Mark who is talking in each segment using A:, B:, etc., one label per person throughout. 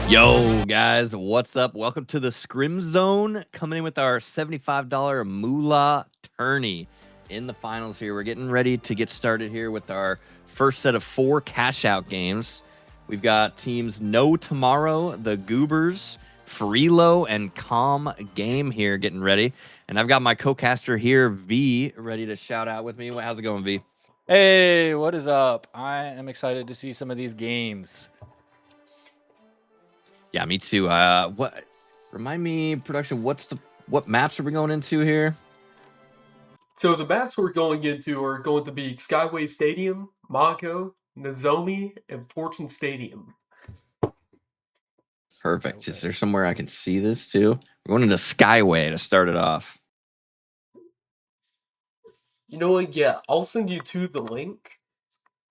A: Yo, guys, what's up? Welcome to the Scrim Zone, coming in with our $75 Moolah Tourney in the finals here. We're getting ready to get started here with our first set of 4 cash-out games. We've got teams No Tomorrow, the Goobers, Freelo, and Calm Game here getting ready. And I've got my co-caster here, V, ready to shout out with me. How's it going, V?
B: Hey, what is up? I am excited to see some of these games.
A: Yeah, me too. Remind me, production, what maps are we going into here?
C: So the maps we're going into are going to be Skyway Stadium, Mako, Nozomi, and Fortune Stadium.
A: Perfect. Okay. Is there somewhere I can see this too? We're going into Skyway to start it off.
C: You know what? Yeah, I'll send you the link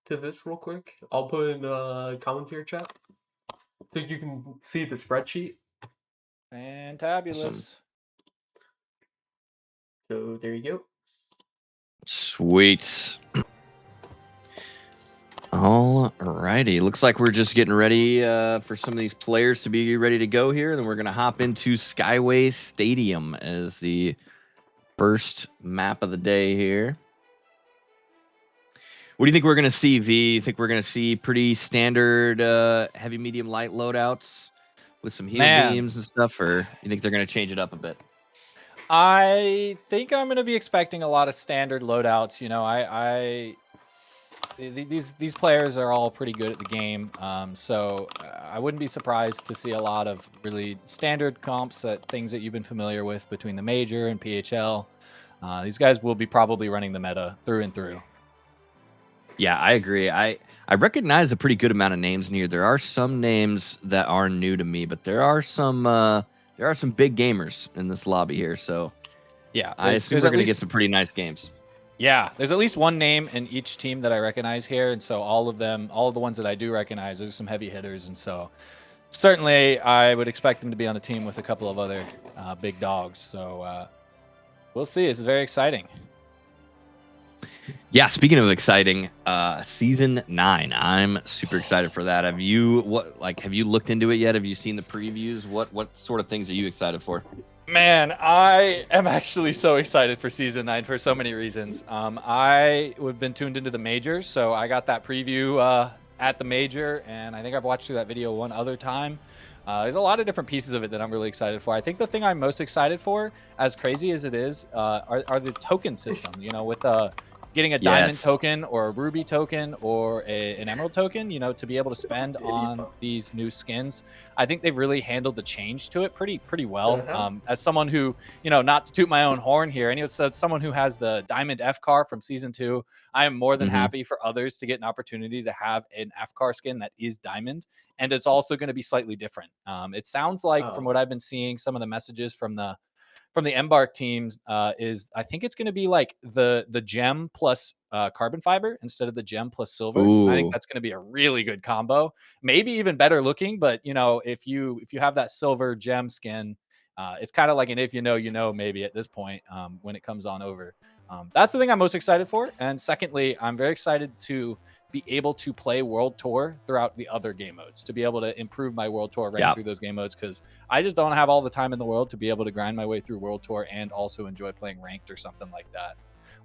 C: to this real quick. I'll put in a commentary chat so you can see the spreadsheet.
B: Fantabulous. Awesome.
C: So there you go.
A: Sweet. All righty. Looks like we're just getting ready for some of these players to be ready to go here. Then we're going to hop into Skyway Stadium as the first map of the day here. What do you think we're going to see, V? You think we're going to see pretty standard heavy, medium, light loadouts with some heal beams and stuff? Or you think they're going to change it up a bit?
B: I think I'm going to be expecting a lot of standard loadouts. You know, these players are all pretty good at the game, so I wouldn't be surprised to see a lot of really standard comps, things that you've been familiar with between the Major and PHL. These guys will be probably running the meta through and through.
A: Yeah, I agree. I recognize a pretty good amount of names in here. There are some names that are new to me, but there are some big gamers in this lobby here. So
B: yeah,
A: I assume we're going to get some pretty nice games.
B: Yeah, there's at least one name in each team that I recognize here, and so all of the ones that I do recognize, there's some heavy hitters, and so certainly I would expect them to be on a team with a couple of other big dogs. So we'll see. It's very exciting.
A: Yeah, speaking of exciting, season 9. I'm super excited for that. Have you looked into it yet? Have you seen the previews? What sort of things are you excited for?
B: Man, I am actually so excited for season 9 for so many reasons. I have been tuned into the Major, so I got that preview at the Major, and I think I've watched through that video one other time. There's a lot of different pieces of it that I'm really excited for. I think the thing I'm most excited for, as crazy as it is, are the token system. You know, with getting a diamond token or a ruby token or an emerald token, you know, to be able to spend on these new skins. I think they've really handled the change to it pretty well. As someone who, you know, not to toot my own horn here, and as someone who has the diamond F car from season 2, I am more than happy for others to get an opportunity to have an F car skin that is diamond, and it's also going to be slightly different. It sounds like from what I've been seeing, some of the messages from the Embark teams is I think it's going to be like the gem plus carbon fiber instead of the gem plus silver. I think that's going to be a really good combo, maybe even better looking. But you know, if you have that silver gem skin, it's kind of like an if you know maybe at this point when it comes on over. That's the thing I'm most excited for. And secondly, I'm very excited to be able to play World Tour throughout the other game modes, to be able to improve my World Tour rank through those game modes, because I just don't have all the time in the world to be able to grind my way through World Tour and also enjoy playing ranked or something like that.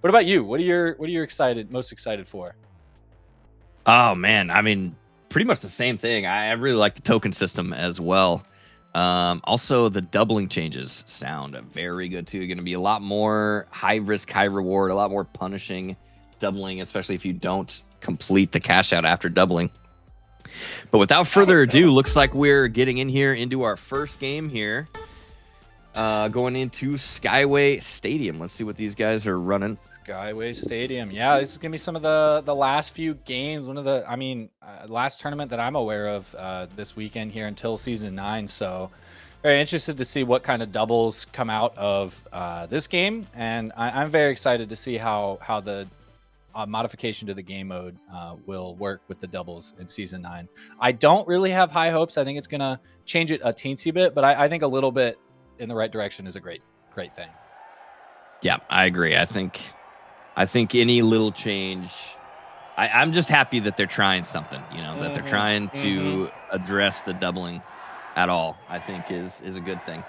B: What about you? What are you most excited for?
A: Oh man, I mean, pretty much the same thing. I really like the token system as well. Also, the doubling changes sound very good too. Going to be a lot more high risk, high reward, a lot more punishing doubling, especially if you don't complete the cash out after doubling. But without further ado, looks like we're getting in here into our first game here, going into Skyway Stadium. Let's see what these guys are running.
B: Skyway Stadium. Yeah, this is gonna be some of the last few games. One of the, last tournament that I'm aware of this weekend here until season 9. So very interested to see what kind of doubles come out of this game, and I'm very excited to see how the modification to the game mode will work with the doubles in season 9. I don't really have high hopes. I think it's gonna change it a teensy bit, but I think a little bit in the right direction is a great thing.
A: Yeah, I agree. I think any little change, I'm just happy that they're trying something, you know, that they're trying to address the doubling at all, I think is a good thing.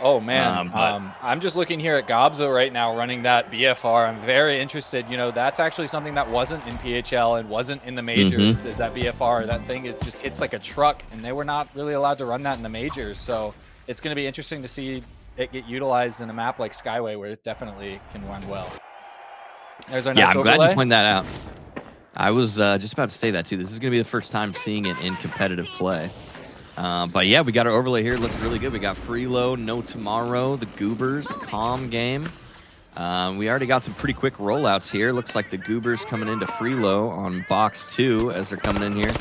B: Oh man,
A: But
B: I'm just looking here at Gobzo right now running that BFR. I'm very interested. You know, that's actually something that wasn't in PHL and wasn't in the majors. Is that BFR? That thing, it just hits like a truck, and they were not really allowed to run that in the majors. So it's going to be interesting to see it get utilized in a map like Skyway, where it definitely can run well. There's our nice
A: I'm
B: overlay.
A: glad you pointed that out. I was just about to say that too. This is going to be the first time seeing it in competitive play. But yeah, we got our overlay here. It looks really good. We got Freelo, No Tomorrow, the Goobers, Calm Game. We already got some pretty quick rollouts here. Looks like the Goobers coming into Freelo on box 2 as they're coming in here.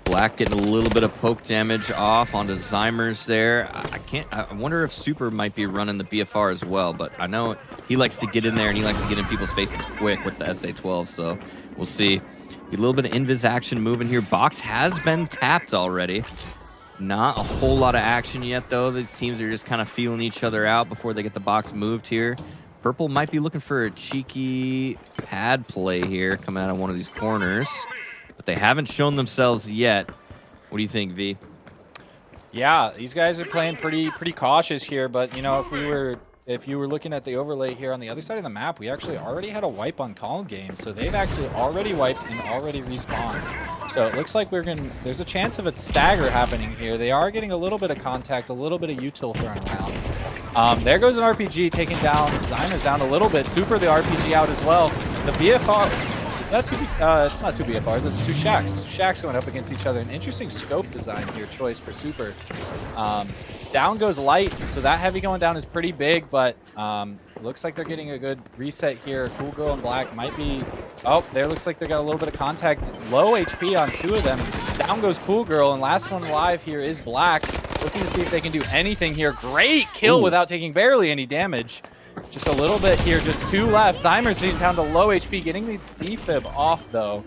A: Black getting a little bit of poke damage off onto Zymers there. I wonder if Super might be running the BFR as well, but I know he likes to get in there and he likes to get in people's faces quick with the SA-12, so we'll see. Get a little bit of invis action moving here. Box has been tapped already. Not a whole lot of action yet, though. These teams are just kind of feeling each other out before they get the box moved here. Purple might be looking for a cheeky pad play here coming out of one of these corners, but they haven't shown themselves yet. What do you think, V?
B: Yeah, these guys are playing pretty cautious here, but you know, if you were looking at the overlay here on the other side of the map, we actually already had a wipe on Calm Game, so they've actually already wiped and already respawned. So it looks like there's a chance of a stagger happening here. They are getting a little bit of contact, a little bit of util thrown around. There goes an RPG taking down Zymers down a little bit. Super the RPG out as well. The BFR, is that it's not two BFRs, it's two Shacks. Shacks going up against each other. An interesting scope design here, choice for Super. Down goes Light, so that heavy going down is pretty big, but looks like they're getting a good reset here. Cool Girl and Black might be... Oh, there looks like they got a little bit of contact. Low HP on 2 of them. Down goes Cool Girl, and last one alive here is Black. Looking to see if they can do anything here. Great kill without taking barely any damage. Just a little bit here, just 2 left. Zymers getting down to low HP, getting the defib off, though.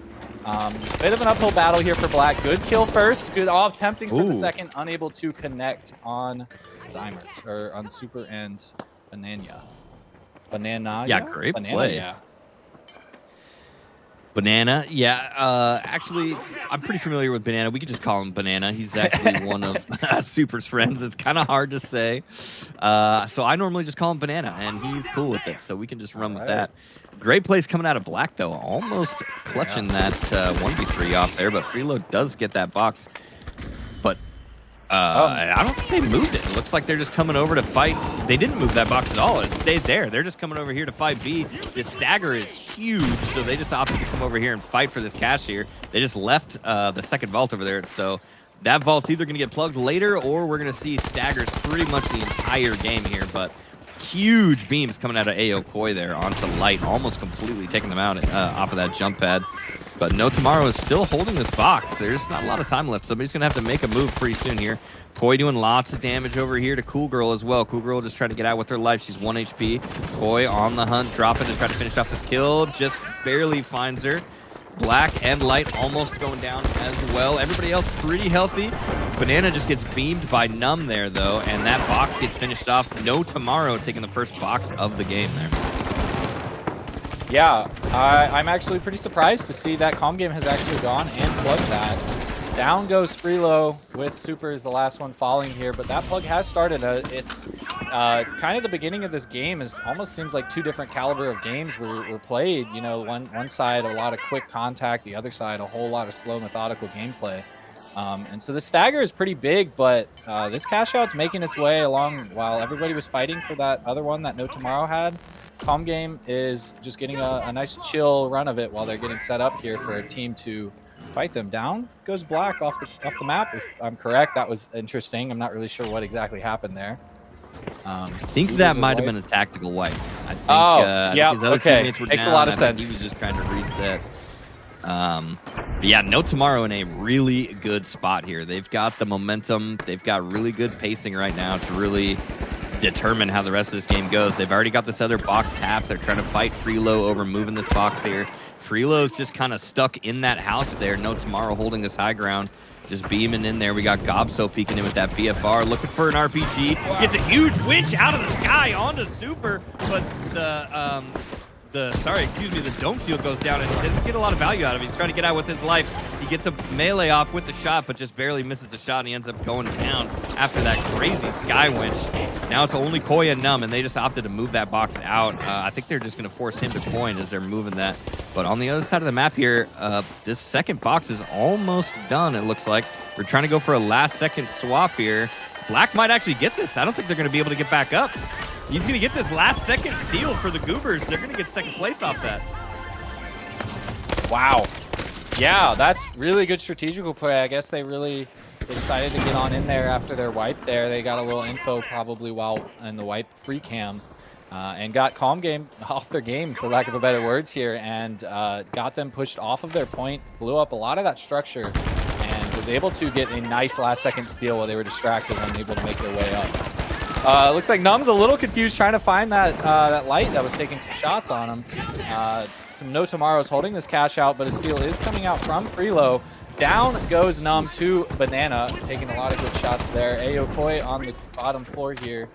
B: Bit of an uphill battle here for Black. Good kill first. Good tempting for the second. Unable to connect on Zymers, or on Super and Banana.
A: Yeah, great play.
B: Yeah.
A: Banana, yeah. Actually, I'm pretty familiar with Banana. We could just call him Banana. He's actually one of Super's friends. It's kind of hard to say. So I normally just call him Banana, and he's cool with it. So we can just run with that. Great plays coming out of Black, though. Almost clutching that 1v3 off there, but Freelo does get that box. But I don't think they moved it. It looks like they're just coming over to fight. They didn't move that box at all. It stayed there. They're just coming over here to fight B. This stagger is huge, so they just opted to come over here and fight for this cash here. They just left the second vault over there, so that vault's either going to get plugged later or we're going to see staggers pretty much the entire game here, but huge beams coming out of AO Koi there onto Light, almost completely taking them out off of that jump pad. But No Tomorrow is still holding this box. There's not a lot of time left. Somebody's going to have to make a move pretty soon here. Koi doing lots of damage over here to Cool Girl as well. Cool Girl just trying to get out with her life. She's 1 HP. Koi on the hunt, dropping to try to finish off this kill. Just barely finds her. Black and Light almost going down as well. Everybody else pretty healthy. Banana just gets beamed by Numb there, though, and that box gets finished off. No Tomorrow taking the first box of the game there.
B: Yeah, I'm actually pretty surprised to see that Calm Game has actually gone and plugged that. Down goes Freelo with Super is the last one falling here, but that plug has started. It's kind of the beginning of this game is almost seems like 2 different caliber of games were played. You know, one side a lot of quick contact, the other side a whole lot of slow methodical gameplay. And so the stagger is pretty big, but this cash out's making its way along while everybody was fighting for that other one that No Tomorrow had. Calm Game is just getting a nice chill run of it while they're getting set up here for a team to fight them. Down goes Black off the map, if I'm correct. That was interesting. I'm not really sure what exactly happened there.
A: I think that might have been a tactical wipe. I think,
B: yeah,
A: his other teammates were
B: makes
A: down.
B: a lot of
A: I
B: sense.
A: He was just trying to reset. But yeah, No Tomorrow in a really good spot here. They've got the momentum. They've got really good pacing right now to really determine how the rest of this game goes. They've already got this other box tapped. They're trying to fight Freelo over moving this box here. Freelo's just kind of stuck in that house there. No Tomorrow holding this high ground. Just beaming in there. We got Gobso peeking in with that BFR, looking for an RPG. Wow. Gets a huge winch out of the sky onto Super, but the dome field goes down and doesn't get a lot of value out of it. He's trying to get out with his life. He gets a melee off with the shot, but just barely misses the shot, and he ends up going down after that crazy sky winch. Now it's only Koi and Numb, and they just opted to move that box out. I think they're just going to force him to coin as they're moving that. But on the other side of the map here, this second box is almost done, it looks like. We're trying to go for a last-second swap here. Black might actually get this. I don't think they're going to be able to get back up. He's going to get this last-second steal for the Goobers. They're going to get second place off that.
B: Wow. Yeah, that's really good strategical play. I guess they decided to get on in there after their wipe there. They got a little info probably while in the wipe free cam and got Calm Game off their game, for lack of a better words here, and got them pushed off of their point, blew up a lot of that structure, and was able to get a nice last-second steal while they were distracted and unable to make their way up. Looks like Numb's a little confused trying to find that light that was taking some shots on him. No Tomorrow's holding this cash out, but a steal is coming out from Freelo. Down goes Numb to Banana, taking a lot of good shots there. Aokoi on the bottom floor here.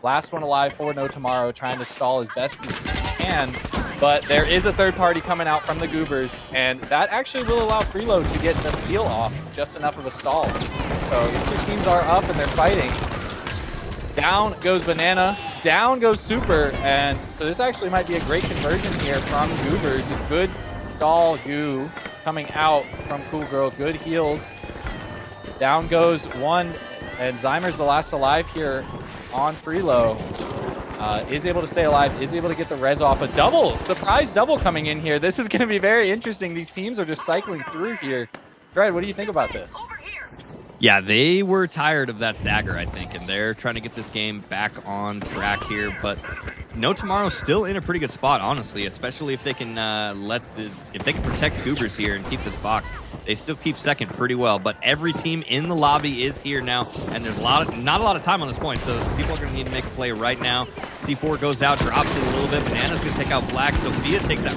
B: Last one alive for No Tomorrow, trying to stall as best as he can. But there is a third party coming out from the Goobers, and that actually will allow Freelo to get the steal off, just enough of a stall. So these two teams are up and they're fighting. Down goes Banana, down goes Super, and so this actually might be a great conversion here from Goobers. A good stall Goo coming out from Cool Girl, good heals. Down goes one, and Zymer's the last alive here on Freelo. Is able to stay alive, is able to get the res off. A double, surprise double coming in here. This is going to be very interesting. These teams are just cycling through here. Fred, what do you think about this?
A: Yeah, they were tired of that stagger, I think, and they're trying to get this game back on track here. But No Tomorrow's still in a pretty good spot, honestly, especially if they can if they can protect Goobers here and keep this box. They still keep second pretty well, but every team in the lobby is here now, and there's not a lot of time on this point, so people are going to need to make a play right now. C4 goes out, drops it a little bit. Banana's going to take out Black. Sophia takes that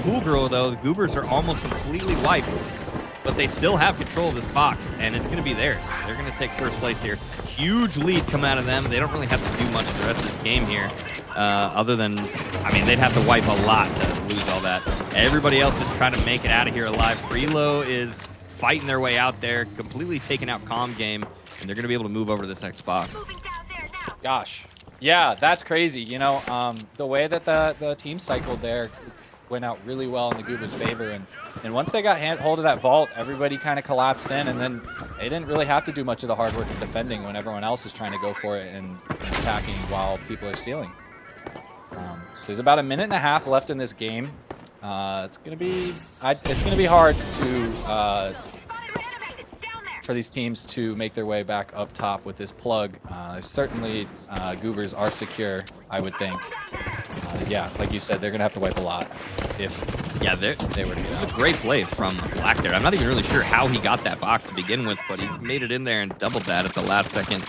A: Cool Girl, though. The Goobers are almost completely wiped, but they still have control of this box, and it's going to be theirs. They're going to take first place here. Huge lead coming out of them. They don't really have to do much for the rest of this game here, other than, I mean, they'd have to wipe a lot to lose all that. Everybody else is trying to make it out of here alive. Freelo is fighting their way out there, completely taking out Calm Game, and they're going to be able to move over to this next box.
B: Gosh. Yeah, that's crazy. You know, the way that the team cycled there went out really well in the Goobers' favor, and once they got hold of that vault, everybody kind of collapsed in, and then they didn't really have to do much of the hard work of defending when everyone else is trying to go for it and attacking while people are stealing. So there's about a minute and a half left in this game. It's gonna be hard to for these teams to make their way back up top with this plug. Certainly, Goobers are secure, I would think. Yeah, like you said, they're gonna have to wipe a lot if they were to get out.
A: It was a great play from Black there. I'm not even really sure how he got that box to begin with, but he made it in there and doubled that at the last second.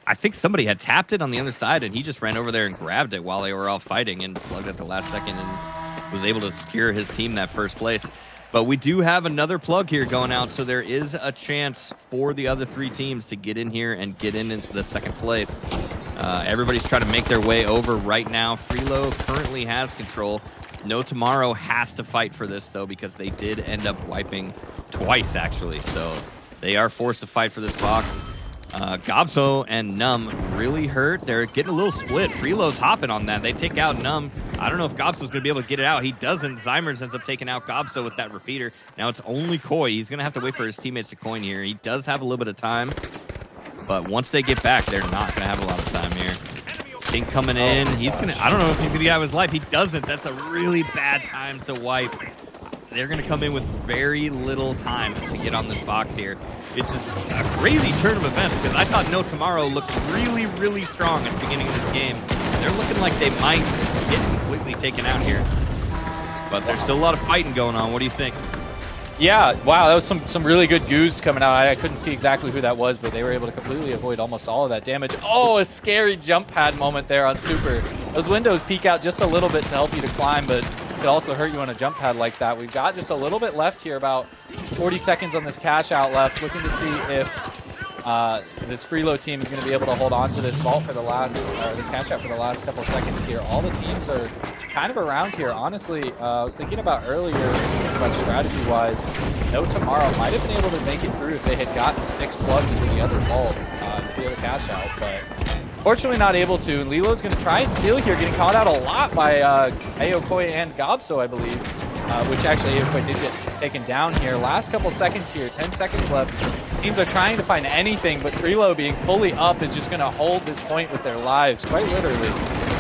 A: I think somebody had tapped it on the other side, and he just ran over there and grabbed it while they were all fighting and plugged at the last second and was able to secure his team that first place. But we do have another plug here going out, so there is a chance for the other three teams to get in here and get into the second place. Everybody's trying to make their way over right now. Freelo currently has control. No Tomorrow has to fight for this, though, because they did end up wiping twice, actually. So they are forced to fight for this box. Gobso and Numb really hurt. They're getting a little split. Freelo's hopping on that. They take out Numb. I don't know if Gobso's going to be able to get it out. He doesn't. Zymers ends up taking out Gobso with that repeater. Now it's only Koi. He's going to have to wait for his teammates to coin here. He does have a little bit of time, but once they get back, they're not going to have a lot of time here. King coming in. He's going to, I don't know if he's going to get out of his life. He doesn't. That's a really bad time to wipe. They're going to come in with very little time to get on this box here. It's just a crazy turn of events because I thought No Tomorrow looked really, really strong at the beginning of this game. They're looking like they might get completely taken out here. But there's still a lot of fighting going on. What do you think?
B: Yeah, wow, that was some really good goos coming out. I couldn't see exactly who that was, but they were able to completely avoid almost all of that damage. Oh, a scary jump pad moment there on Super. Those windows peek out just a little bit to help you to climb, but could also hurt you on a jump pad like that. We've got just a little bit left here, about 40 seconds on this cash out left. Looking to see if this Freelo team is going to be able to hold on to this vault for the last, this cash out for the last couple seconds here. All the teams are kind of around here. Honestly, I was thinking about earlier, about strategy-wise, No Tomorrow might have been able to make it through if they had gotten 6 plugged into the other vault to the other cash out, but fortunately not able to. And Lilo's going to try and steal here, getting caught out a lot by Aokoi and Gobso, I believe, which actually Aokoi did get taken down here. Last couple seconds here, 10 seconds left. Teams are trying to find anything, but Trilo being fully up is just going to hold this point with their lives, quite literally,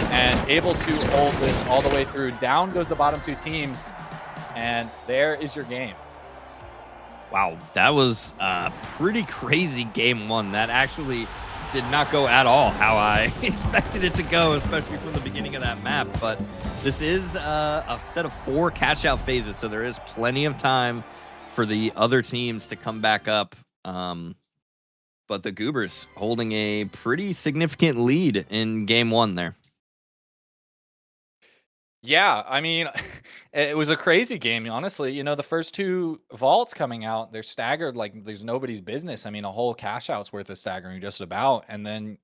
B: and able to hold this all the way through. Down goes the bottom 2 teams, and there is your game.
A: Wow, that was a pretty crazy game 1. That actually did not go at all how I expected it to go, especially from the beginning of that map. But this is a set of 4 cash out phases, so there is plenty of time for the other teams to come back up. But the Goobers holding a pretty significant lead in game 1 there.
B: Yeah, I mean, it was a crazy game, honestly. You know, the first 2 vaults coming out, they're staggered like there's nobody's business. I mean, a whole cash out's worth of staggering just about. And then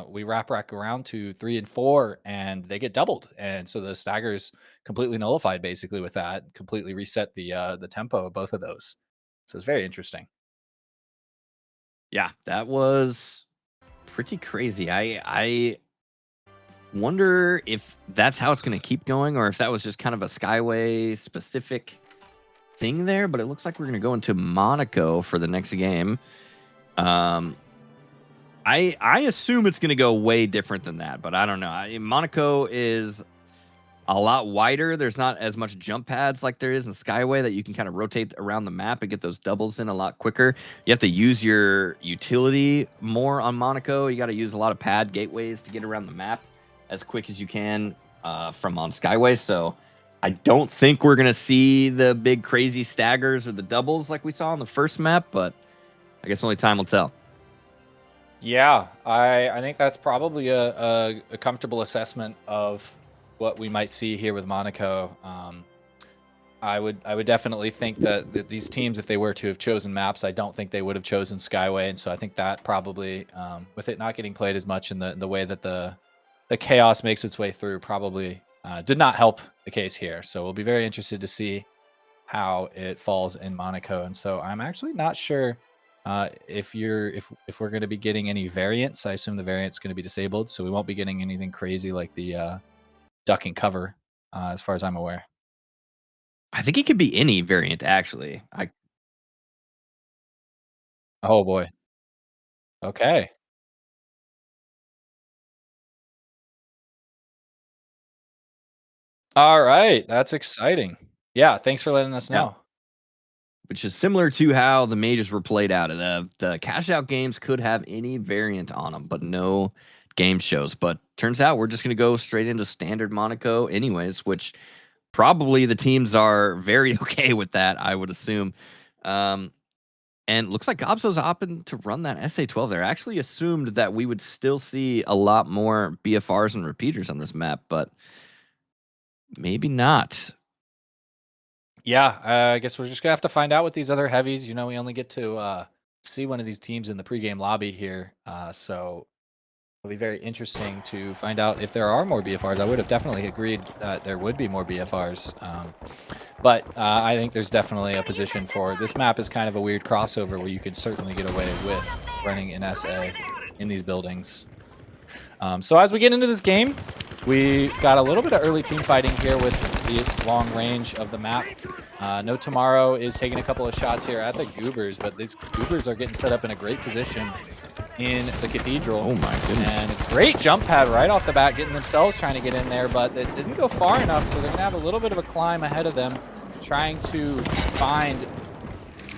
B: we wrap back around to 3 and 4, and they get doubled. And so the staggers completely nullified basically with that, completely reset the tempo of both of those. So it's very interesting.
A: Yeah, that was pretty crazy. I wonder if that's how it's going to keep going, or if that was just kind of a Skyway specific thing there. But it looks like we're going to go into Monaco for the next game. I assume it's going to go way different than that, but I don't know. Monaco is a lot wider. There's not as much jump pads like there is in Skyway that you can kind of rotate around the map and get those doubles in a lot quicker. You have to use your utility more on Monaco. You got to use a lot of pad gateways to get around the map as quick as you can from on Skyway. So I don't think we're going to see the big crazy staggers or the doubles like we saw on the first map, but I guess only time will tell.
B: Yeah, I think that's probably a comfortable assessment of what we might see here with Monaco. I would definitely think that these teams, if they were to have chosen maps, I don't think they would have chosen Skyway, and so I think that probably, with it not getting played as much in the way that the chaos makes its way through, probably did not help the case here. So we'll be very interested to see how it falls in Monaco. And so I'm actually not sure if we're going to be getting any variants. I assume the variant's going to be disabled, so we won't be getting anything crazy like the duck and cover, as far as I'm aware.
A: I think it could be any variant, actually.
B: Oh boy. Okay. All right. That's exciting. Yeah. Thanks for letting us
A: Yeah.
B: know.
A: Which is similar to how the majors were played out. The cash out games could have any variant on them, but no game shows. But turns out we're just going to go straight into standard Monaco anyways, which probably the teams are very okay with that, I would assume. And looks like Gobso's opting to run that SA-12 there. I actually assumed that we would still see a lot more BFRs and repeaters on this map, but maybe not.
B: Yeah, I guess we're just gonna have to find out with these other heavies. You know, we only get to see one of these teams in the pregame lobby here, so it'll be very interesting to find out if there are more BFRs. I would have definitely agreed that there would be more BFRs, but I think there's definitely a position for this map is kind of a weird crossover where you could certainly get away with running an SA in these buildings. So as we get into this game, we got a little bit of early team fighting here with this long range of the map. No Tomorrow is taking a couple of shots here at the Goobers, but these Goobers are getting set up in a great position in the Cathedral.
A: Oh my goodness.
B: And great jump pad right off the bat, getting themselves trying to get in there, but it didn't go far enough, so they're going to have a little bit of a climb ahead of them, trying to find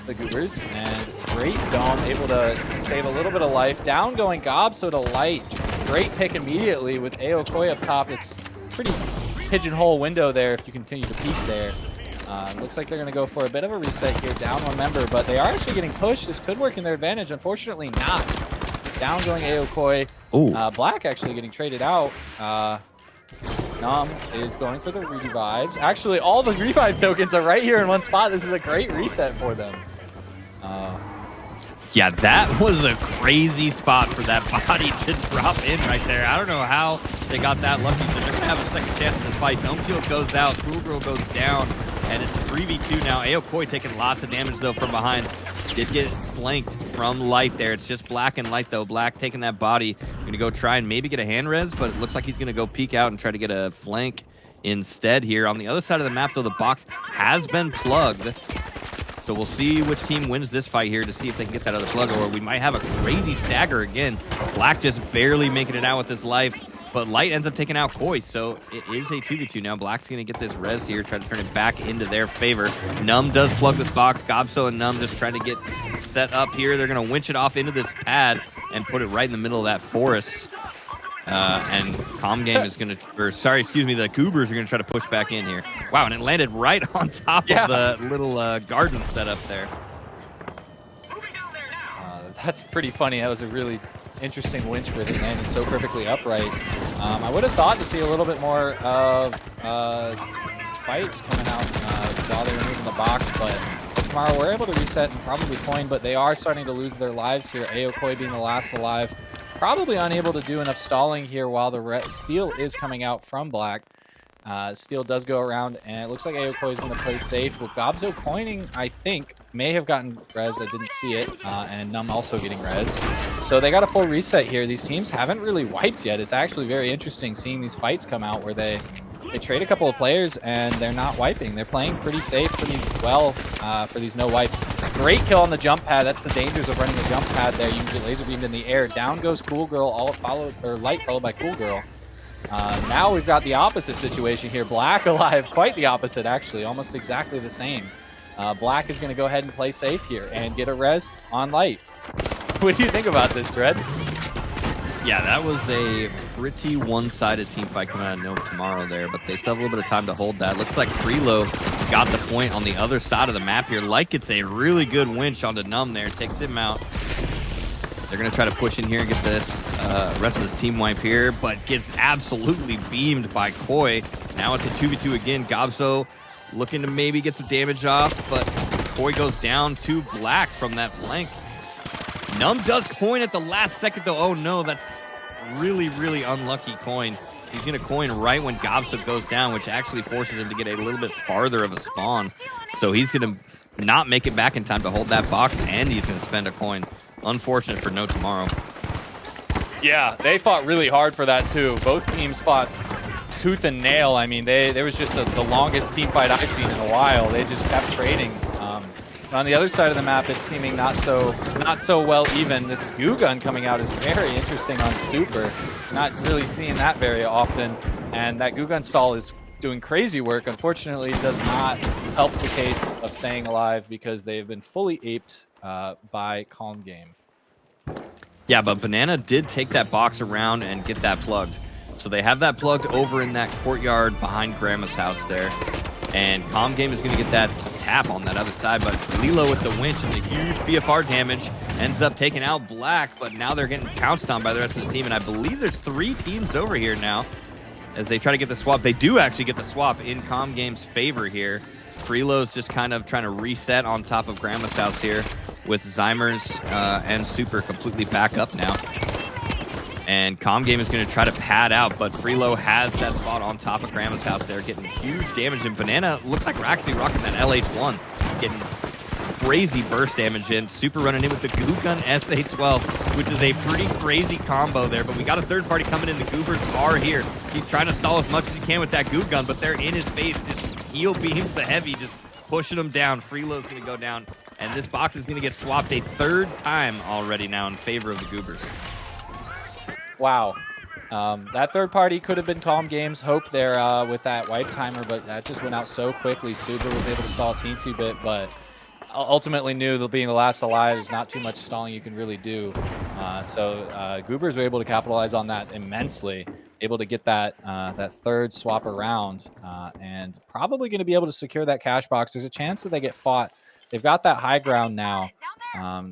B: the Goobers. And great Dome, able to save a little bit of life. Down going Gobso to Light. Great pick immediately with Aokoi up top. It's pretty pigeonhole window there if you continue to peek there. Looks like they're going to go for a bit of a reset here. Down one member, but they are actually getting pushed. This could work in their advantage. Unfortunately not. Down going Aokoi. Black actually getting traded out. Nom is going for the revives. Actually, all the revive tokens are right here in one spot. This is a great reset for them.
A: Yeah, that was a crazy spot for that body to drop in right there. I don't know how they got that lucky, but they're going to have a second chance in this fight. Gnome Shield goes out, Schoolgirl goes down, and it's 3v2 now. Aokoi taking lots of damage, though, from behind. Did get flanked from Light there. It's just Black and Light, though. Black taking that body. Going to go try and maybe get a hand res, but it looks like he's going to go peek out and try to get a flank instead here. On the other side of the map, though, the box has been plugged. So we'll see which team wins this fight here to see if they can get that other plug, or we might have a crazy stagger again. Black just barely making it out with his life, but Light ends up taking out Koi, so it is a 2v2 now. Black's going to get this res here, try to turn it back into their favor. Numb does plug this box. Gobso and Numb just trying to get set up here. They're going to winch it off into this pad and put it right in the middle of that forest. And Calm Game is going to, or sorry, excuse me, the Goobers are going to try to push back in here. Wow, and it landed right on top of the little garden setup there.
B: That's pretty funny. That was a really interesting winch where it landed so perfectly upright. I would have thought to see a little bit more of fights coming out while they were moving the box, but tomorrow we're able to reset and probably coin, but they are starting to lose their lives here. Aokoi being the last alive. Probably unable to do enough stalling here while the Steel is coming out from Black. Steel does go around, and it looks like Aokoi is going to play safe. With Gobzo coining, I think, may have gotten res. I didn't see it. And Numb also getting res. So they got a full reset here. These teams haven't really wiped yet. It's actually very interesting seeing these fights come out where they trade a couple of players, and they're not wiping. They're playing pretty safe, pretty well for these no wipes. Great kill on the jump pad. That's the dangers of running the jump pad there. You can get laser beamed in the air. Down goes Cool Girl, Light followed by Cool Girl. Now we've got the opposite situation here. Black alive, quite the opposite actually, almost exactly the same. Black is going to go ahead and play safe here and get a res on Light. What do you think about this, Dread?
A: Yeah, that was a pretty one-sided team fight coming out of No tomorrow there, but they still have a little bit of time to hold that. Looks like Freelo got the point on the other side of the map here. Light gets a really good winch onto Numb there, takes him out. They're going to try to push in here and get this rest of this team wipe here, but gets absolutely beamed by Koi. Now it's a 2v2 again. Gobso looking to maybe get some damage off, but Koi goes down to Black from that flank. Numb does coin at the last second, though. Oh, no, that's really, really unlucky coin. He's going to coin right when Gobso goes down, which actually forces him to get a little bit farther of a spawn. So he's going to not make it back in time to hold that box, and he's going to spend a coin. Unfortunate for No tomorrow.
B: Yeah, they fought really hard for that, too. Both teams fought tooth and nail. I mean, there was just the longest team fight I've seen in a while. They just kept trading. On the other side of the map, it's seeming not so well even. This goo gun coming out is very interesting on Super. Not really seeing that very often. And that goo gun stall is doing crazy work. Unfortunately, it does not help the case of staying alive because they've been fully aped by Calm Game.
A: Yeah, but Banana did take that box around and get that plugged. So they have that plugged over in that courtyard behind Grandma's house there. And Calm Game is going to get that tap on that other side, but Lilo with the winch and the huge BFR damage ends up taking out Black, but now they're getting pounced on by the rest of the team, and I believe there's 3 teams over here now as they try to get the swap. They do actually get the swap in Calm Game's favor here. Freelo's just kind of trying to reset on top of Grandma's house here with Zymers and Super completely back up now. And Calm Game is going to try to pad out, but Freelo has that spot on top of Grandma's house there, getting huge damage. And Banana looks like we're actually rocking that LH1, getting crazy burst damage in. Super running in with the Goo Gun SA-12, which is a pretty crazy combo there. But we got a third party coming in. The Goobers are here. He's trying to stall as much as he can with that Goo Gun, but they're in his face. Just heal beams the heavy, just pushing him down. Freelo's going to go down, and this box is going to get swapped a 3rd time already now in favor of the Goobers.
B: Wow. That third party could have been Calm Game's hope there with that wipe timer, but that just went out so quickly. Super was able to stall a teensy bit, but ultimately knew that being the last alive, there's not too much stalling you can really do. So Goobers were able to capitalize on that immensely, able to get that that 3rd swap around, and probably going to be able to secure that cash box. There's a chance that they get fought. They've got that high ground now.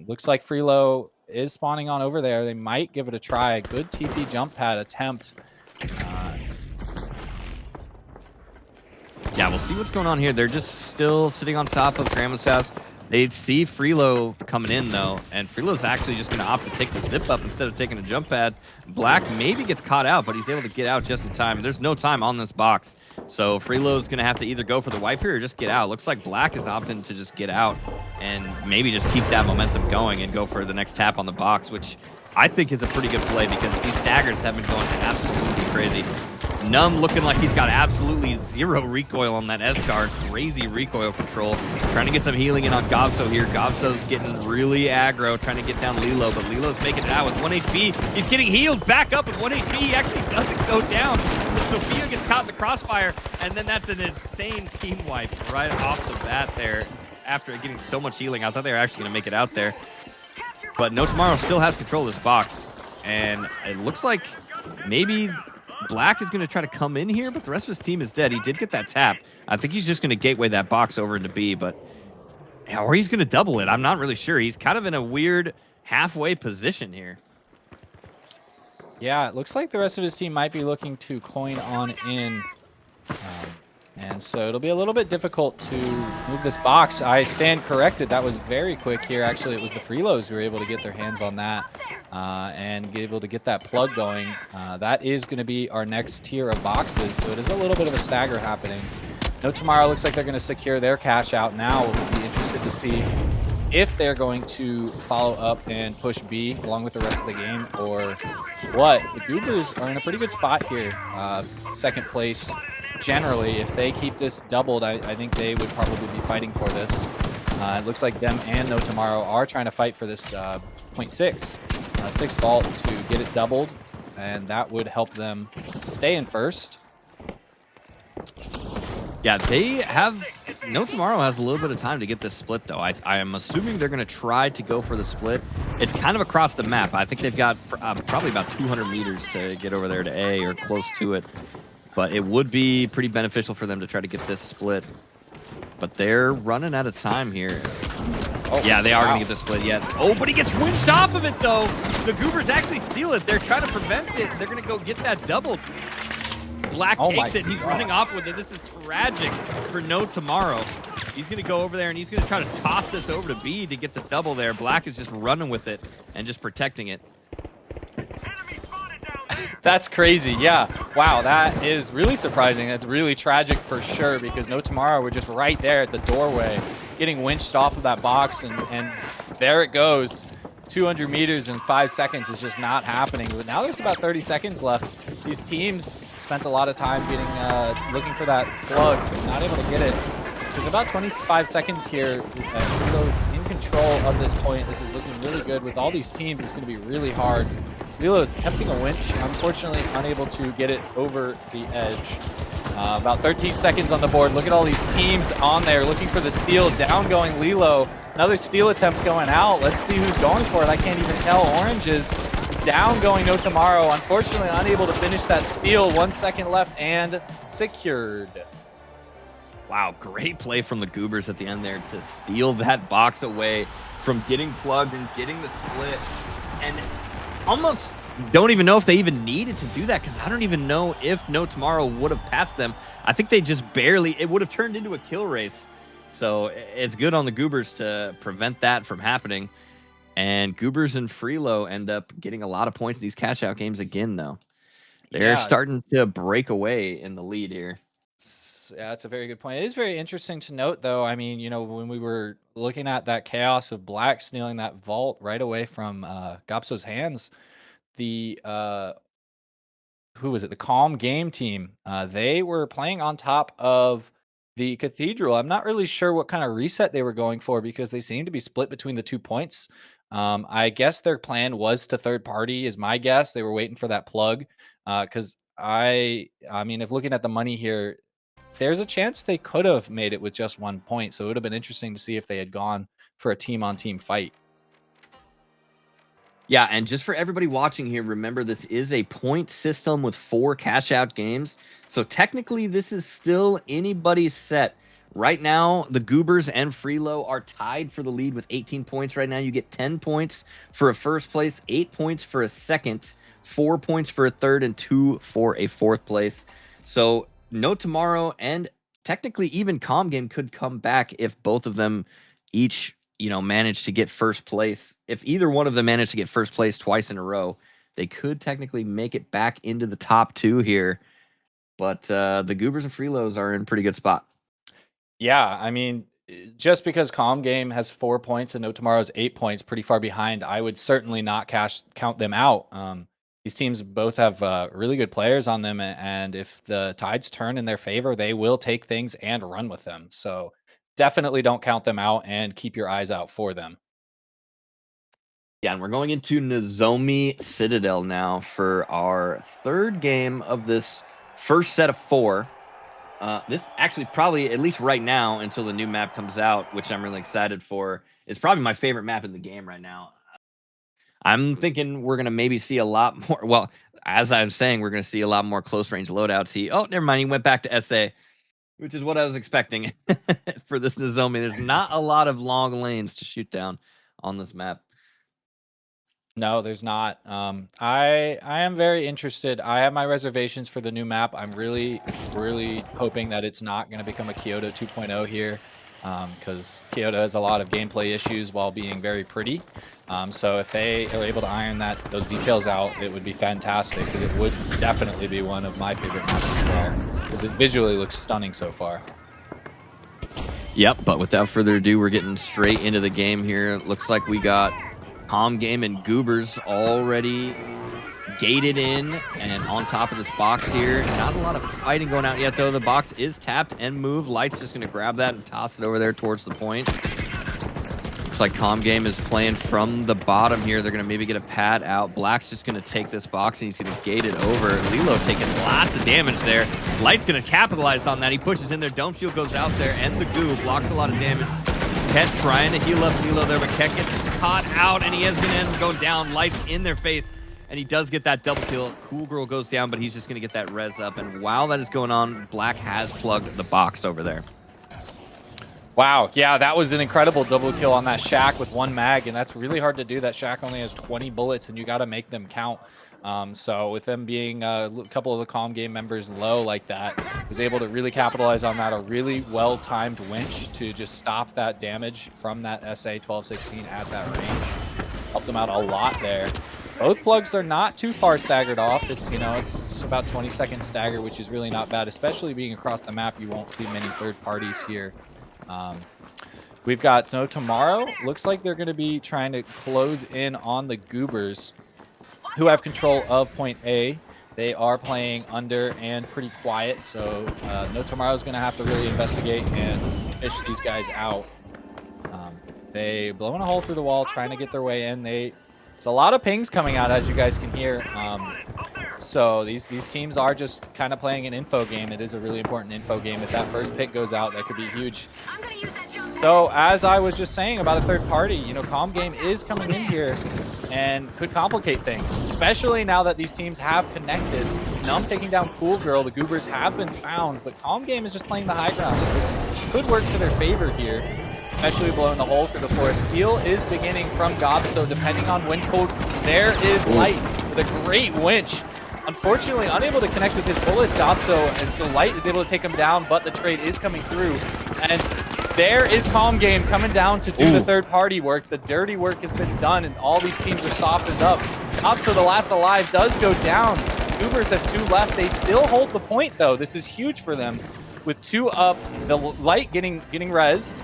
B: Looks like Freelo is spawning on over there. They might give it a try. A good TP jump pad attempt.
A: Yeah, we'll see what's going on here. They're just still sitting on top of Grandma's house. They see Freelo coming in, though, and Freelo's actually just going to opt to take the zip up instead of taking a jump pad. Black maybe gets caught out, but he's able to get out just in time. There's no time on this box, so Freelo's going to have to either go for the wipe here or just get out. Looks like Black is opting to just get out and maybe just keep that momentum going and go for the next tap on the box, which I think is a pretty good play because these staggers have been going absolutely crazy. Numb looking like he's got absolutely zero recoil on that S-guard. Crazy recoil control. Trying to get some healing in on Gobso here. Gobso's getting really aggro, trying to get down Lilo, but Lilo's making it out with 1 HP. He's getting healed back up with 1 HP. He actually doesn't go down. Sophia gets caught in the crossfire, and then that's an insane team wipe right off the bat there after getting so much healing. I thought they were actually going to make it out there. But No Tomorrow still has control of this box, and it looks like maybe Black is going to try to come in here, but the rest of his team is dead. He did get that tap. I think he's just going to gateway that box over into B, but or he's going to double it. I'm not really sure. He's kind of in a weird halfway position here.
B: Yeah, it looks like the rest of his team might be looking to coin on in. And so it'll be a little bit difficult to move this box. I stand corrected. That was very quick here. Actually, it was the Freelos who were able to get their hands on that and be able to get that plug going. That is going to be our next tier of boxes, so it is a little bit of a stagger happening. No Tomorrow looks like they're going to secure their cash out now. We'll be interested to see if they're going to follow up and push B along with the rest of the game or what. The Goobers are in a pretty good spot here. Second place. Generally, if they keep this doubled, I think they would probably be fighting for this. It looks like them and No Tomorrow are trying to fight for this 0.6, 6 vault to get it doubled, and that would help them stay in first.
A: Yeah, they have... No Tomorrow has a little bit of time to get this split, though. I am assuming they're going to try to go for the split. It's kind of across the map. I think they've got probably about 200 meters to get over there to A or close to it. But it would be pretty beneficial for them to try to get this split. But they're running out of time here. Oh, yeah, they are going to get the split yet. Oh, but he gets winched off of it, though. The Goobers actually steal it. They're trying to prevent it. They're going to go get that doubled. Black takes it. He's running off with it. This is tragic for No Tomorrow. He's going to go over there, and he's going to try to toss this over to B to get the double there. Black is just running with it and just protecting it.
B: That's crazy. Yeah. Wow, that is really surprising. That's really tragic for sure because No Tomorrow were just right there at the doorway getting winched off of that box, and there it goes. 200 meters in 5 seconds is just not happening. But now there's about 30 seconds left. These teams spent a lot of time getting looking for that plug, but not able to get it. There's about 25 seconds here. Lilo's in control of this point. This is looking really good. With all these teams, it's going to be really hard. Lilo's attempting a winch, unfortunately unable to get it over the edge. About 13 seconds on the board. Look at all these teams on there looking for the steal. Down going Lilo. Another steal attempt going out. Let's see who's going for it. I can't even tell. Orange is down going No Tomorrow. Unfortunately unable to finish that steal. 1 second left and secured.
A: Wow, great play from the Goobers at the end there to steal that box away from getting plugged and getting the split. And almost don't even know if they even needed to do that because I don't even know if No Tomorrow would have passed them. I think they just barely, it would have turned into a kill race. So it's good on the Goobers to prevent that from happening. And Goobers and Freelo end up getting a lot of points in these cash out games again, though. They're starting to break away in the lead here.
B: Yeah, that's a very good point. It is very interesting to note, though. I mean, you know, when we were looking at that chaos of Black stealing that vault right away from Gopso's hands, the who was it? The Calm Game team. They were playing on top of the Cathedral. I'm not really sure what kind of reset they were going for because they seem to be split between the 2 points. I guess their plan was to third party, is my guess. They were waiting for that plug because I mean, if looking at the money here, there's a chance they could have made it with just 1 point. So it would have been interesting to see if they had gone for a team-on-team fight.
A: Yeah, and just for everybody watching here, remember this is a point system with 4 cash-out games. So technically, this is still anybody's set. Right now, the Goobers and Freelo are tied for the lead with 18 points. Right now, you get 10 points for a first place, 8 points for a second, 4 points for a third, and 2 for a fourth place. So No Tomorrow and technically even Calm Game could come back if both of them each manage to get first place, if either one of them managed to get first place twice in a row, they could technically make it back into the top 2 here. But the Goobers and Freelows are in pretty good spot.
B: Yeah, I mean, just because Calm Game has 4 points and No Tomorrow's 8 points, pretty far behind, I would certainly not count them out. These teams both have really good players on them, and if the tides turn in their favor, they will take things and run with them. So definitely don't count them out and keep your eyes out for them.
A: Yeah, and we're going into Nozomi Citadel now for our 3rd game of this first set of 4. This actually probably, at least right now, until the new map comes out, which I'm really excited for, is probably my favorite map in the game right now. I'm thinking we're going to maybe see a lot more. Well, as I'm saying, we're going to see a lot more close range loadouts. Oh, never mind. He went back to SA, which is what I was expecting for this Nozomi. There's not a lot of long lanes to shoot down on this map.
B: No, there's not. I am very interested. I have my reservations for the new map. I'm really hoping that it's not going to become a Kyoto 2.0 here, because Kyoto has a lot of gameplay issues while being very pretty. So if they are able to iron those details out, it would be fantastic, because it would definitely be one of my favorite maps as well, because it visually looks stunning so far.
A: Yep, but without further ado, we're getting straight into the game here. It looks like we got Calm Game and Goobers already gated in and on top of this box here. Not a lot of fighting going out yet, though. The box is tapped and moved. Light's just going to grab that and toss it over there towards the point. Looks like Calm Game is playing from the bottom here. They're going to maybe get a pad out. Black's just going to take this box and he's going to gate it over. Lilo taking lots of damage there. Light's going to capitalize on that. He pushes in there. Dome Shield goes out there and the goo blocks a lot of damage. Ket trying to heal up Lilo there, but Ket gets caught out, and he is going to end up going down. Light's in their face, and he does get that double kill. Cool Girl goes down, but he's just going to get that res up. And while that is going on, Black has plugged the box over there.
B: Wow, yeah, that was an incredible double kill on that Shack with 1 mag, and that's really hard to do. That Shack only has 20 bullets, and you got to make them count. So with them being a couple of the Calm Game members low like that, was able to really capitalize on that. A really well-timed winch to just stop that damage from that SA 1216 at that range. Helped them out a lot there. Both plugs are not too far staggered off. It's it's about 20-second stagger, which is really not bad, especially being across the map. You won't see many third parties here. We've got No Tomorrow. Looks like they're going to be trying to close in on the Goobers, who have control of point A. They are playing under and pretty quiet, so No Tomorrow's going to have to really investigate and fish these guys out. They blowing a hole through the wall, trying to get their way in. It's a lot of pings coming out, as you guys can hear. So these teams are just kind of playing an info game. It is a really important info game. If that first pick goes out, that could be huge. So as I was just saying about a third party, Calm Game is coming in here and could complicate things, especially now that these teams have connected. Numb taking down Cool Girl. The Goobers have been found, but Calm Game is just playing the high ground. This could work to their favor here, especially blowing the hole through the floor. Steal is beginning from Gob, so depending on wind code, there is Light with a great winch. Unfortunately, unable to connect with his bullets, Gobso, and so Light is able to take him down, but the trade is coming through. And there is Calm Game coming down to do the third-party work. The dirty work has been done, and all these teams are softened up. Gobso, the last alive, does go down. Goobers have 2 left. They still hold the point, though. This is huge for them. With 2 up, the Light getting rezzed,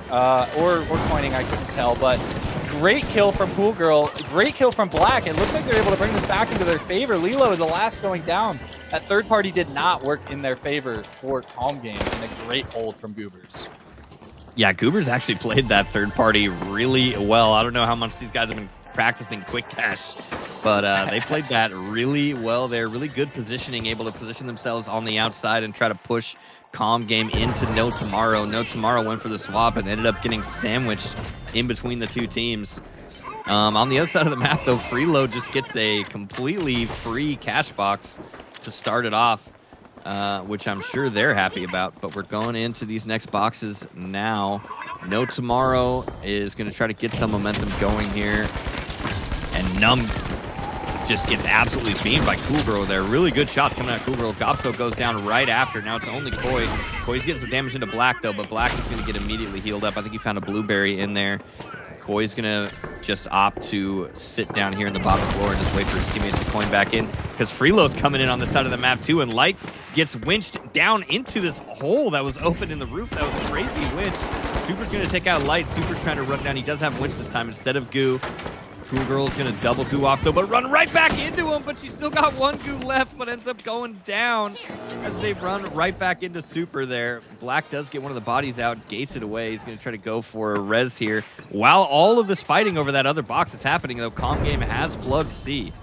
B: or coining, I couldn't tell, but great kill from Cool Girl, great kill from Black. It looks like they're able to bring this back into their favor. Lilo, the last going down. That third party did not work in their favor for Calm Game, and a great hold from Goobers.
A: Yeah, Goobers actually played that third party really well. I don't know how much these guys have been practicing quick cash, but they played that really well there. Really good positioning, able to position themselves on the outside and try to push Calm Game into No Tomorrow. No Tomorrow went for the swap and ended up getting sandwiched in between the 2 teams. On the other side of the map, though, Freeload just gets a completely free cash box to start it off, which I'm sure they're happy about. But we're going into these next boxes now. No Tomorrow is going to try to get some momentum going here. And Numb just gets absolutely beamed by Cool Girl there. Really good shots coming out of Cool Girl. Gobso goes down right after. Now it's only Koi. Koi's getting some damage into Black, though, but Black is going to get immediately healed up. I think he found a blueberry in there. Koi's gonna just opt to sit down here in the bottom floor and just wait for his teammates to coin back in, because Freelo's coming in on the side of the map too, and Light gets winched down into this hole that was open in the roof. That was a crazy winch. Super's gonna take out Light. Super's trying to run down. He does have winch this time instead of Goo. Cool Girl's gonna double Goo off though, but run right back into him, but she's still got one Goo left, but ends up going down as they run right back into Super there. Black does get one of the bodies out, gates it away. He's gonna try to go for a res here. While all of this fighting over that other box is happening though, Calm Game has plugged C.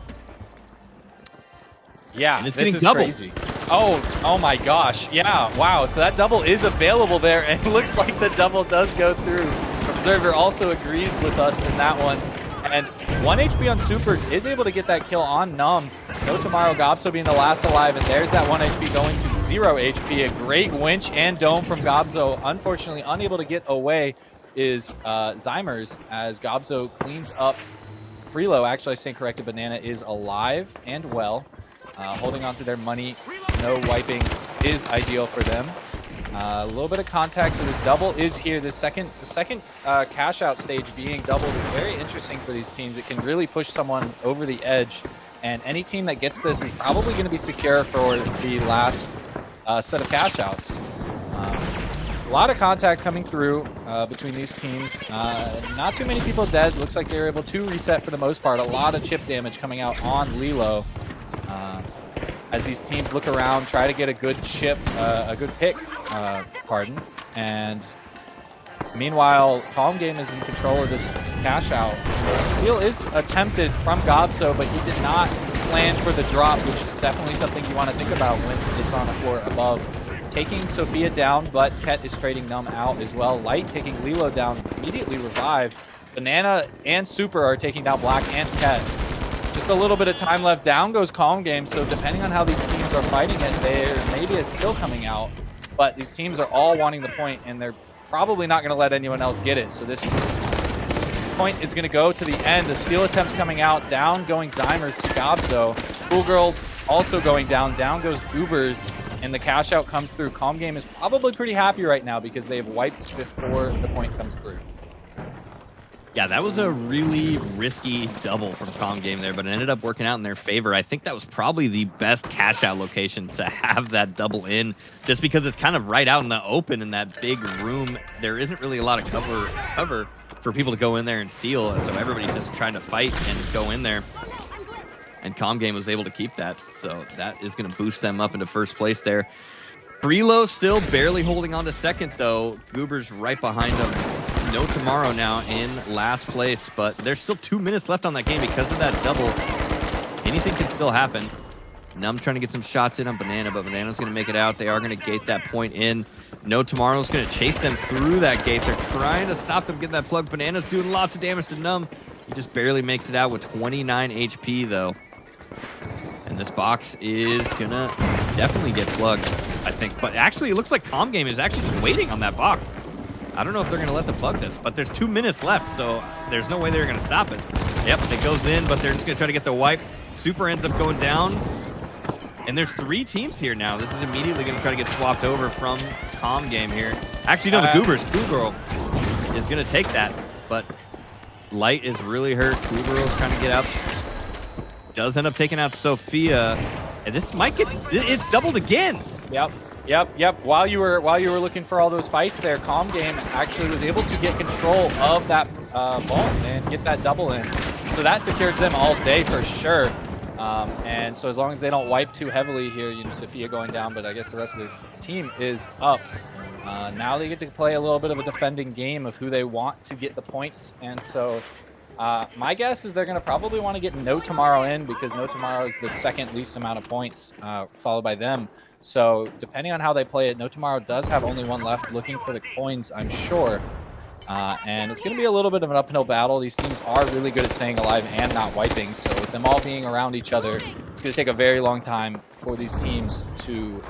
B: Yeah,
A: and it's
B: this
A: getting
B: is
A: doubled.
B: crazy. Oh my gosh. Yeah, wow. So that double is available there, and it looks like the double does go through. Observer also agrees with us in that one. And 1 HP on Super is able to get that kill on Numb. No Tomorrow, Gobso being the last alive, and there's that 1 HP going to 0 HP. A great winch and dome from Gobso. Unfortunately, unable to get away is Zymers as Gobso cleans up Freelo. Actually, I stand corrected. Banana is alive and well. Holding on to their money. No wiping is ideal for them. A little bit of contact, so this double is here. The second cash out stage being doubled is very interesting for these teams. It can really push someone over the edge, and any team that gets this is probably going to be secure for the last set of cash outs. A lot of contact coming through between these teams. Not too many people dead. Looks like they were able to reset for the most part. A lot of chip damage coming out on Lilo. As these teams look around, try to get a good chip, a good pick, and meanwhile, Calm Game is in control of this cash out. Steal is attempted from Gobso, but he did not plan for the drop, which is definitely something you want to think about when it's on the floor above. Taking Sophia down, but Ket is trading Numb out as well. Light taking Lilo down, immediately revived. Banana and Super are taking down Black and Ket. Just a little bit of time left. Down goes Calm Game, so depending on how these teams are fighting it, there may be a skill coming out, but these teams are all wanting the point, and they're probably not going to let anyone else get it. So this point is going to go to the end. The steal attempt coming out. Down going Zymers to Gobso. Cool Girl also going down. Down goes Goobers, and the cash out comes through. Calm Game is probably pretty happy right now because they've wiped before the point comes through.
A: Yeah, that was a really risky double from Calm Game there, but it ended up working out in their favor. I think that was probably the best cash out location to have that double in, just because it's kind of right out in the open in that big room. There isn't really a lot of cover for people to go in there and steal, so everybody's just trying to fight and go in there. And Calm Game was able to keep that, so that is going to boost them up into first place there. Freelo still barely holding on to second, though. Goober's right behind him. No Tomorrow now in last place, but there's still 2 minutes left on that game because of that double. Anything can still happen. Numb trying to get some shots in on Banana, but Banana's going to make it out. They are going to gate that point in. No Tomorrow's going to chase them through that gate. They're trying to stop them getting that plug. Banana's doing lots of damage to Numb. He just barely makes it out with 29 HP, though. And this box is going to definitely get plugged, I think. But actually, it looks like Calm Game is actually just waiting on that box. I don't know if they're going to let them plug this, but there's 2 minutes left, so there's no way they're going to stop it. Yep, it goes in, but they're just going to try to get the wipe. Super ends up going down, and there's 3 teams here now. This is immediately going to try to get swapped over from Calm Game here. Actually, no, the Goobers. Cool Girl is going to take that, but Light is really hurt. Cool Girl's trying to get up. Does end up taking out Sophia, and this might get, it's doubled again.
B: Yep. While you were looking for all those fights there, Calm Game actually was able to get control of that ball and get that double in. So that secures them all day for sure. And so as long as they don't wipe too heavily here, you know, Sophia going down, but I guess the rest of the team is up. Now they get to play a little bit of a defending game of who they want to get the points, and so my guess is they're going to probably want to get No Tomorrow in because No Tomorrow is the second least amount of points, followed by them. So depending on how they play it, No Tomorrow does have only one left, looking for the coins, I'm sure. And it's going to be a little bit of an uphill battle. These teams are really good at staying alive and not wiping. So with them all being around each other, it's going to take a very long time for these teams to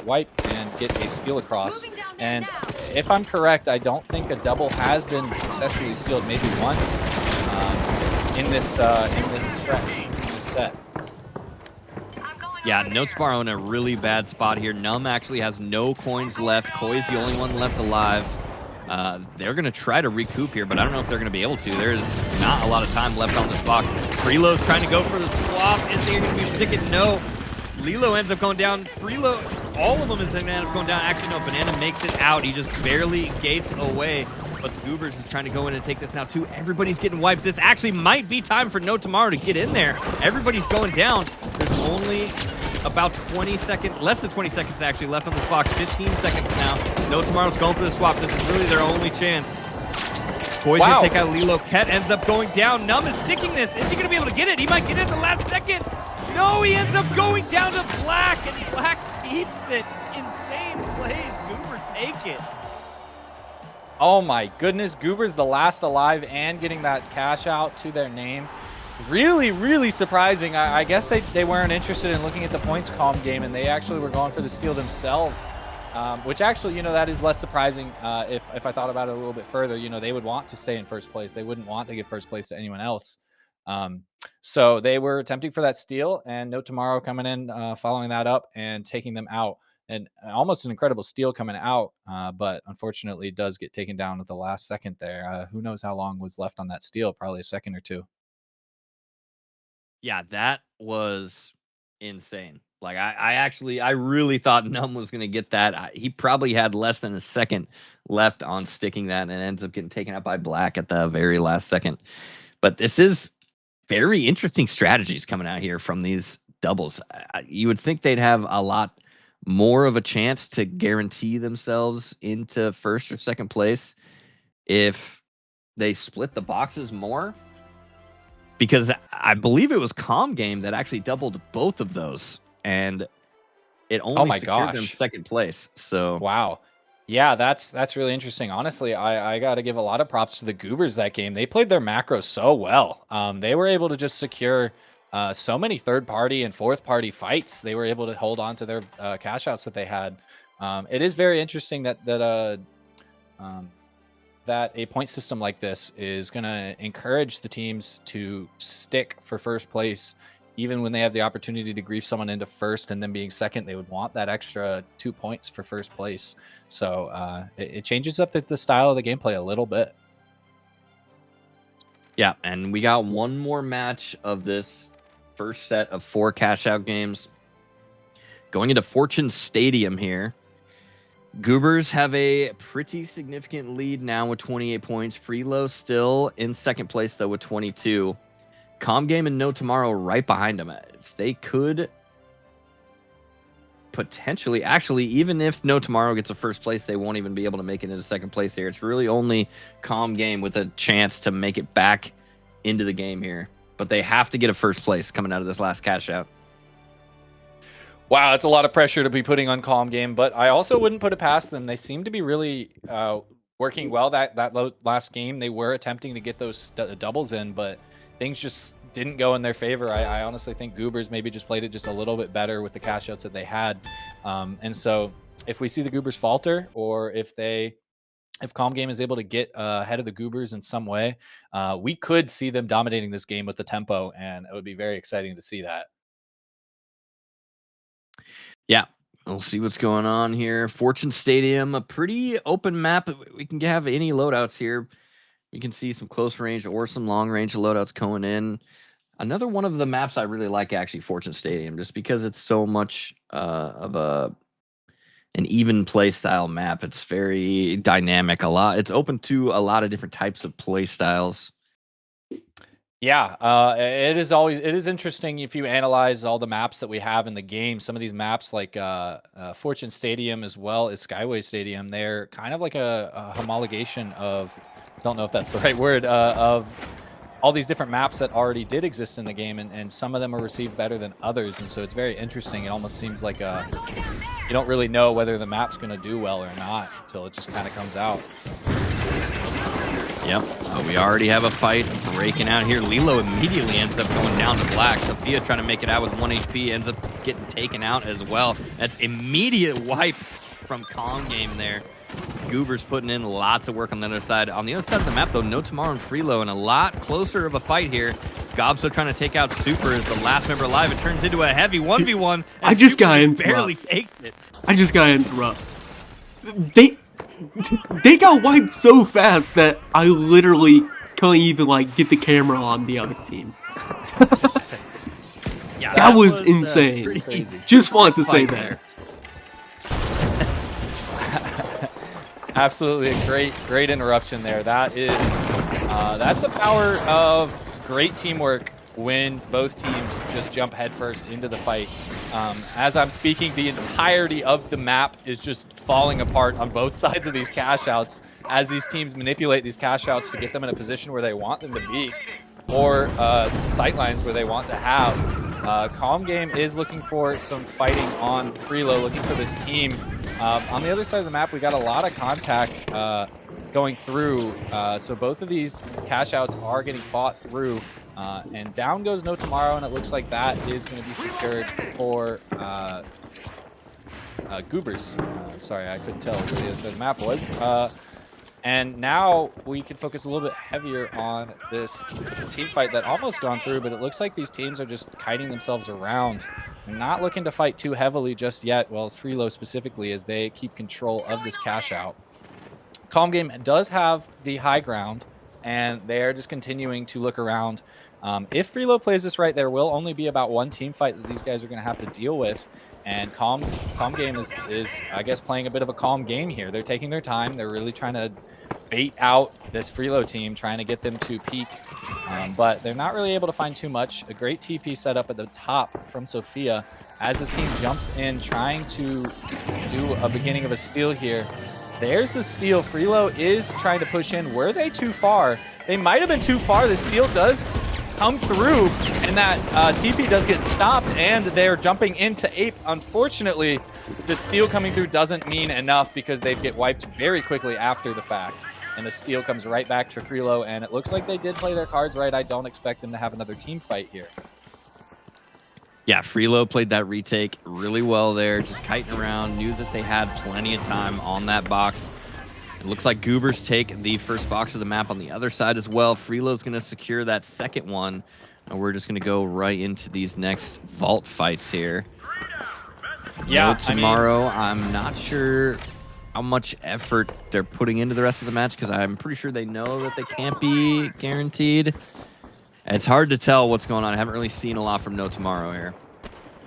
B: wipe and get a steal across. And if I'm correct, I don't think a double has been successfully sealed maybe once in this stretch, in this set.
A: Yeah, No Tomorrow in a really bad spot here. Numb actually has no coins left. Koi's the only one left alive. They're going to try to recoup here, but I don't know if they're going to be able to. There's not a lot of time left on this box. Freelo's trying to go for the swap. Is there going to be a ticket? No. Lilo ends up going down. Freelo, all of them is going to end up going down. Actually, no, Banana makes it out. He just barely gates away. But the Goobers is trying to go in and take this now, too. Everybody's getting wiped. This actually might be time for No Tomorrow to get in there. Everybody's going down. There's only about 20 seconds, less than 20 seconds actually left on this box. 15 seconds now. No Tomorrow's going for the swap. This is really their only chance. Boys gonna take out Lilo. Ket ends up going down. Numb is sticking this. Is he gonna be able to get it? He might get it at the last second. No, he ends up going down to Black, and Black beats it. Insane plays. Goober take it.
B: Oh my goodness, Goober's the last alive and getting that cash out to their name. Really, really surprising. I guess they weren't interested in looking at the points calm game, and they actually were going for the steal themselves. Which actually, that is less surprising if I thought about it a little bit further. They would want to stay in first place. They wouldn't want to give first place to anyone else. So they were attempting for that steal, and No Tomorrow coming in, following that up and taking them out. And almost an incredible steal coming out, but unfortunately it does get taken down at the last second there. Who knows how long was left on that steal? Probably a second or two.
A: Yeah, that was insane. Like, I really thought Numb was going to get that. He probably had less than a second left on sticking that, and it ends up getting taken out by Black at the very last second. But this is very interesting strategies coming out here from these doubles. You would think they'd have a lot more of a chance to guarantee themselves into first or second place if they split the boxes more. Because I believe it was Calm Game that actually doubled both of those, and it only secured them second place. So
B: wow. Yeah, that's really interesting. Honestly, I got to give a lot of props to the Goobers that game. They played their macro so well. They were able to just secure so many third-party and fourth-party fights. They were able to hold on to their cash outs that they had. It is very interesting that a point system like this is going to encourage the teams to stick for first place. Even when they have the opportunity to grief someone into first and then being second, they would want that extra 2 points for first place. So it changes up the style of the gameplay a little bit.
A: Yeah, and we got one more match of this first set of 4 cash out games. Going into Fortune Stadium here. Goobers have a pretty significant lead now with 28 points. Freelo still in second place, though, with 22. Calm Game and No Tomorrow right behind them. They could potentially, actually, even if No Tomorrow gets a first place, they won't even be able to make it into second place here. It's really only Calm Game with a chance to make it back into the game here. But they have to get a first place coming out of this last cash out.
B: Wow, that's a lot of pressure to be putting on Calm Game, but I also wouldn't put it past them. They seem to be really working well. That last game, they were attempting to get those doubles in, but things just didn't go in their favor. I honestly think Goobers maybe just played it just a little bit better with the cash outs that they had. And so if we see the Goobers falter, or if Calm Game is able to get ahead of the Goobers in some way, we could see them dominating this game with the tempo, and it would be very exciting to see that.
A: Yeah, we'll see what's going on here. Fortune Stadium, a pretty open map. We can have any loadouts here. We can see some close range or some long range loadouts going in. Another one of the maps I really like, actually, Fortune Stadium, just because it's so much of an even play style map. It's very dynamic. It's open to a lot of different types of play styles.
B: Yeah, it is interesting if you analyze all the maps that we have in the game. Some of these maps, like Fortune Stadium as well as Skyway Stadium, they're kind of like a homologation of, don't know if that's the right word, of all these different maps that already did exist in the game, and some of them are received better than others, and so it's very interesting. It almost seems like you don't really know whether the map's going to do well or not until it just kind of comes out.
A: Yep, we already have a fight breaking out here. Lilo immediately ends up going down to Black. Sophia trying to make it out with 1 HP, ends up getting taken out as well. That's immediate wipe from Calm Game there. Goobers putting in lots of work on the other side. On the other side of the map, though, No Tomorrow and Freelo, and a lot closer of a fight here. Gobso trying to take out Super as the last member alive. It turns into a heavy 1v1.
C: I just got interrupted.
A: Barely takes it.
C: I just got interrupted. they got wiped so fast that I literally can't even like get the camera on the other team.
A: Yeah,
C: That was
A: pretty
C: insane.
B: crazy.
C: Just wanted to say
A: fight
C: that.
B: Absolutely a great interruption there. That is, that's the power of great teamwork when both teams just jump headfirst into the fight. As I'm speaking, the entirety of the map is just falling apart on both sides of these cash outs as these teams manipulate these cash outs to get them in a position where they want them to be, or some sight lines where they want to have. Calm Game is looking for some fighting on Freelo, looking for this team. On the other side of the map, we got a lot of contact going through, so both of these cash outs are getting fought through. And down goes No Tomorrow, and it looks like that is going to be secured for Goobers. Sorry, I couldn't tell where the other side of the map was. And now we can focus a little bit heavier on this team fight that almost gone through, but it looks like these teams are just kiting themselves around. They're not looking to fight too heavily just yet, well, Freelo specifically, as they keep control of this cash out. Calm Game does have the high ground, and they're just continuing to look around. If Freelo plays this right, there will only be about one team fight that these guys are going to have to deal with. And Calm Game is, I guess, playing a bit of a calm game here. They're taking their time. They're really trying to bait out this Freelo team, trying to get them to peak. But they're not really able to find too much. A great TP set up at the top from Sophia as his team jumps in, trying to do a beginning of a steal here. There's the steal. Freelo is trying to push in. Were they too far? They might have been too far. The steal does come through, and that TP does get stopped, and they're jumping into Ape. Unfortunately, the steal coming through doesn't mean enough because they get wiped very quickly after the fact. And the steal comes right back to Freelo, and it looks like they did play their cards right. I don't expect them to have another team fight here.
A: Yeah, Freelo played that retake really well there, just kiting around, knew that they had plenty of time on that box. It looks like Goobers take the first box of the map on the other side as well. Freelo's going to secure that second one, and we're just going to go right into these next vault fights here.
B: Yeah,
A: tomorrow, I'm not sure how much effort they're putting into the rest of the match because I'm pretty sure they know that they can't be guaranteed. It's hard to tell what's going on. I haven't really seen a lot from No Tomorrow here.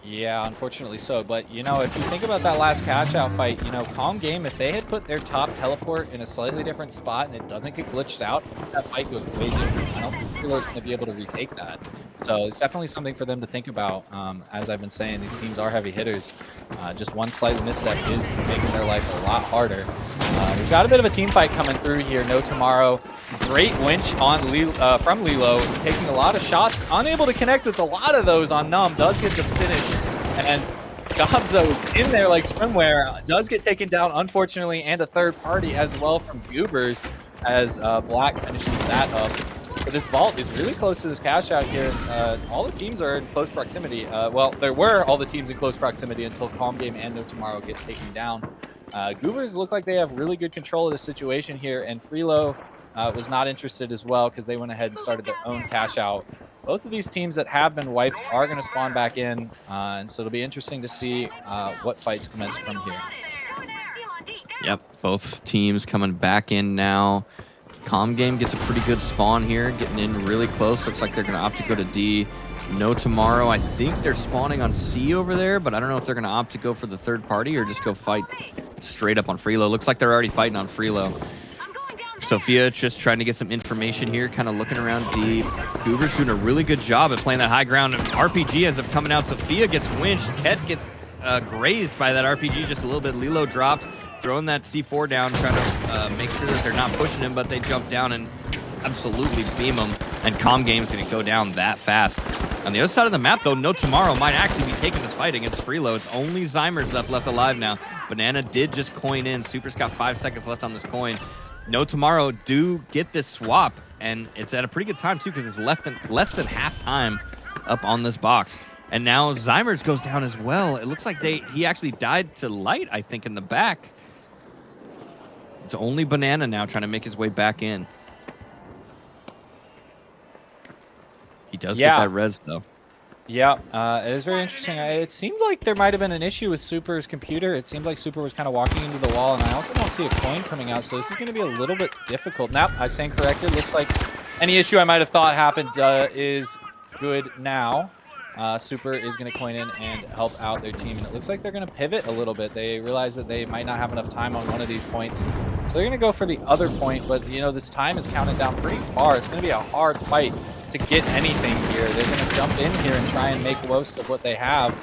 B: Yeah, unfortunately so. But, you know, if you think about that last catch-out fight, you know, Calm Game, if they had put their top teleport in a slightly different spot and it doesn't get glitched out, that fight goes way different. I don't think Freelo's going to be able to retake that. So it's definitely something for them to think about. As I've been saying, these teams are heavy hitters. Just one slight misstep is making their life a lot harder. We've got a bit of a team fight coming through here. No Tomorrow. Great winch on from Lilo, taking a lot of shots, unable to connect with a lot of those on Numb, does get the finish, and Gobzo in there like swimwear, does get taken down, unfortunately, and a third party as well from Goobers as Black finishes that up. But this vault is really close to this cash out here. All the teams are in close proximity. Well, there were all the teams in close proximity until Calm Game and No Tomorrow get taken down. Goobers look like they have really good control of the situation here, and Freelo was not interested as well because they went ahead and started their own cash out. Both of these teams that have been wiped are going to spawn back in, and so it'll be interesting to see what fights commence from here.
A: Yep, both teams coming back in now. Calm Game gets a pretty good spawn here, getting in really close. Looks like they're going to opt to go to D. No Tomorrow, I think they're spawning on C over there, but I don't know if they're going to opt to go for the third party or just go fight straight up on Freelo. Looks like they're already fighting on Freelo. Sophia just trying to get some information here, kind of looking around deep. Goober's doing a really good job at playing that high ground. RPG ends up coming out. Sophia gets winched. Ket gets grazed by that RPG just a little bit. Lilo dropped, throwing that C4 down, trying to make sure that they're not pushing him, but they jump down and absolutely beam him. And Calm Game's going to go down that fast. On the other side of the map, though, No Tomorrow might actually be taking this fight against Freelo. It's only Zymer's left alive now. Banana did just coin in. Super's got 5 seconds left on this coin. No Tomorrow do get this swap, and it's at a pretty good time, too, because it's less than half time up on this box. And now Zymer's goes down as well. It looks like he actually died to light, I think, in the back. It's only Banana now trying to make his way back in. He does get that res, though.
B: Yeah, it is very interesting. It seemed like there might have been an issue with Super's computer. It seemed like Super was kind of walking into the wall, and I also don't see a coin coming out, so this is going to be a little bit difficult. Now, I stand corrected. Looks like any issue I might have thought happened is good now. Super is going to coin in and help out their team, and it looks like they're going to pivot a little bit. They realize that they might not have enough time on one of these points, so they're going to go for the other point, but, you know, this time is counted down pretty far. It's going to be a hard fight to get anything here. They're going to jump in here and try and make the most of what they have.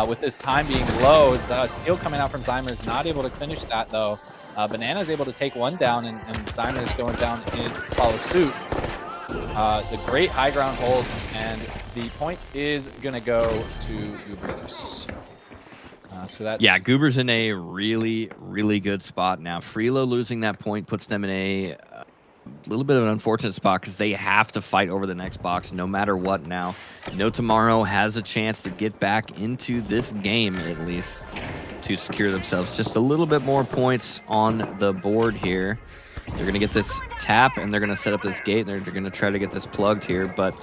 B: With this time being low, Steel coming out from Zymer's, not able to finish that though. Banana's able to take one down, and Zymer's going down in to follow suit. The great high ground hold, and the point is going to go to Goobers. So that's...
A: Yeah, Goober's in a really, really good spot now. Freelo losing that point puts them in a little bit of an unfortunate spot because they have to fight over the next box no matter what now. No Tomorrow has a chance to get back into this game, at least, to secure themselves just a little bit more points on the board here. They're going to get this tap, and they're going to set up this gate. They're going to try to get this plugged here, but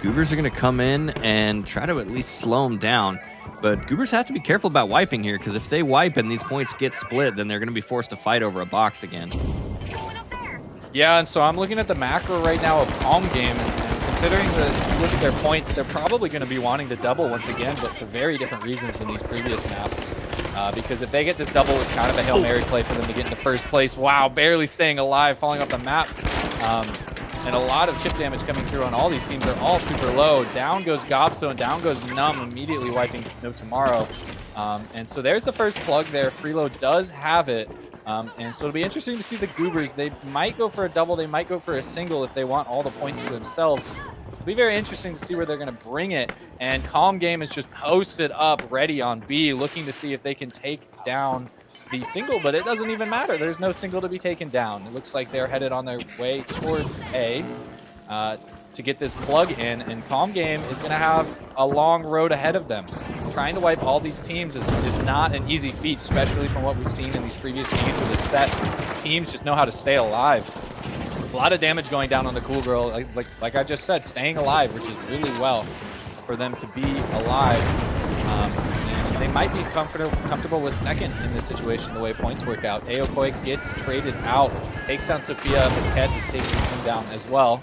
A: Goobers are going to come in and try to at least slow them down. But Goobers have to be careful about wiping here, because if they wipe and these points get split, then they're going to be forced to fight over a box again.
B: Yeah, and so I'm looking at the macro right now of Calm Game, and considering that if you look at their points, they're probably going to be wanting to double once again, but for very different reasons than these previous maps. Because if they get this double, it's kind of a Hail Mary play for them to get into first place. Wow, barely staying alive, falling off the map. And a lot of chip damage coming through on all these teams. They're all super low. Down goes Gobso, and down goes Numb, immediately wiping No Tomorrow. And so there's the first plug there. Freelo does have it. And so it'll be interesting to see the Goobers. They might go for a double. They might go for a single if they want all the points for themselves. It'll be very interesting to see where they're going to bring it. And Calm Game is just posted up, ready on B, looking to see if they can take down the single, but it doesn't even matter. There's no single to be taken down. It looks like they're headed on their way towards A to get this plug in, and Calm Game is going to have a long road ahead of them. Trying to wipe all these teams is not an easy feat, especially from what we've seen in these previous games of this set. These teams just know how to stay alive. A lot of damage going down on the Cool Girl, like I just said, staying alive, which is really well for them to be alive. And they might be comfortable with second in this situation, the way points work out. Aokoi gets traded out, takes down Sophia, but Ket is taking him down as well.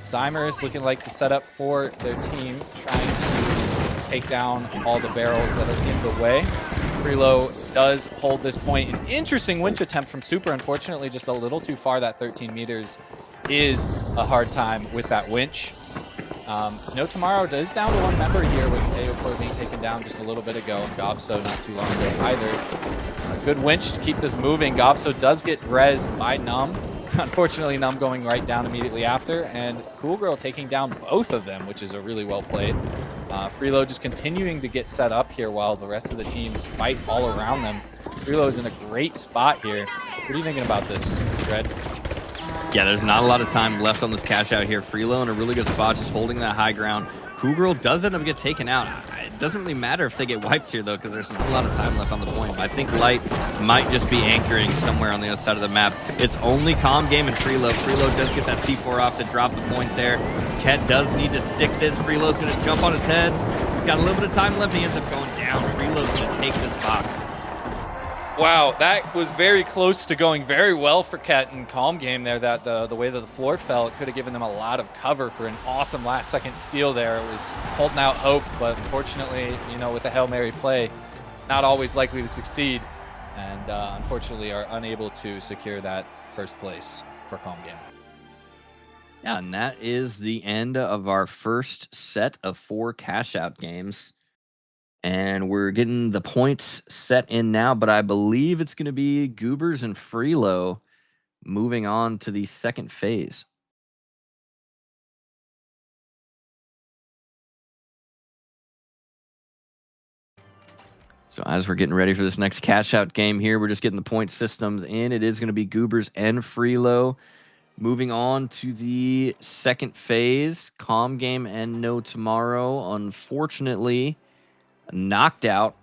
B: Zymer is looking like to set up for their team, trying to take down all the barrels that are in the way. Freelo does hold this point. An interesting winch attempt from Super, unfortunately just a little too far. That 13 meters is a hard time with that winch. No Tomorrow is down to one member here with Aokoi being taken down just a little bit ago, and Gobso not too long ago either. A good winch to keep this moving. Gobso does get rezzed by Numb. Unfortunately, Numb going right down immediately after, and Cool Girl taking down both of them, which is a really well played. Freelo just continuing to get set up here while the rest of the teams fight all around them. Freelo is in a great spot here. What are you thinking about this, Red?
A: Yeah, there's not a lot of time left on this cash out here. Freelo in a really good spot, just holding that high ground. Cool Girl does end up get taken out. It doesn't really matter if they get wiped here, though, because there's not a lot of time left on the point. But I think Light might just be anchoring somewhere on the other side of the map. It's only Calm Game and Freelo. Freelo does get that C4 off to drop the point there. Ket does need to stick this. Freelo's going to jump on his head. He's got a little bit of time left. He ends up going down. Freelo's going to take this box.
B: Wow, that was very close to going very well for Ket and Calm Game there. That the way that the floor fell, it could have given them a lot of cover for an awesome last-second steal there. It was holding out hope, but unfortunately, you know, with the Hail Mary play, not always likely to succeed, and unfortunately are unable to secure that first place for Calm Game.
A: Yeah, and that is the end of our first set of 4 cash-out games. And we're getting the points set in now, but I believe it's going to be Goobers and Freelo moving on to the second phase. So as we're getting ready for this next cash-out game here, we're just getting the point systems in. It is going to be Goobers and Freelo moving on to the second phase. Calm Game and No Tomorrow, unfortunately, knocked out.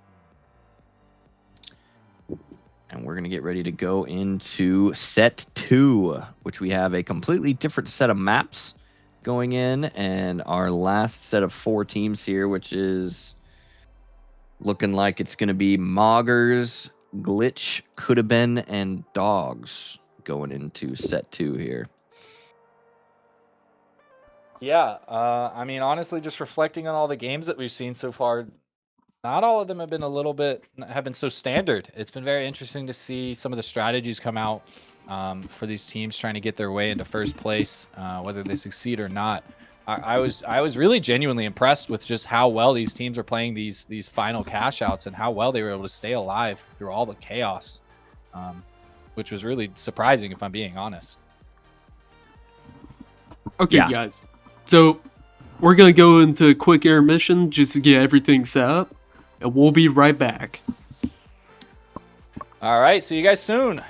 A: And we're going to get ready to go into set 2, which we have a completely different set of maps going in, and our last set of 4 teams here, which is looking like it's going to be Moggers, Glitch, Could Have Been, and Dogs going into set 2 here.
B: Yeah, I mean, honestly, just reflecting on all the games that we've seen so far, not all of them have been so standard. It's been very interesting to see some of the strategies come out for these teams trying to get their way into first place, whether they succeed or not. I was really genuinely impressed with just how well these teams are playing these final cash outs and how well they were able to stay alive through all the chaos, which was really surprising if I'm being honest.
C: Okay, guys. So we're going to go into a quick intermission just to get everything set up, and we'll be right back.
B: All right, see you guys soon.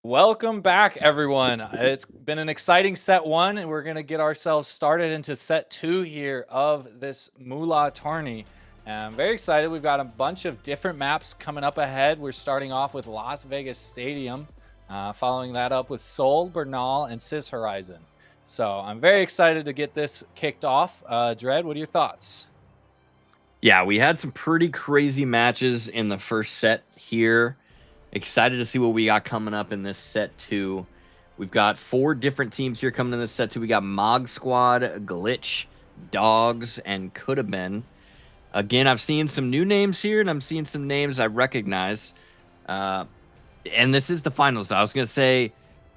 B: Welcome back, everyone. It's been an exciting set one, and we're going to get ourselves started into set two here of this Moolah Tourney. And I'm very excited. We've got a bunch of different maps coming up ahead. We're starting off with Las Vegas Stadium, following that up with Seoul, Bernal, and Sis Horizon. So I'm very excited to get this kicked off. Dread, what are your thoughts?
A: Yeah, we had some pretty crazy matches in the first set here. Excited to see what we got coming up in this set two. We've got 4 different teams here coming in this set two. We got Mog Squad, Glitch, Dogs, and Coulda Been. Again, I've seen some new names here, and I'm seeing some names I recognize. And this is the finals. I was going to say,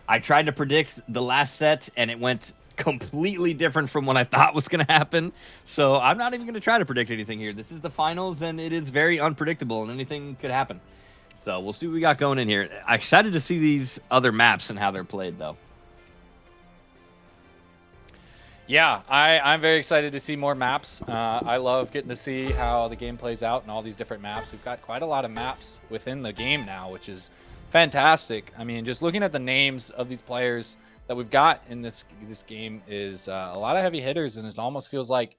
A: I tried to predict the last set, and it went completely different from what I thought was going to happen. So I'm not even going to try to predict anything here. This is the finals, and it is very unpredictable, and anything could happen. So we'll see what we got going in here. I'm excited to see these other maps and how they're played, though.
B: Yeah, I'm very excited to see more maps. I love getting to see how the game plays out and all these different maps. We've got quite a lot of maps within the game now, which is fantastic. I mean, just looking at the names of these players that we've got in this game is a lot of heavy hitters, and it almost feels like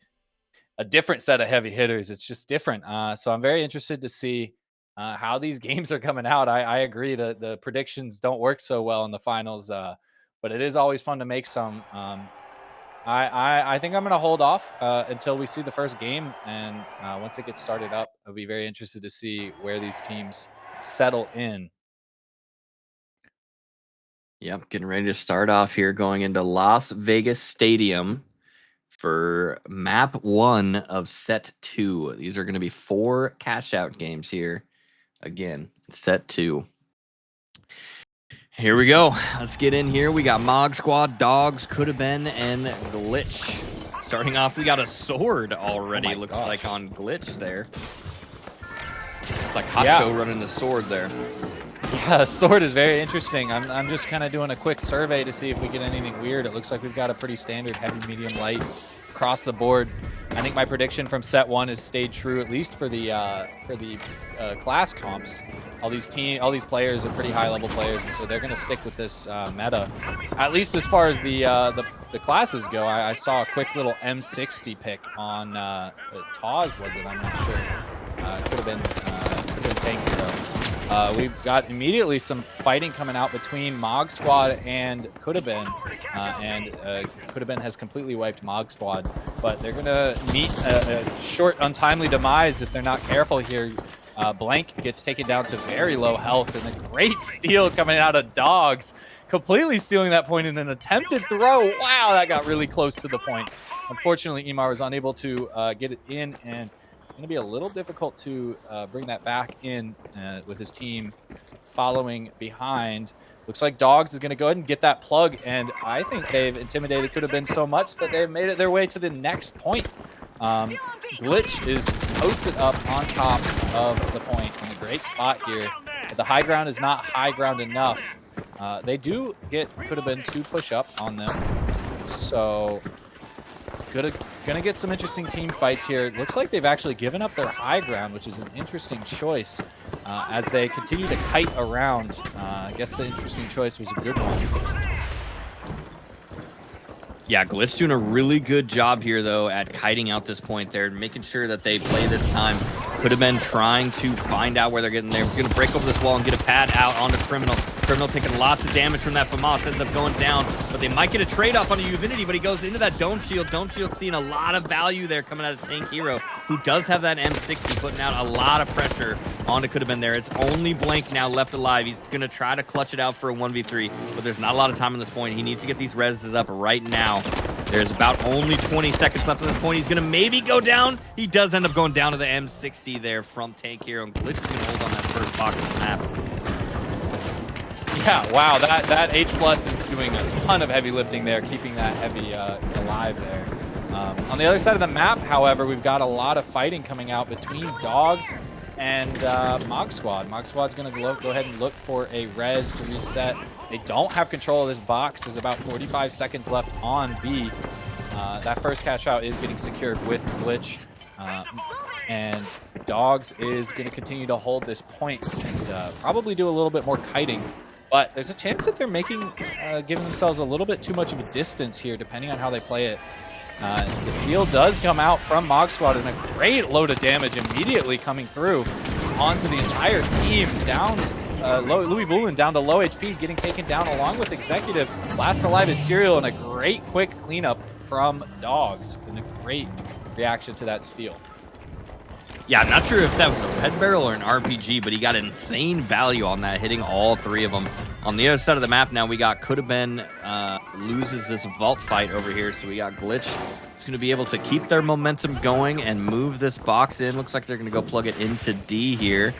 B: a different set of heavy hitters. It's just different. So I'm very interested to see how these games are coming out. I agree that the predictions don't work so well in the finals, but it is always fun to make some. I think I'm going to hold off until we see the first game, and once it gets started up, I'll be very interested to see where these teams settle in.
A: Yep, getting ready to start off here, going into Las Vegas Stadium for map 1 of set 2. These are going to be 4 cash out games here. Again, set 2. Here we go. Let's get in here. We got Mog Squad, Dogs, Coulda Been, and Glitch. Starting off, we got a sword already. Looks like on Glitch there. It's like Hacho running the sword there.
B: Yeah, sword is very interesting. I'm just kind of doing a quick survey to see if we get anything weird. It looks like we've got a pretty standard heavy, medium, light across the board. I think my prediction from set 1 has stayed true, at least for the class comps. All these players are pretty high level players, and so they're going to stick with this meta. At least as far as the classes go, I saw a quick little M60 pick on Taz, was it? I'm not sure. Could have been Tank Hero. We've got immediately some fighting coming out between Mog Squad and Coulda Been, and Coulda Been has completely wiped Mog Squad, but they're gonna meet a short, untimely demise if they're not careful here. Blank gets taken down to very low health, and a great steal coming out of Dogs, completely stealing that point in an attempted throw. Wow, that got really close to the point. Unfortunately, Emar was unable to get it in, and it's going to be a little difficult to bring that back in with his team following behind. Looks like Dogs is going to go ahead and get that plug, and I think they've intimidated Coulda Been so much that they've made it their way to the next point. Glitch is posted up on top of the point in a great spot here, but the high ground is not high ground enough. They do get Coulda Been to push up on them, so gonna get some interesting team fights here. It looks like they've actually given up their high ground, which is an interesting choice as they continue to kite around. I guess the interesting choice was a good one.
A: Yeah, Glitch doing a really good job here, though, at kiting out this point there, making sure that they play this time. Coulda Been trying to find out where they're getting there. We're going to break over this wall and get a pad out onto Criminal. Criminal taking lots of damage from that FAMAS, ends up going down, but they might get a trade-off on a Uvinity, but he goes into that Dome Shield. Dome Shield seeing a lot of value there coming out of Tank Hero, who does have that M60, putting out a lot of pressure onto Coulda Been there. It's only Blank now left alive. He's going to try to clutch it out for a 1v3, but there's not a lot of time on this point. He needs to get these reses up right now. There's about only 20 seconds left at this point. He's going to maybe go down. He does end up going down to the M60 there from Tank Hero, and Glitch is going to hold on that first box of the map.
B: Yeah, wow, that H+ is doing a ton of heavy lifting there, keeping that heavy alive there. On the other side of the map, however, we've got a lot of fighting coming out between Dogs and Mog Squad. Mog Squad's going to go ahead and look for a res to reset. They don't have control of this box. There's about 45 seconds left on B. That first cash out is getting secured with Glitch. And Dogs is going to continue to hold this point and probably do a little bit more kiting But there's a chance that they're making, giving themselves a little bit too much of a distance here, depending on how they play it. The steal does come out from Mog Squad, and a great load of damage immediately coming through onto the entire team. Down, Louis Boulin down to low HP, getting taken down along with Executive. Last alive is Serial, and a great quick cleanup from Dogs, and a great reaction to that steal.
A: Yeah, I'm not sure if that was a red barrel or an RPG, but he got insane value on that, hitting all 3 of them. On the other side of the map now, we got Could Have Been loses this vault fight over here, so we got Glitch. It's going to be able to keep their momentum going and move this box in. Looks like they're going to go plug it into D here.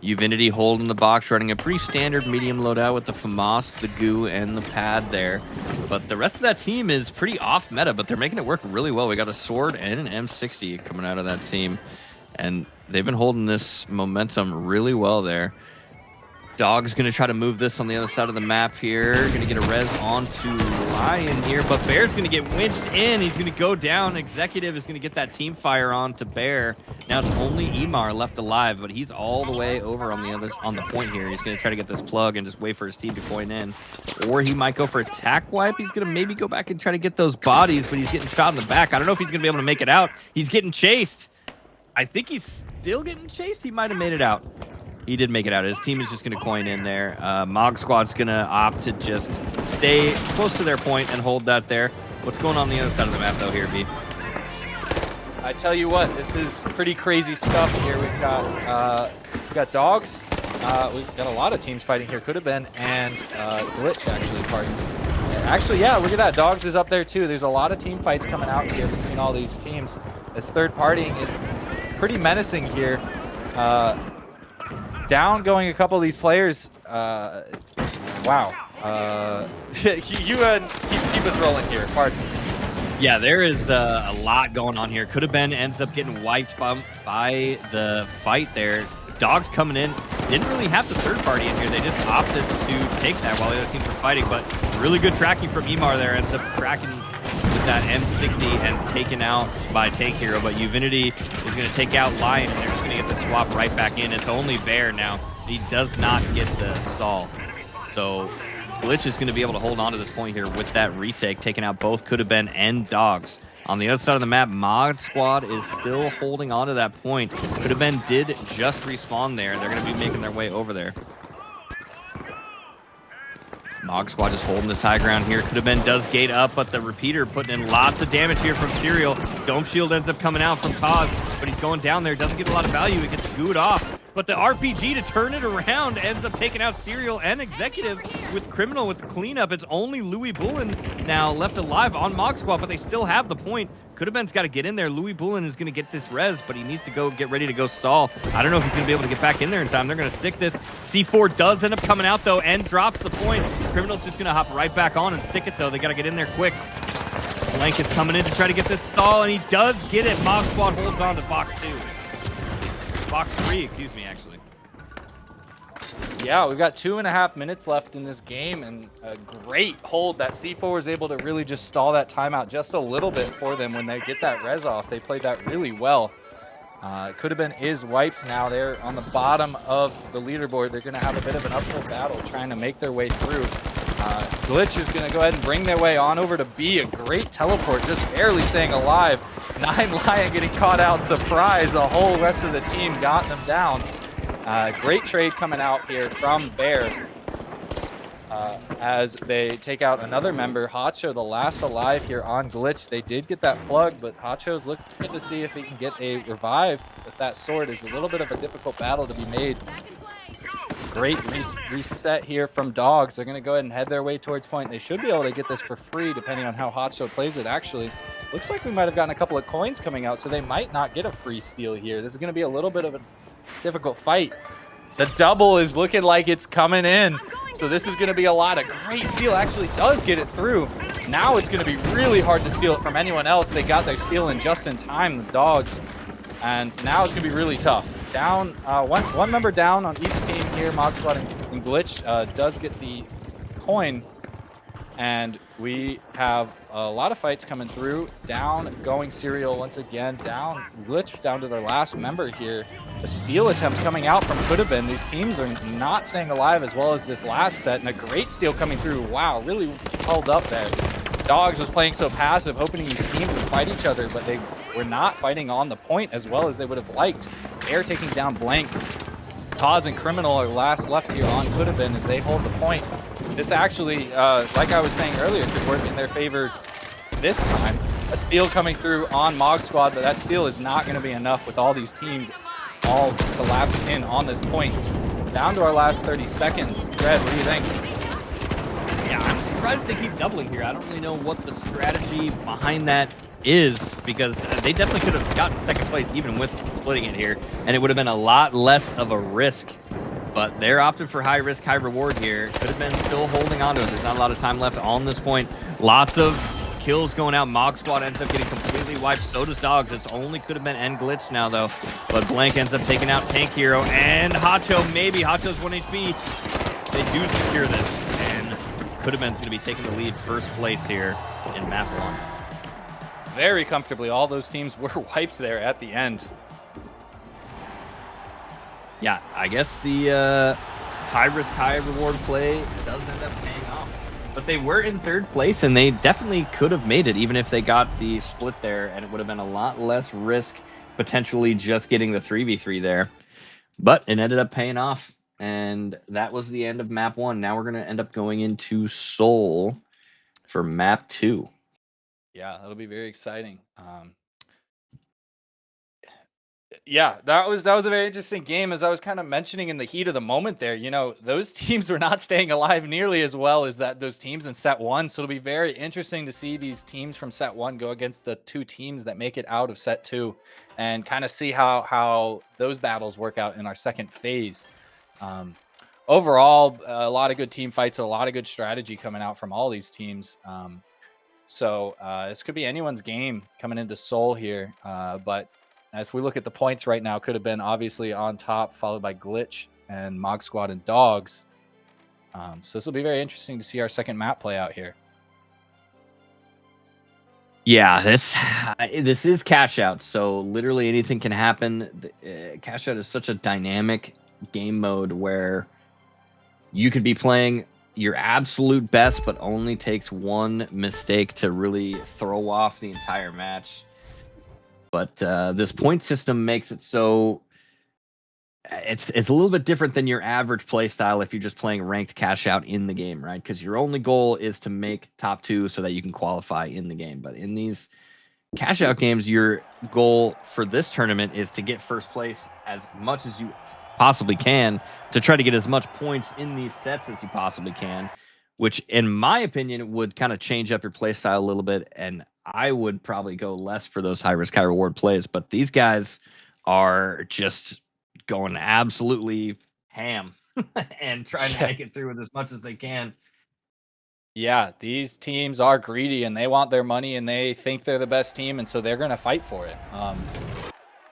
A: Uvinity holding the box, running a pretty standard medium loadout with the FAMAS, the goo, and the pad there. But the rest of that team is pretty off meta, but they're making it work really well. We got a sword and an M60 coming out of that team. And they've been holding this momentum really well there. Dog's going to try to move this on the other side of the map here. Going to get a res onto Lion here, but Bear's going to get winched in. He's going to go down. Executive is going to get that team fire on to Bear. Now it's only Emar left alive, but he's all the way over on the point here. He's going to try to get this plug and just wait for his team to coin in. Or he might go for a tack wipe. He's going to maybe go back and try to get those bodies, but he's getting shot in the back. I don't know if he's going to be able to make it out. He's getting chased. I think he's still getting chased. He might have made it out. He did make it out. His team is just going to coin in there. Mog Squad's going to opt to just stay close to their point and hold that there. What's going on the other side of the map, though, here, B?
B: I tell you what, this is pretty crazy stuff here. We've got Dogs. We've got a lot of teams fighting here. Could Have Been and Glitch, actually, pardon. Actually, yeah, look at that. Dogs is up there, too. There's a lot of team fights coming out here between all these teams. This third partying is pretty menacing here. Down going a couple of these players. Wow. You keep us rolling here. Pardon.
A: Yeah, there is a lot going on here. Could Have Been ends up getting wiped by the fight there. Dogs coming in. Didn't really have the third party in here. They just opted to take that while the other teams were fighting. But really good tracking from Emar there. Ends up tracking with that M60 and taken out by Tank Hero. But Uvinity is going to take out Lion, and they're just going to get the swap right back in. It's only Bear now. He does not get the stall. So Glitch is going to be able to hold on to this point here with that retake, taking out both Could Have Been and Dogs. On the other side of the map, Mod Squad is still holding on to that point. Could Have Been did just respawn there. They're going to be making their way over there. Mog Squad just holding this high ground here. Could Have Been does gate up, but the repeater putting in lots of damage here from Serial. Dome Shield ends up coming out from Cause, but he's going down there. Doesn't get a lot of value. He gets gooed off. But the RPG to turn it around ends up taking out Serial and Executive with Criminal with the cleanup. It's only Louis Boulin now left alive on Mog Squad, but they still have the point. Could Have Been's got to get in there. Louis Boulin is going to get this res, but he needs to go get ready to go stall. I don't know if he's going to be able to get back in there in time. They're going to stick this. C4 does end up coming out, though, and drops the point. Criminal's just going to hop right back on and stick it, though. They got to get in there quick. Blank is coming in to try to get this stall, and he does get it. Mog Squad holds on to box 2. Box 3, excuse me, actually.
B: Yeah, we've got 2.5 minutes left in this game, and a great hold that C4 was able to really just stall that timeout just a little bit for them when they get that res off. They played that really well. Could Have Been is wiped now. They're on the bottom of the leaderboard. They're going to have a bit of an uphill battle trying to make their way through. Glitch is going to go ahead and bring their way on over to B. A great teleport, just barely staying alive. 9 Lion getting caught out. Surprise, the whole rest of the team got them down. Great trade coming out here from Bear as they take out another member. Hacho, the last alive here on Glitch. They did get that plug, but Hacho's looking to see if he can get a revive with that sword. Is a little bit of a difficult battle to be made. Great reset here from Dogs. They're going to go ahead and head their way towards point. They should be able to get this for free depending on how Hacho plays it. Actually, looks like we might have gotten a couple of coins coming out, so they might not get a free steal here. This is going to be a little bit of a difficult fight. The double is looking like it's coming in, so this is going to be a lot. A great steal actually does get it through. Now it's going to be really hard to steal it from anyone else. They got their steal in just in time, the Dogs, and now it's going to be really tough. Down, one member down on each team here. Mog Squad and Glitch does get the coin And we have a lot of fights coming through. Down going Serial once again. Down Glitch down to their last member here. A steal attempt coming out from Could Have Been. These teams are not staying alive as well as this last set. And a great steal coming through. Wow, really held up there. Dogs was playing so passive, hoping these teams would fight each other, but they were not fighting on the point as well as they would have liked. Air taking down Blank. Taz and Criminal are last left here on Could Have Been as they hold the point. This actually, like I was saying earlier, could work in their favor this time. A steal coming through on Mog Squad, but that steal is not going to be enough with all these teams all collapsed in on this point. Down to our last 30 seconds. Red, what do you think?
A: Yeah, I'm surprised they keep doubling here. I don't really know what the strategy behind that is, because they definitely could have gotten second place even with splitting it here, and it would have been a lot less of a risk. But they're opting for high risk, high reward here. Could have been still holding on to it. There's not a lot of time left on this point. Lots of kills going out. Mog Squad ends up getting completely wiped. So does Dogs. It's only Could Have Been and Glitch now, though. But Blank ends up taking out Tank Hero and Hacho. Maybe Hacho's 1 HP. They do secure this. And Could Have Been's going to be taking the lead first place here in map 1.
B: Very comfortably. All those teams were wiped there at the end.
A: Yeah, I guess the high risk, high reward play does end up paying off. But they were in third place, and they definitely could have made it, even if they got the split there, and it would have been a lot less risk potentially just getting the 3v3 there. But it ended up paying off, and that was the end of map 1. Now we're going to end up going into Seoul for map 2.
B: Yeah, that'll be very exciting. Yeah, that was a very interesting game. As I was kind of mentioning in the heat of the moment there, you know, those teams were not staying alive nearly as well as those teams in set 1. So it'll be very interesting to see these teams from set 1 go against the 2 teams that make it out of set 2, and kind of see how those battles work out in our second phase. Overall, a lot of good team fights, a lot of good strategy coming out from all these teams. So this could be anyone's game coming into Seoul here, but as we look at the points right now, Could Have Been obviously on top, followed by Glitch and Mog Squad and Dogs. So this will be very interesting to see our second map play out here.
A: Yeah, this is cash out, so literally anything can happen. Cash out is such a dynamic game mode where you could be playing your absolute best, but only takes one mistake to really throw off the entire match. But this point system makes it so it's a little bit different than your average play style if you're just playing ranked cash out in the game, right? Because your only goal is to make top 2 so that you can qualify in the game. But in these cash out games, your goal for this tournament is to get first place as much as you possibly can, to try to get as much points in these sets as you possibly can, which in my opinion would kind of change up your play style a little bit, and I would probably go less for those high risk, high reward plays. But these guys are just going absolutely ham and trying to make it through with as much as they can.
B: Yeah, these teams are greedy and they want their money and they think they're the best team, and so they're going to fight for it.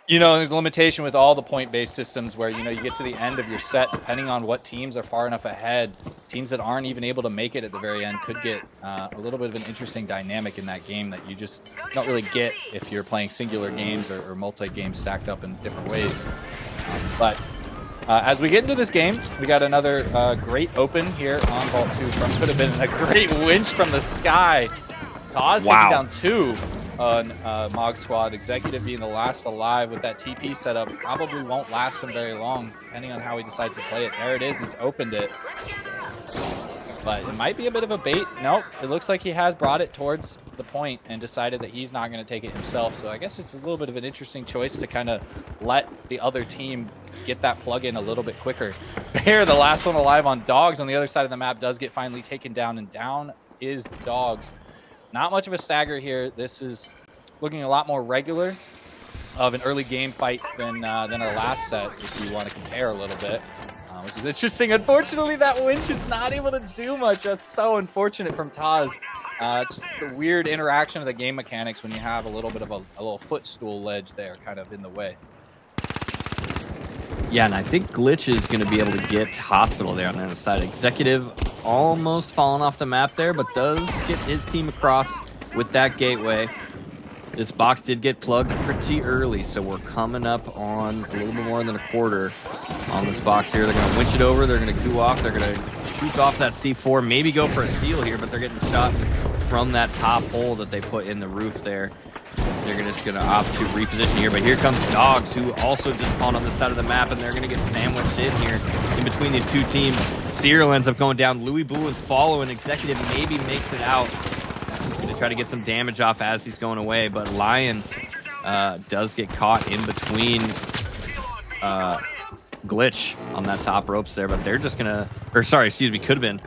B: You know, there's a limitation with all the point-based systems where, you know, you get to the end of your set, depending on what teams are far enough ahead, teams that aren't even able to make it at the very end could get a little bit of an interesting dynamic in that game that you just don't really get if you're playing singular games or multi-games stacked up in different ways. But as we get into this game, we got another great open here on Vault 2 from Could Have Been, a great winch from the sky. Taz taking down 2. Mog Squad. Executive being the last alive with that TP setup probably won't last him very long, depending on how he decides to play it. There it is. He's opened it. But it might be a bit of a bait. Nope. It looks like he has brought it towards the point and decided that he's not going to take it himself. So I guess it's a little bit of an interesting choice to kind of let the other team get that plug in a little bit quicker. Bear, the last one alive on Dogs on the other side of the map, does get finally taken down, and down is Dogs. Not much of a stagger here. This is looking a lot more regular of an early game fight than our last set, if you want to compare a little bit, which is interesting. Unfortunately, that winch is not able to do much. That's so unfortunate from Taz. It's the weird interaction of the game mechanics when you have a little bit of a little footstool ledge there kind of in the way.
A: Yeah, and I think Glitch is going to be able to get Hospital there on the other side. Executive almost falling off the map there, but does get his team across with that gateway. This box did get plugged pretty early, so we're coming up on a little bit more than a quarter on this box here. They're going to winch it over. They're going to goo off. They're going to shoot off that C4, maybe go for a steal here, but they're getting shot from that top hole that they put in the roof there. They're just going to opt to reposition here, but here comes Dogs, who also just spawned on this side of the map, and they're going to get sandwiched in here in between these two teams. Serial ends up going down. Louis Boulin following. Executive maybe makes it out. He's going to try to get some damage off as he's going away, but Lion does get caught in between Glitch on that top ropes there, but they're just going to, or sorry, excuse me, could have been.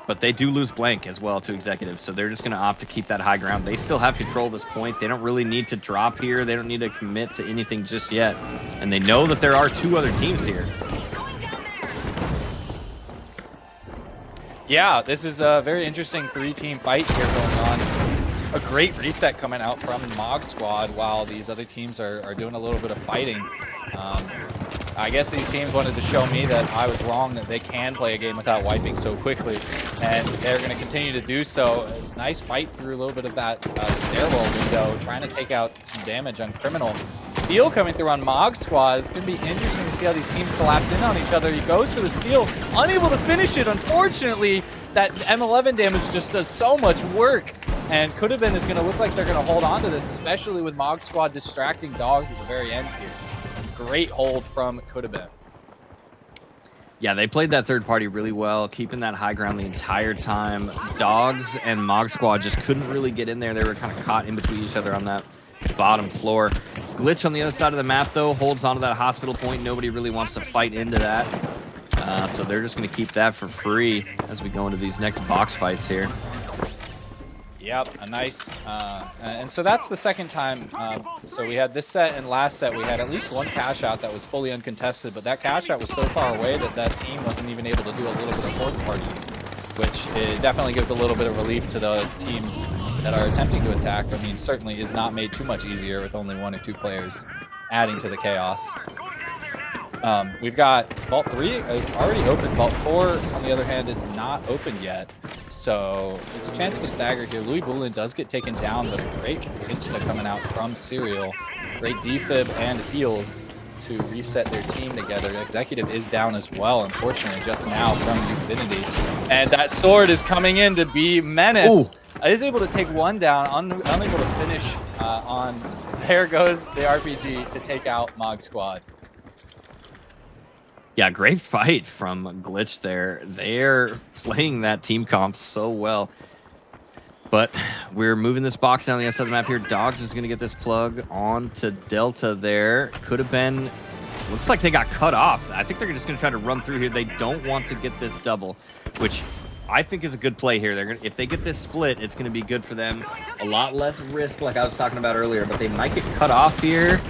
A: But they do lose blank as well to Executive, so they're just going to opt to keep that high ground. They still have control of this point. They don't really need to drop here. They don't need to commit to anything just yet. And they know that there are two other teams here.
B: Yeah, this is a very interesting three-team fight here going on. A great reset coming out from Mog Squad while these other teams are doing a little bit of fighting. I guess these teams wanted to show me that I was wrong, that they can play a game without wiping so quickly, and they're going to continue to do so. Nice fight through a little bit of that stairwell window, trying to take out some damage on Criminal. Steal coming through on Mog Squad. It's going to be interesting to see how these teams collapse in on each other. He goes for the steal, unable to finish it. Unfortunately, that M11 damage just does so much work, and Could Have Been is going to look like they're going to hold on to this, especially with Mog Squad distracting Dogs at the very end here. Great hold from Could Have Been.
A: Yeah, they played that third party really well, keeping that high ground the entire time. Dogs and Mog Squad just couldn't really get in there. They were kind of caught in between each other on that bottom floor. Glitch on the other side of the map, though, holds onto that hospital point. Nobody really wants to fight into that. So they're just going to keep that for free as we go into these next box fights here.
B: Yep, a nice, and so that's the second time. So we had this set and last set, we had at least one cash out that was fully uncontested, but that cash out was so far away that that team wasn't even able to do a little bit of fourth party, which it definitely gives a little bit of relief to the teams that are attempting to attack. I mean, certainly is not made too much easier with only one or two players adding to the chaos. We've got Vault 3 is already open. Vault 4, on the other hand, is not open yet. So it's a chance of a stagger here. Louis Boulin does get taken down, but a great insta coming out from Serial. Great defib and heals to reset their team together. Executive is down as well, unfortunately, just now from Infinity. And that sword is coming in to be Menace. Is able to take one down, unable to finish on. There goes the RPG to take out Mog Squad.
A: Yeah, great fight from Glitch there. They're playing that team comp so well. But we're moving this box down the other side of the map here. Dogs is going to get this plug on to Delta there. Could have been... Looks like they got cut off. I think they're just going to try to run through here. They don't want to get this double, which I think is a good play here. They're gonna, if they get this split, it's going to be good for them. A lot less risk, like I was talking about earlier, but they might get cut off here.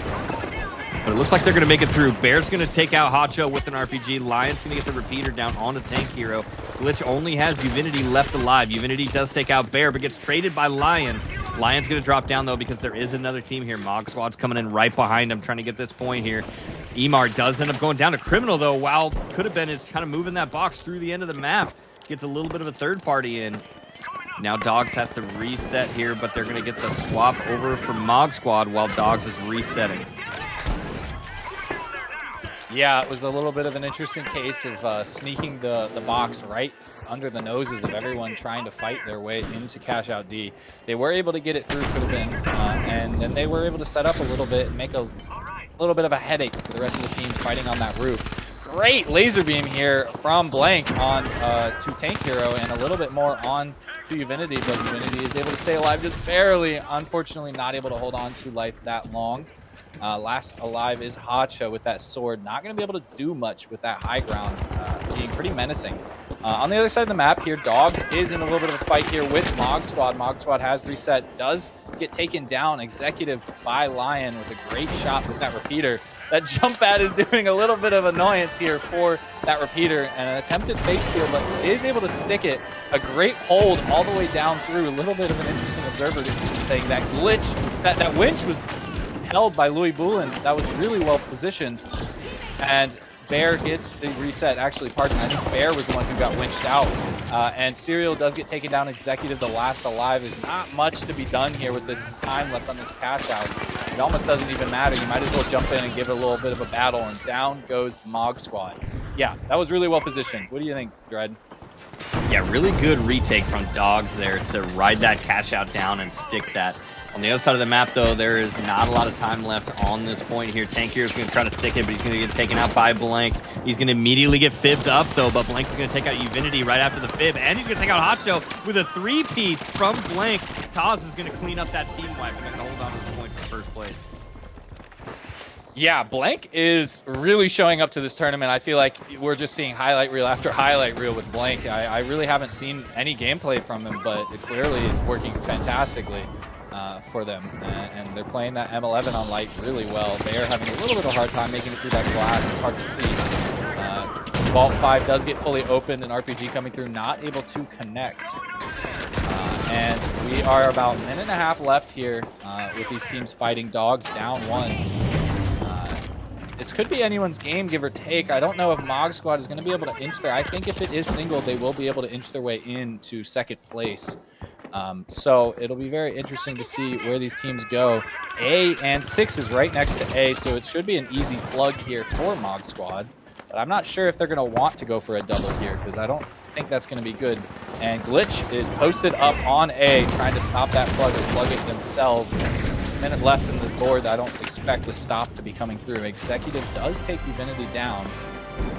A: But it looks like they're going to make it through. Bear's going to take out Hacho with an RPG. Lion's going to get the repeater down onto Tank Hero. Glitch only has Uvinity left alive. Uvinity does take out Bear, but gets traded by Lion. Lion's going to drop down, though, because there is another team here. Mog Squad's coming in right behind him, trying to get this point here. Emar does end up going down to Criminal, though, while Could Have Been is kind of moving that box through the end of the map. Gets a little bit of a third party in. Now Dogs has to reset here, but they're going to get the swap over from Mog Squad while Dogs is resetting.
B: Yeah, it was a little bit of an interesting case of sneaking the box right under the noses of everyone trying to fight their way into Cash Out D. They were able to get it through, Could Have Been, and then they were able to set up a little bit and make a little bit of a headache for the rest of the teams fighting on that roof. Great laser beam here from Blank on to Tank Hero, and a little bit more on to Uvinity, but Uvinity is able to stay alive just barely. Unfortunately, not able to hold on to life that long. Last alive is Hacha with that sword. Not going to be able to do much with that high ground, being pretty menacing. On the other side of the map here, Dogs is in a little bit of a fight here with Mog Squad. Mog Squad has reset, does get taken down. Executive by Lion with a great shot with that repeater. That jump pad is doing a little bit of annoyance here for that repeater, and an attempted fake steal, but is able to stick it. A great hold all the way down through. A little bit of an interesting observer thing. That glitch, that winch was held by Louis Boulin. That was really well positioned. And Bear gets the reset. Actually, pardon, I think Bear was the one who got winched out. And Serial does get taken down. Executive, the last alive. There's not much to be done here with this time left on this cash out. It almost doesn't even matter. You might as well jump in and give it a little bit of a battle. And down goes Mog Squad. Yeah, that was really well positioned. What do you think, Dread?
A: Yeah, really good retake from Dogs there to ride that cash out down and stick that. On the other side of the map, though, there is not a lot of time left on this point here. Tank here is going to try to stick it, but he's going to get taken out by Blank. He's going to immediately get fibbed up, though, but Blank is going to take out Uvinity right after the fib, and he's going to take out Hotcho with a 3-piece from Blank. Taz is going to clean up that team wipe. We're going to hold on to the point for first place.
B: Yeah, Blank is really showing up to this tournament. I feel like we're just seeing highlight reel after highlight reel with Blank. I really haven't seen any gameplay from him, but it clearly is working fantastically for them. And they're playing that M11 on light really well. They are having a little bit of a hard time making it through that glass. It's hard to see. Vault 5 does get fully opened, and RPG coming through, not able to connect. And we are about a minute and a half left here with these teams fighting. Dogs down 1. This could be anyone's game, give or take. I don't know if Mog Squad is going to be able to inch there. I think if it is single, they will be able to inch their way into second place. So it'll be very interesting to see where these teams go. A and 6 is right next to A, so it should be an easy plug here for Mog Squad. But I'm not sure if they're going to want to go for a double here, because I don't think that's going to be good. And Glitch is posted up on A, trying to stop that plug or plug it themselves. Minute left in the board. I don't expect the stop to be coming through. Executive does take Uvinity down.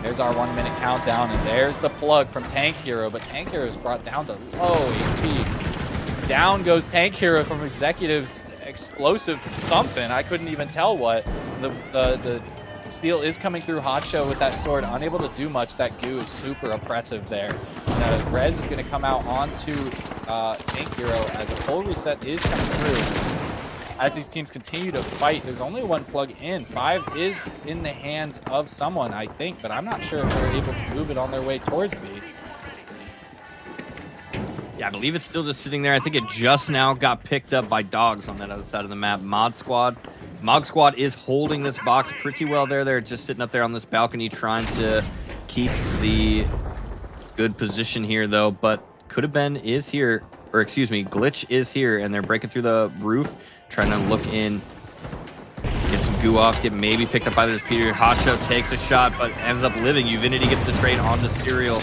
B: There's our 1 minute countdown, and there's the plug from Tank Hero, but Tank Hero is brought down to low HP. Down goes Tank Hero from Executive's explosive something. I couldn't even tell what. The steel is coming through Hotcho with that sword, unable to do much. That goo is super oppressive there. Now, Rez is going to come out onto Tank Hero as a full reset is coming through. As these teams continue to fight, there's only 1 plug in. 5 is in the hands of someone, I think, but I'm not sure if they're able to move it on their way towards B.
A: Yeah, I believe it's still just sitting there. I think it just now got picked up by Dogs on that other side of the map. Mog Squad is holding this box pretty well there. They're just sitting up there on this balcony trying to keep the good position here, though. But could have been is here, or excuse me, Glitch is here, and they're breaking through the roof, trying to look in, get some goo off, get maybe picked up by this Peter. Hotcho takes a shot, but ends up living. Uvinity gets the trade onto Serial,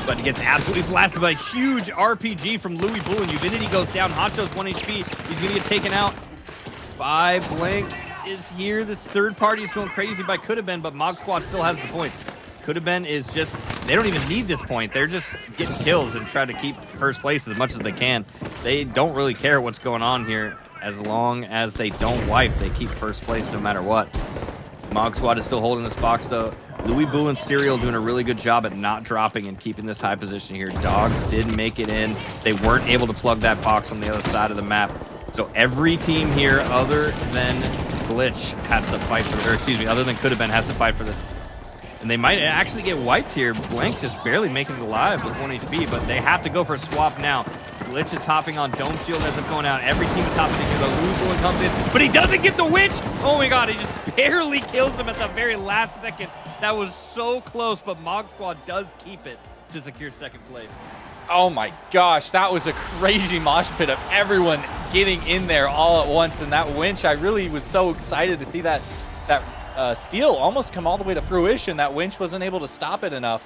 A: but he gets absolutely blasted by a huge RPG from Louis Bull, and Uvinity goes down. Hotcho's 1 HP. He's going to get taken out. 5 Blank is here. This third party is going crazy by Could Have Been, but Mog Squad still has the point. Could Have Been is just, they don't even need this point. They're just getting kills and trying to keep first place as much as they can. They don't really care what's going on here. As long as they don't wipe, they keep first place no matter what. Mog Squad is still holding this box, though. Louis Bull and Serial doing a really good job at not dropping and keeping this high position here. Dogs did make it in. They weren't able to plug that box on the other side of the map. So every team here, other than Glitch, has to fight for, or excuse me, other than Could Have Been, has to fight for this. And they might actually get wiped here. Blank just barely making it alive with 1 HP, but they have to go for a swap now. Glitch is hopping on Dome Shield as it's going out. Every team is hopping into the Louis Bull comes in, but he doesn't get the winch. Oh my god, he just barely kills him at the very last second. That was so close, but Mog Squad does keep it to secure second place.
B: Oh my gosh, that was a crazy mosh pit of everyone getting in there all at once, and that winch, I really was so excited to see that steal almost come all the way to fruition. That winch wasn't able to stop it enough,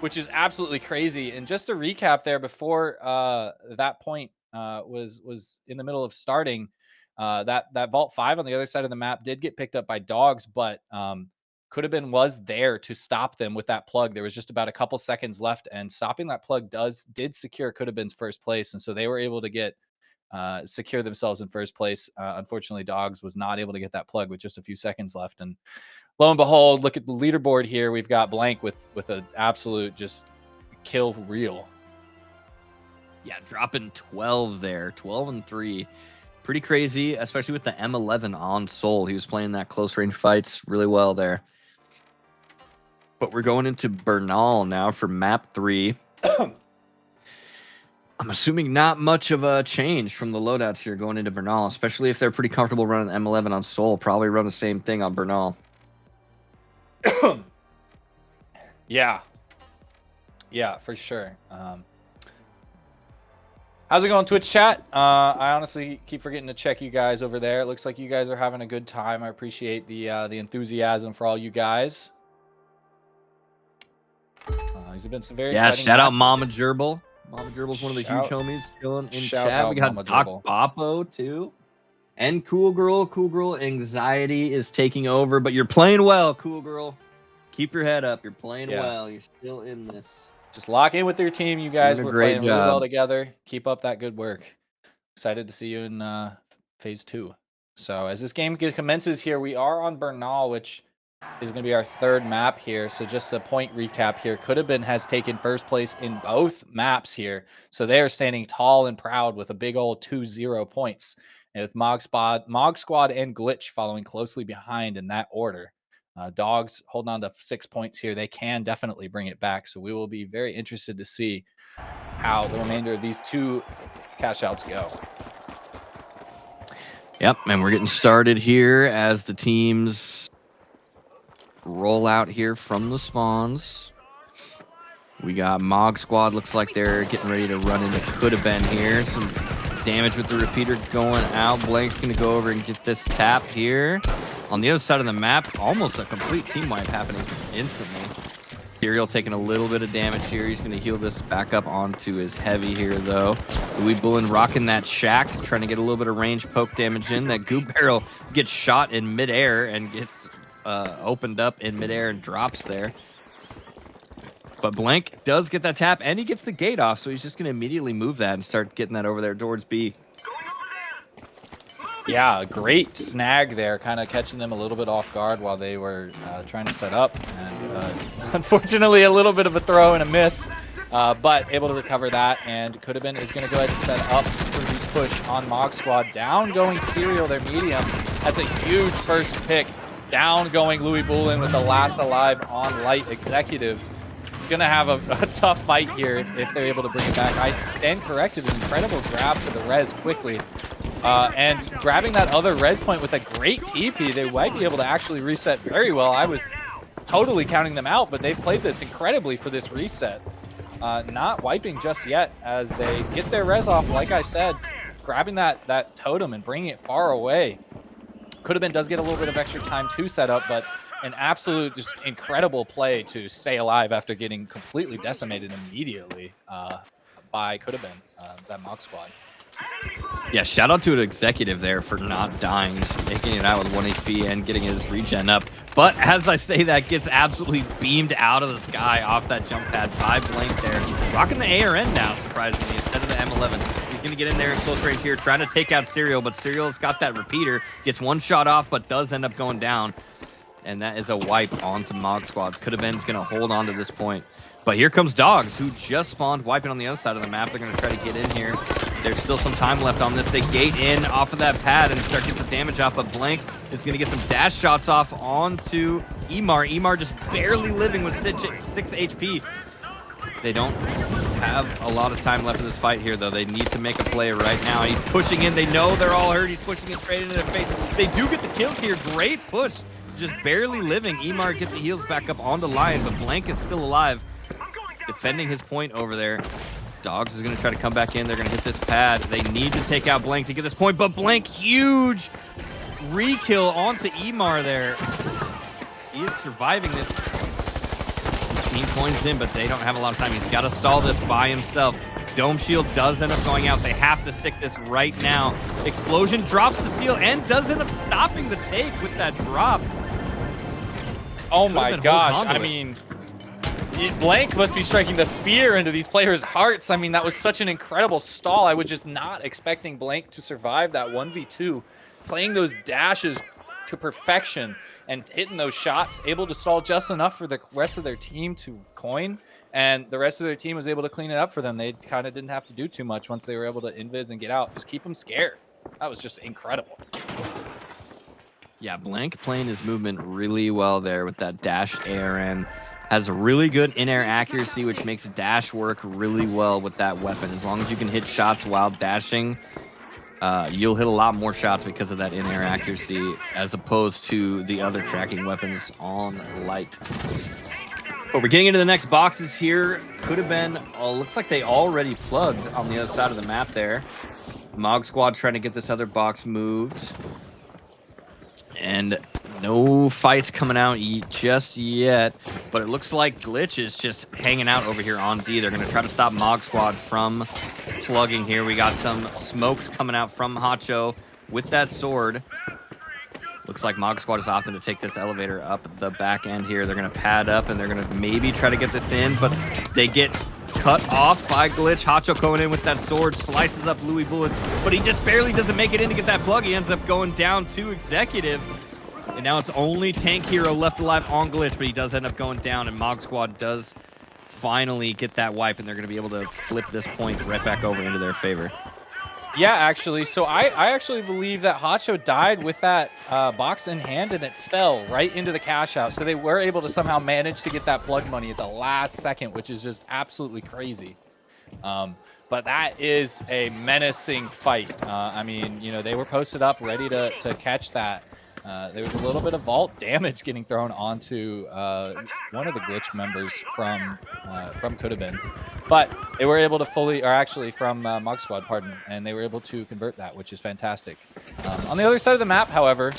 B: which is absolutely crazy. And just to recap there, before that point was in the middle of starting, that Vault 5 on the other side of the map did get picked up by Dogs, but Could Have Been was there to stop them with that plug. There was just about a couple seconds left, and stopping that plug did secure Could Have Been's first place, and so they were able to get secure themselves in first place. Unfortunately, Dogs was not able to get that plug with just a few seconds left, and lo and behold, look at the leaderboard here. We've got Blank with an absolute just kill reel.
A: Yeah, dropping 12 there, 12 and 3. Pretty crazy, especially with the M11 on Soul. He was playing that close range fights really well there. But we're going into Bernal now for map 3. I'm assuming not much of a change from the loadouts here going into Bernal, especially if they're pretty comfortable running M11 on Soul. Probably run the same thing on Bernal.
B: Yeah. Yeah, for sure. How's it going, Twitch chat? I honestly keep forgetting to check you guys over there. It looks like you guys are having a good time. I appreciate the enthusiasm for all you guys. These have been some very exciting
A: shout out
B: matches.
A: Mama Gerbil. Mama Gerbil's one of the huge homies chilling in chat. We got Doc Boppo too. And Cool Girl. Anxiety is taking over, but you're playing well, Cool Girl. Keep your head up. You're playing well. You're still in this.
B: Just lock in with your team. You guys were playing really well together. Keep up that good work. Excited to see you in phase 2. So as this game commences here, we are on Bernal, which is going to be our third map here. So just a point recap here. Could has taken first place in both maps here. So they are standing tall and proud with a big old 2-0 points. And with Mog Squad and Glitch following closely behind in that order. Dogs holding on to 6 points here. They can definitely bring it back. So we will be very interested to see how the remainder of these two cash outs go.
A: Yep, and we're getting started here as the teams roll out here from the spawns. We got Mog Squad. Looks like they're getting ready to run into Coulda Been here. Some damage with the repeater going out. Blank's going to go over and get this tap here. On the other side of the map, almost a complete team wipe happening instantly. Serial taking a little bit of damage here. He's going to heal this back up onto his heavy here, though. Louis Bullen rocking that shack, trying to get a little bit of range poke damage in. That goo barrel gets shot in midair and gets opened up in midair and drops there. But Blank does get that tap, and he gets the gate off, so he's just going to immediately move that and start getting that over there towards B.
B: Yeah, great snag there, kind of catching them a little bit off guard while they were trying to set up. And unfortunately, a little bit of a throw and a miss, but able to recover that. And Coulda is going to go ahead and set up for the push on Mog Squad. Down going Serial, their medium. That's a huge first pick. Down going Louis Bullen with the last alive on Light Executive. Gonna have a tough fight here if they're able to bring it back. I stand corrected. An incredible grab for the res quickly. And grabbing that other res point with a great TP, they might be able to actually reset very well. I was totally counting them out, but they've played this incredibly for this reset. Not wiping just yet as they get their res off, like I said, grabbing that totem and bringing it far away. Does get a little bit of extra time to set up, but an absolute just incredible play to stay alive after getting completely decimated immediately by that Mog Squad.
A: Yeah, shout out to an executive there for not dying, just making it out with 1 HP and getting his regen up. But as I say that, gets absolutely beamed out of the sky off that jump pad by Blank there. Rocking the ARN now, surprisingly, instead of the M11. He's going to get in there in close range here, trying to take out Serial, but Serial's got that repeater, gets one shot off, but does end up going down. And that is a wipe onto Mog Squad. Coulda Been's going to hold on to this point. But here comes Dogs, who just spawned, wiping on the other side of the map. They're going to try to get in here. There's still some time left on this. They gate in off of that pad and start getting some damage off. But Blank is going to get some dash shots off onto Emar. Emar just barely living with 6 HP. They don't have a lot of time left in this fight here, though. They need to make a play right now. He's pushing in. They know they're all hurt. He's pushing it straight into their face. They do get the kills here. Great push. Just barely living. Emar gets the heals back up onto Lion, but Blank is still alive. Defending his point over there. Dogs is going to try to come back in. They're going to hit this pad. They need to take out Blank to get this point, but Blank, huge re-kill onto Emar there. He is surviving this. His team points in, but they don't have a lot of time. He's got to stall this by himself. Dome shield does end up going out. They have to stick this right now. Explosion drops the seal and does end up stopping the take with that drop.
B: Oh my gosh, I mean, Blank must be striking the fear into these players' hearts. I mean, that was such an incredible stall. I was just not expecting Blank to survive that 1v2. Playing those dashes to perfection and hitting those shots, able to stall just enough for the rest of their team to coin. And the rest of their team was able to clean it up for them. They kind of didn't have to do too much once they were able to invis and get out. Just keep them scared. That was just incredible.
A: Yeah, Blank playing his movement really well there with that dashed ARN. Has really good in-air accuracy, which makes dash work really well with that weapon. As long as you can hit shots while dashing, you'll hit a lot more shots because of that in-air accuracy, as opposed to the other tracking weapons on Light. But we're getting into the next boxes here. Could have been, looks like they already plugged on the other side of the map there. Mog Squad trying to get this other box moved. And no fights coming out just yet. But it looks like Glitch is just hanging out over here on D. They're going to try to stop Mog Squad from plugging here. We got some smokes coming out from Hacho with that sword. Looks like Mog Squad is opting to take this elevator up the back end here. They're going to pad up, and they're going to maybe try to get this in, but they get cut off by Glitch. Hacho going in with that sword, slices up Louis Bullet, but he just barely doesn't make it in to get that plug. He ends up going down to Executive, and now it's only Tank Hero left alive on Glitch, but he does end up going down, and Mog Squad does finally get that wipe, and they're going to be able to flip this point right back over into their favor.
B: Yeah, actually. So I actually believe that Hacho died with that box in hand, and it fell right into the cash out. So they were able to somehow manage to get that plug money at the last second, which is just absolutely crazy. But that is a menacing fight. I mean, you know, they were posted up ready to catch that. There was a little bit of vault damage getting thrown onto one of the Glitch members from Could Have Been. But they were able to from Mog Squad, pardon, and they were able to convert that, which is fantastic. On the other side of the map, however,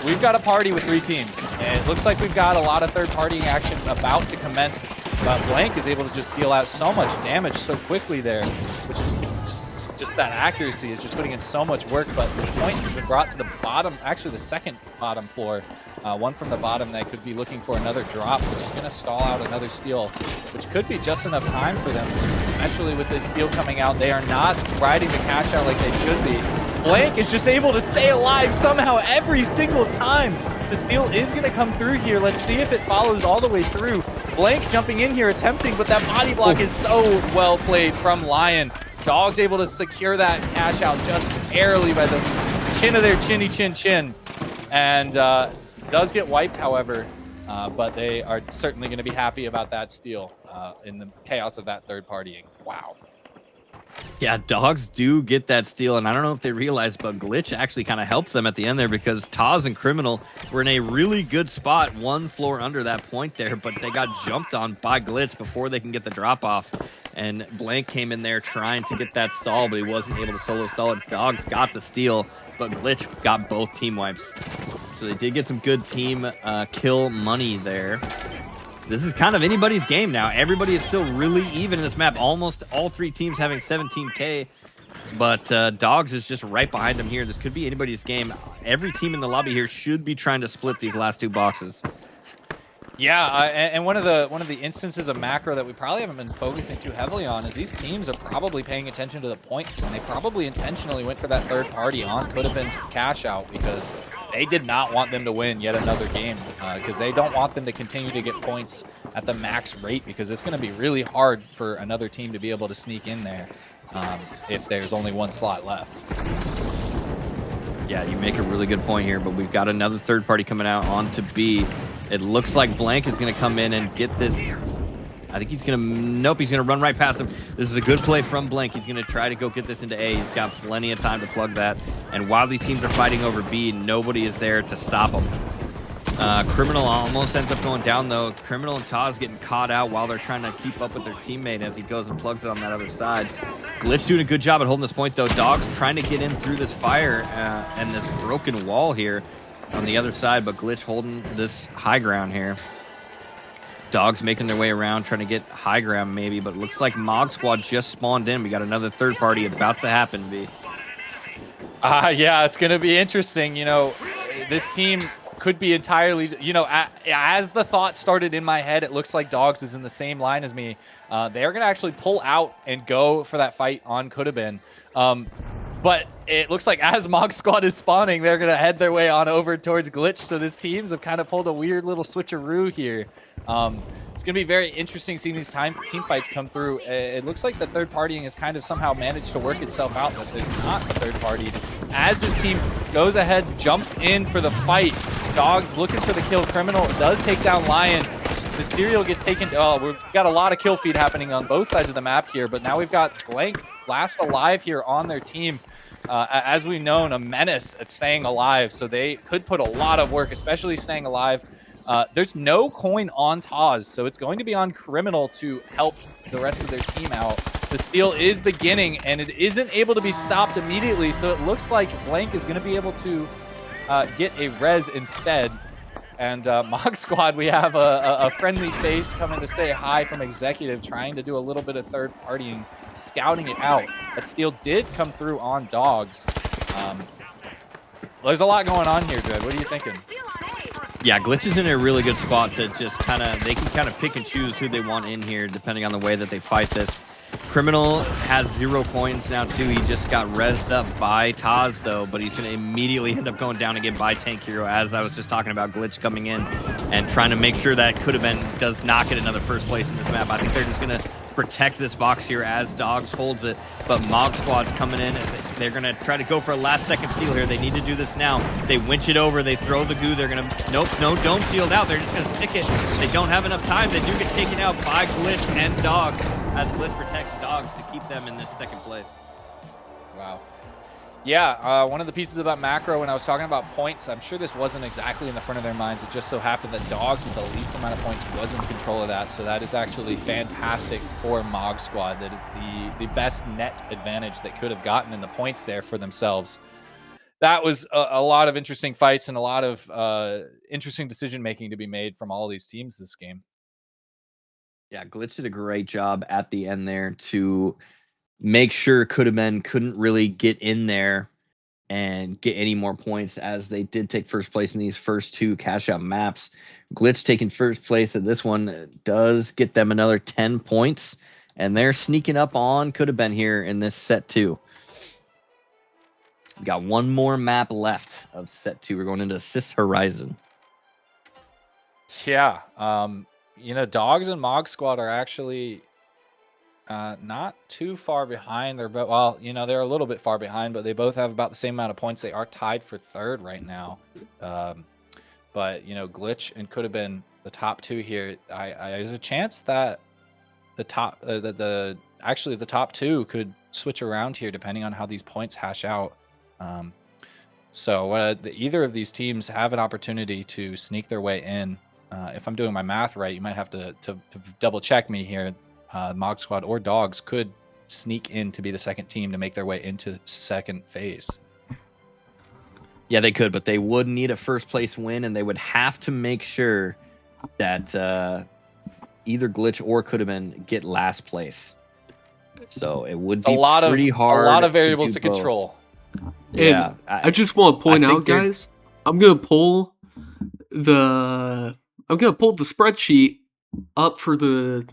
B: we've got a party with 3 teams, and it looks like we've got a lot of third-partying action about to commence. But Blank is able to just deal out so much damage so quickly there, which is just that accuracy is just putting in so much work. But this point has been brought to the bottom, actually the second bottom floor. One from the bottom that could be looking for another drop, which is going to stall out another steal, which could be just enough time for them, especially with this steal coming out. They are not riding the cash out like they should be. Blank is just able to stay alive somehow every single time. The steal is going to come through here. Let's see if it follows all the way through. Blank jumping in here, attempting, but that body block is so well played from Lion. Dog's able to secure that cash out just barely by the chin of their chinny chin. And does get wiped, however, but they are certainly going to be happy about that steal in the chaos of that third partying. Wow.
A: Yeah, Dogs do get that steal, and I don't know if they realize, but Glitch actually kind of helps them at the end there because Taz and Criminal were in a really good spot, one floor under that point there, but they got jumped on by Glitch before they can get the drop off. And Blank came in there trying to get that stall, but he wasn't able to solo stall it. Dogs got the steal, but Glitch got both team wipes. So they did get some good team kill money there. This is kind of anybody's game now. Everybody is still really even in this map. Almost all 3 teams having 17K, but Dogs is just right behind them here. This could be anybody's game. Every team in the lobby here should be trying to split these last 2 boxes.
B: Yeah, and one of the instances of macro that we probably haven't been focusing too heavily on is these teams are probably paying attention to the points, and they probably intentionally went for that third party on Could Have Been's cash out because they did not want them to win yet another game because they don't want them to continue to get points at the max rate because it's going to be really hard for another team to be able to sneak in there if there's only 1 slot left.
A: Yeah, you make a really good point here, but we've got another third party coming out onto B. It looks like Blank is going to come in and get this. I think he's going to, nope, he's going to run right past him. This is a good play from Blank. He's going to try to go get this into A. He's got plenty of time to plug that. And while these teams are fighting over B, nobody is there to stop them. Criminal almost ends up going down, though. Criminal and Taz getting caught out while they're trying to keep up with their teammate as he goes and plugs it on that other side. Glitch doing a good job at holding this point, though. Dogs trying to get in through this fire and this broken wall here on the other side, but Glitch holding this high ground here. Dogs making their way around, trying to get high ground maybe, but it looks like Mog Squad just spawned in. We got another third party about to happen, B.
B: Yeah, it's going to be interesting. You know, this team could be entirely, you know, as the thought started in my head, it looks like Dogs is in the same line as me. They're going to actually pull out and go for that fight on Could Have Been. But it looks like as Mog Squad is spawning, they're going to head their way on over towards Glitch. So this teams have kind of pulled a weird little switcheroo here. It's going to be very interesting seeing these team fights come through. It looks like the third partying has kind of somehow managed to work itself out, but it's not the third party. As this team goes ahead, jumps in for the fight, Dogs looking for the kill. Criminal does take down Lion. The Serial gets taken. Oh, we've got a lot of kill feed happening on both sides of the map here, but now we've got Blank last alive here on their team. As we've known, a menace at staying alive, so they could put a lot of work, especially staying alive There's no coin on Taz, so it's going to be on Criminal to help the rest of their team out. The steal is beginning, and it isn't able to be stopped immediately, so it looks like Blank is going to be able to get a res instead. And Mog Squad, we have a friendly face coming to say hi from Executive, trying to do a little bit of third partying, scouting it out. That steal did come through on Dogs. There's a lot going on here, Dread. What are you thinking?
A: Yeah, Glitch is in a really good spot to just they can kind of pick and choose who they want in here depending on the way that they fight this. Criminal has 0 coins now too. He just got rezzed up by Taz though, but he's going to immediately end up going down again by Tank Hero, as I was just talking about. Glitch coming in and trying to make sure that could have been does not get another first place in this map. I think they're just going to protect this box here as Dogs holds it, but Mog Squad's coming in. They're going to try to go for a last-second steal here. They need to do this now. They winch it over. They throw the goo. They're going to... Nope, no, don't shield out. They're just going to stick it. They don't have enough time. They do get taken out by Glitch and Dogs, as Glitch protects Dogs to keep them in this second place.
B: Wow. Yeah, one of the pieces about macro, when I was talking about points, I'm sure this wasn't exactly in the front of their minds. It just so happened that Dogs with the least amount of points was in control of that. So that is actually fantastic for Mog Squad. That is the best net advantage they could have gotten in the points there for themselves. That was a lot of interesting fights and a lot of interesting decision-making to be made from all these teams this game.
A: Yeah, Glitch did a great job at the end there to make sure couldn't really get in there and get any more points, as they did take first place in these first 2 cash out maps. Glitch taking first place at this one does get them another 10 points, and they're sneaking up on could have been here in this set 2. We got one more map left of set 2. We're going into Cis Horizon.
B: Yeah, Dogs and Mog Squad are actually not too far behind. They're they're a little bit far behind, but they both have about the same amount of points. They are tied for third right now. But Glitch and could have been the top 2 here. There's a chance that the top the top 2 could switch around here depending on how these points hash out. Either of these teams have an opportunity to sneak their way in. If I'm doing my math right, you might have to double check me here. Mog Squad or Dogs could sneak in to be the second team to make their way into second phase.
A: Yeah, they could, but they would need a first place win, and they would have to make sure that either Glitch or could have been get last place. So it would be pretty hard.
B: A lot of variables to control.
C: Yeah, I just want to point out, guys, I'm gonna pull the spreadsheet up for the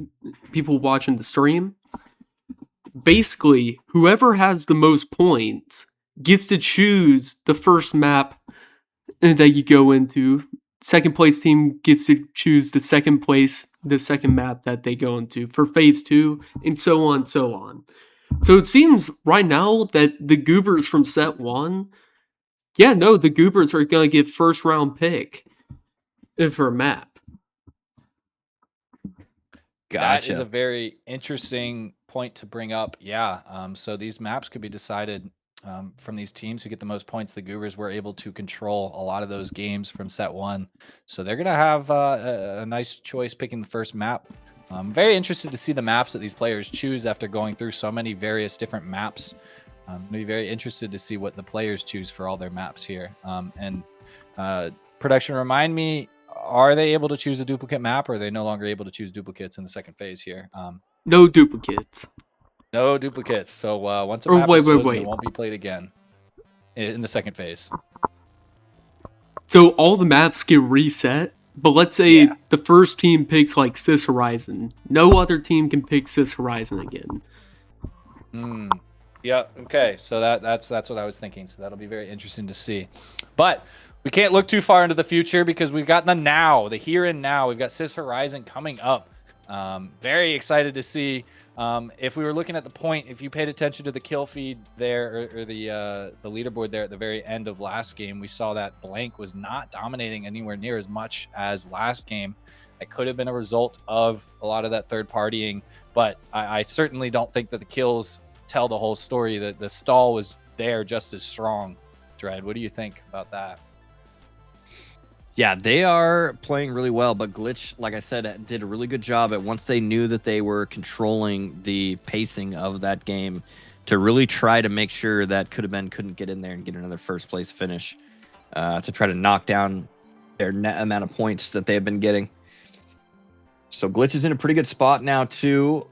C: people watching the stream. Basically, whoever has the most points gets to choose the first map that you go into. Second place team gets to choose the second map that they go into for phase 2, and so on and so on. So it seems right now that the Goobers from set 1, the Goobers are going to get first round pick for a map.
A: Gotcha.
B: That is a very interesting point to bring up. Yeah. So these maps could be decided from these teams who get the most points. The Goobers were able to control a lot of those games from set 1. So they're going to have a nice choice picking the first map. I'm very interested to see the maps that these players choose after going through so many various different maps. I'm going to be very interested to see what the players choose for all their maps here. Production, remind me, are they able to choose a duplicate map, or are they no longer able to choose duplicates in the second phase here?
C: No duplicates.
B: No duplicates. So once a map is chosen, it won't be played again in the second phase.
C: So all the maps get reset, but let's say the first team picks like Cis Horizon. No other team can pick Cis Horizon again.
B: Yeah. Okay. So that's what I was thinking. So that'll be very interesting to see. But we can't look too far into the future because we've got the here and now. We've got Cis Horizon coming up. Very excited to see. If we were looking at the point, if you paid attention to the kill feed there or the leaderboard there at the very end of last game, we saw that Blank was not dominating anywhere near as much as last game. It could have been a result of a lot of that third partying, but I certainly don't think that the kills tell the whole story. That the stall was there just as strong. Dread, what do you think about that?
A: Yeah, they are playing really well, but Glitch, like I said, did a really good job at once they knew that they were controlling the pacing of that game to really try to make sure that couldn't get in there and get another first place finish to try to knock down their net amount of points that they've been getting. So Glitch is in a pretty good spot now too.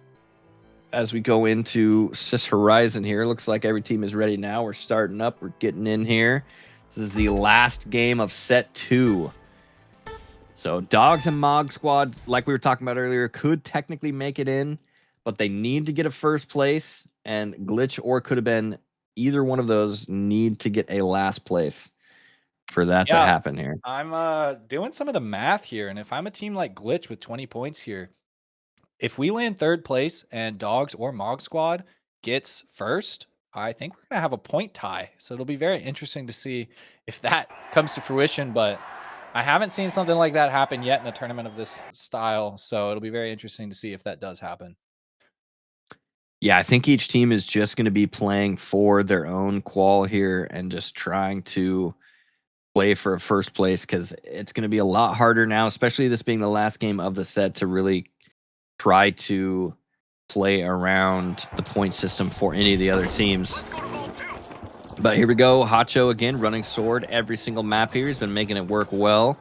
A: As we go into Sis Horizon here, looks like every team is ready now. We're starting up. We're getting in here. This is the last game of set 2. So Dogs and Mog Squad, like we were talking about earlier, could technically make it in, but they need to get a first place, and Glitch or could have been either one of those need to get a last place for that to happen here.
B: I'm doing some of the math here, and if I'm a team like Glitch with 20 points here, if we land 3rd place and Dogs or Mog Squad gets first, I think we're going to have a point tie. So it'll be very interesting to see if that comes to fruition, but I haven't seen something like that happen yet in a tournament of this style. So it'll be very interesting to see if that does happen.
A: Yeah, I think each team is just going to be playing for their own qual here and just trying to play for a first place, because it's going to be a lot harder now, especially this being the last game of the set, to really try to play around the point system for any of the other teams. But here we go. Hacho again running sword every single map here. He's been making it work well.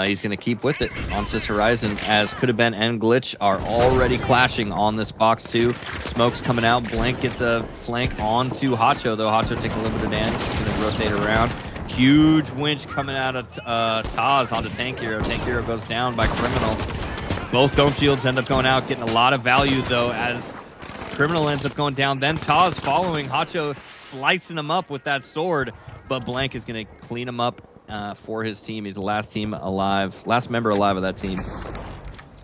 A: He's going to keep with it on Sis Horizon, as Could Have Been and Glitch are already clashing on this box too. Smoke's coming out. Blank gets a flank onto Hacho, though. Hacho taking a little bit of damage. He's going to rotate around. Huge winch coming out of Taz onto Tank Hero. Tank Hero goes down by Criminal. Both dome shields end up going out, getting a lot of value, though, as Criminal ends up going down. Then Taz following. Hacho slicing him up with that sword, but Blank is going to clean him up for his team. He's the last member alive of that team.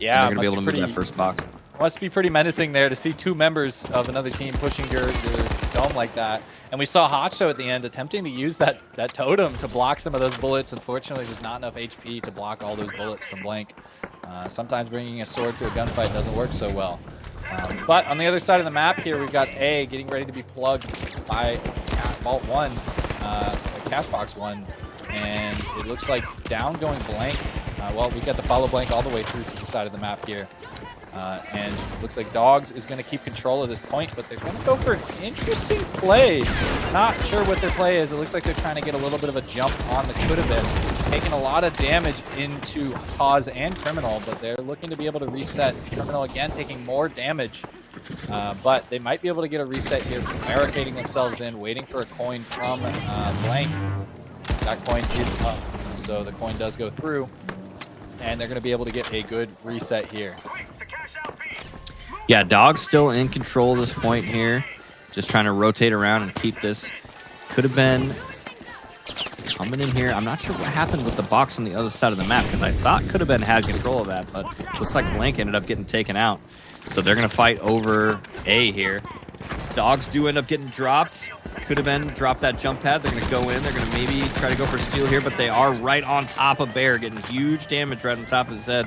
B: Yeah,
A: they're going to be able to move that first box.
B: Must be pretty menacing there to see 2 members of another team pushing your dome like that. And we saw Hacho at the end attempting to use that totem to block some of those bullets. Unfortunately, there's not enough HP to block all those bullets from Blank. Sometimes bringing a sword to a gunfight doesn't work so well. But on the other side of the map here, we've got A getting ready to be plugged by Vault 1, Cash Box 1. And it looks like down going Blank. Well, we've got the follow Blank all the way through to the side of the map here. And it looks like Dogs is going to keep control of this point, but they're going to go for an interesting play. Not sure what their play is. It looks like they're trying to get a little bit of a jump on the Could Have Been. Taking a lot of damage into Taz and Criminal, but they're looking to be able to reset. Criminal again taking more damage, but they might be able to get a reset here, barricading themselves in, waiting for a coin from Blank. That coin is up, so the coin does go through, and they're going to be able to get a good reset here.
A: Yeah, Dog's still in control of this point here. Just trying to rotate around and keep this. Could Have Been coming in here. I'm not sure what happened with the box on the other side of the map, because I thought Could Have Been had control of that, but looks like Blank ended up getting taken out. So they're going to fight over A here. Dogs do end up getting dropped. Could Have Been dropped that jump pad. They're going to go in. They're going to maybe try to go for steal here, but they are right on top of Bear, getting huge damage right on top of his head.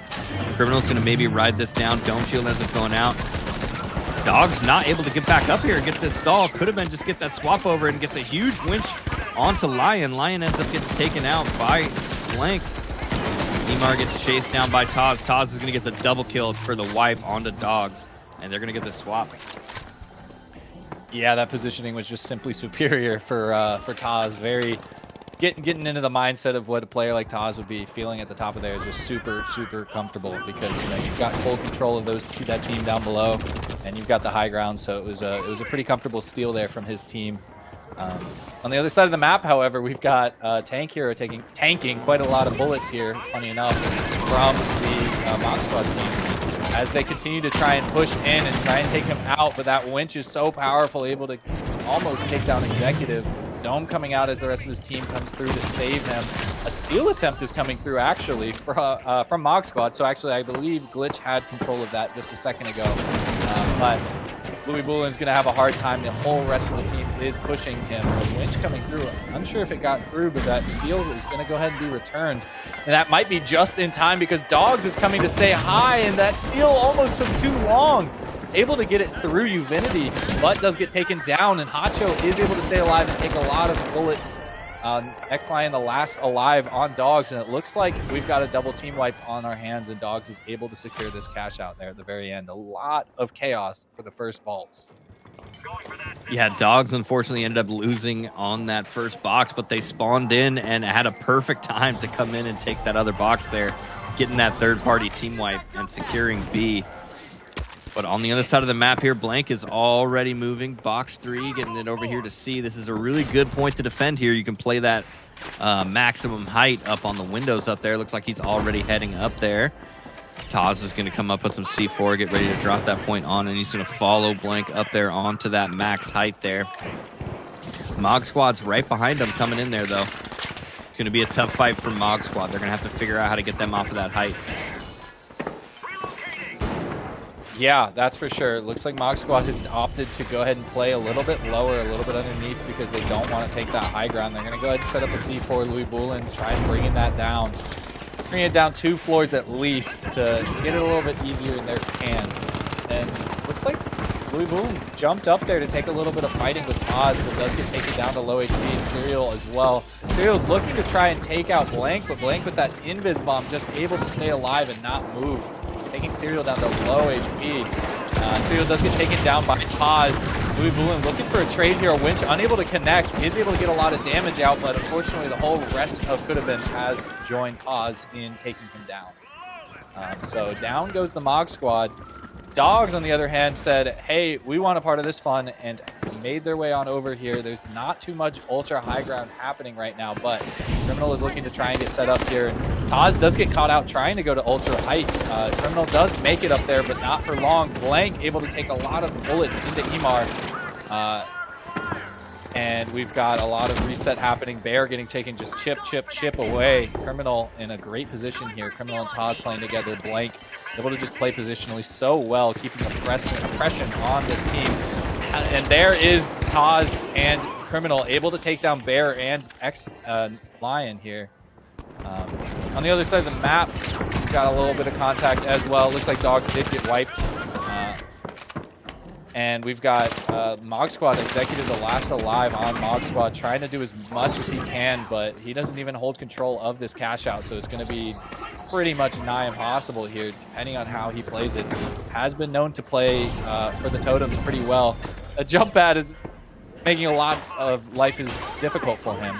A: Criminal's going to maybe ride this down. Dome shield ends up going out. Dog's not able to get back up here and get this stall. Could Have Been just get that swap over and gets a huge winch onto Lion. Lion ends up getting taken out by Blank. Neymar gets chased down by Taz. Taz is going to get the double kill for the wipe onto Dogs, and they're going to get the swap.
B: Yeah, that positioning was just simply superior for Taz. Very getting into the mindset of what a player like Taz would be feeling at the top of there is just super comfortable, because you've got full control of that team down below, and you've got the high ground. So it was a pretty comfortable steal there from his team. On the other side of the map, however, we've got Tank Hero tanking quite a lot of bullets here, funny enough, from the Mog Squad team, as they continue to try and push in and try and take him out. But that winch is so powerful, able to almost take down Executive. Dome coming out as the rest of his team comes through to save him. A steal attempt is coming through, actually, from Mog Squad. So actually, I believe Glitch had control of that just a second ago. But Louis Boulin's going to have a hard time. The whole rest of the team is pushing him. The winch coming through. I'm unsure if it got through, but that steal is going to go ahead and be returned. And that might be just in time, because Dogs is coming to say hi, and that steal almost took too long. Able to get it through Uvinity, but does get taken down, and Hacho is able to stay alive and take a lot of bullets X Lion the last alive on Dogs, and it looks like we've got a double team wipe on our hands, and Dogs is able to secure this cash out there at the very end. A lot of chaos for the first vaults.
A: Yeah, Dogs unfortunately ended up losing on that first box, but they spawned in and had a perfect time to come in and take that other box there, getting that third-party team wipe and securing B. But on the other side of the map here, Blank is already moving. Box 3, getting it over here to C. This is a really good point to defend here. You can play that maximum height up on the windows up there. Looks like he's already heading up there. Taz is going to come up with some C4, get ready to drop that point on, and he's going to follow Blank up there onto that max height there. Mog Squad's right behind him coming in there, though. It's going to be a tough fight for Mog Squad. They're going to have to figure out how to get them off of that height.
B: Yeah, that's for sure. It looks like Mog Squad has opted to go ahead and play a little bit lower, a little bit underneath, because they don't want to take that high ground. They're going to go ahead and set up a C4 Louis Boulin, try and bringing that down. Bring it down 2 floors at least to get it a little bit easier in their hands. And looks like Louis Boulin jumped up there to take a little bit of fighting with Taz, but does get taken down to low HP, and Serial as well. Serial's looking to try and take out Blank, but Blank with that invis bomb just able to stay alive and not move, taking Serial down to low HP. Serial does get taken down by Taz. Louis Boulin looking for a trade here. Winch unable to connect. Is able to get a lot of damage out, but unfortunately the whole rest of Could Have Been has joined Taz in taking him down. So down goes the Mog Squad. Dogs, on the other hand, said, hey, we want a part of this fun, and made their way on over here. There's not too much ultra high ground happening right now, but Criminal is looking to try and get set up here. And Taz does get caught out trying to go to ultra height. Criminal does make it up there, but not for long. Blank able to take a lot of bullets into Emar. And we've got a lot of reset happening. Bear getting taken just chip away. Criminal in a great position here. Criminal and Taz playing together. Blank able to just play positionally so well, keeping oppression on this team. And there is Taz and Criminal able to take down Bear and X Lion here. On the other side of the map, we've got a little bit of contact as well. Looks like Dogs did get wiped. And we've got Mog Squad Executive, the last alive on Mog Squad, trying to do as much as he can, but he doesn't even hold control of this cash out, so it's going to be pretty much nigh impossible here, depending on how he plays it. Has been known to play for the totems pretty well. A jump pad is making a lot of life is difficult for him.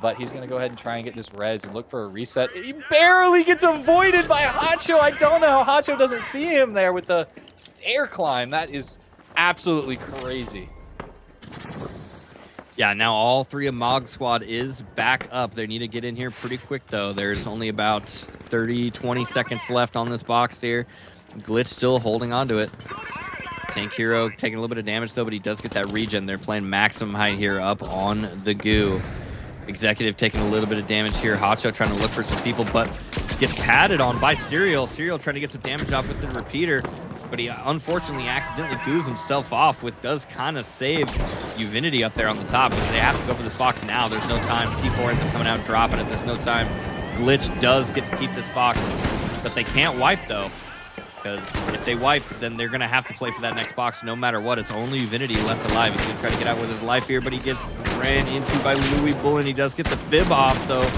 B: But he's going to go ahead and try and get this res and look for a reset. He barely gets avoided by Hacho. I don't know how Hacho doesn't see him there with the stair climb. That is absolutely crazy.
A: Yeah, now all 3 of Mog Squad is back up. They need to get in here pretty quick, though. There's only about 20 seconds left on this box here. Glitch still holding on to it. Tank Hero taking a little bit of damage, though, but he does get that regen. They're playing maximum height here up on the goo. Executive taking a little bit of damage here. Hacho trying to look for some people, but gets padded on by Serial. Serial trying to get some damage off with the repeater, but he unfortunately accidentally goos himself off, which does kind of save Uvinity up there on the top, because they have to go for this box now. There's no time. C4 ends up coming out, dropping it. There's no time. Glitch does get to keep this box, but they can't wipe, though, because if they wipe, then they're going to have to play for that next box no matter what. It's only Uvinity left alive. He's going to try to get out with his life here, but he gets ran into by Louis Boulin. He does get the fib off, though.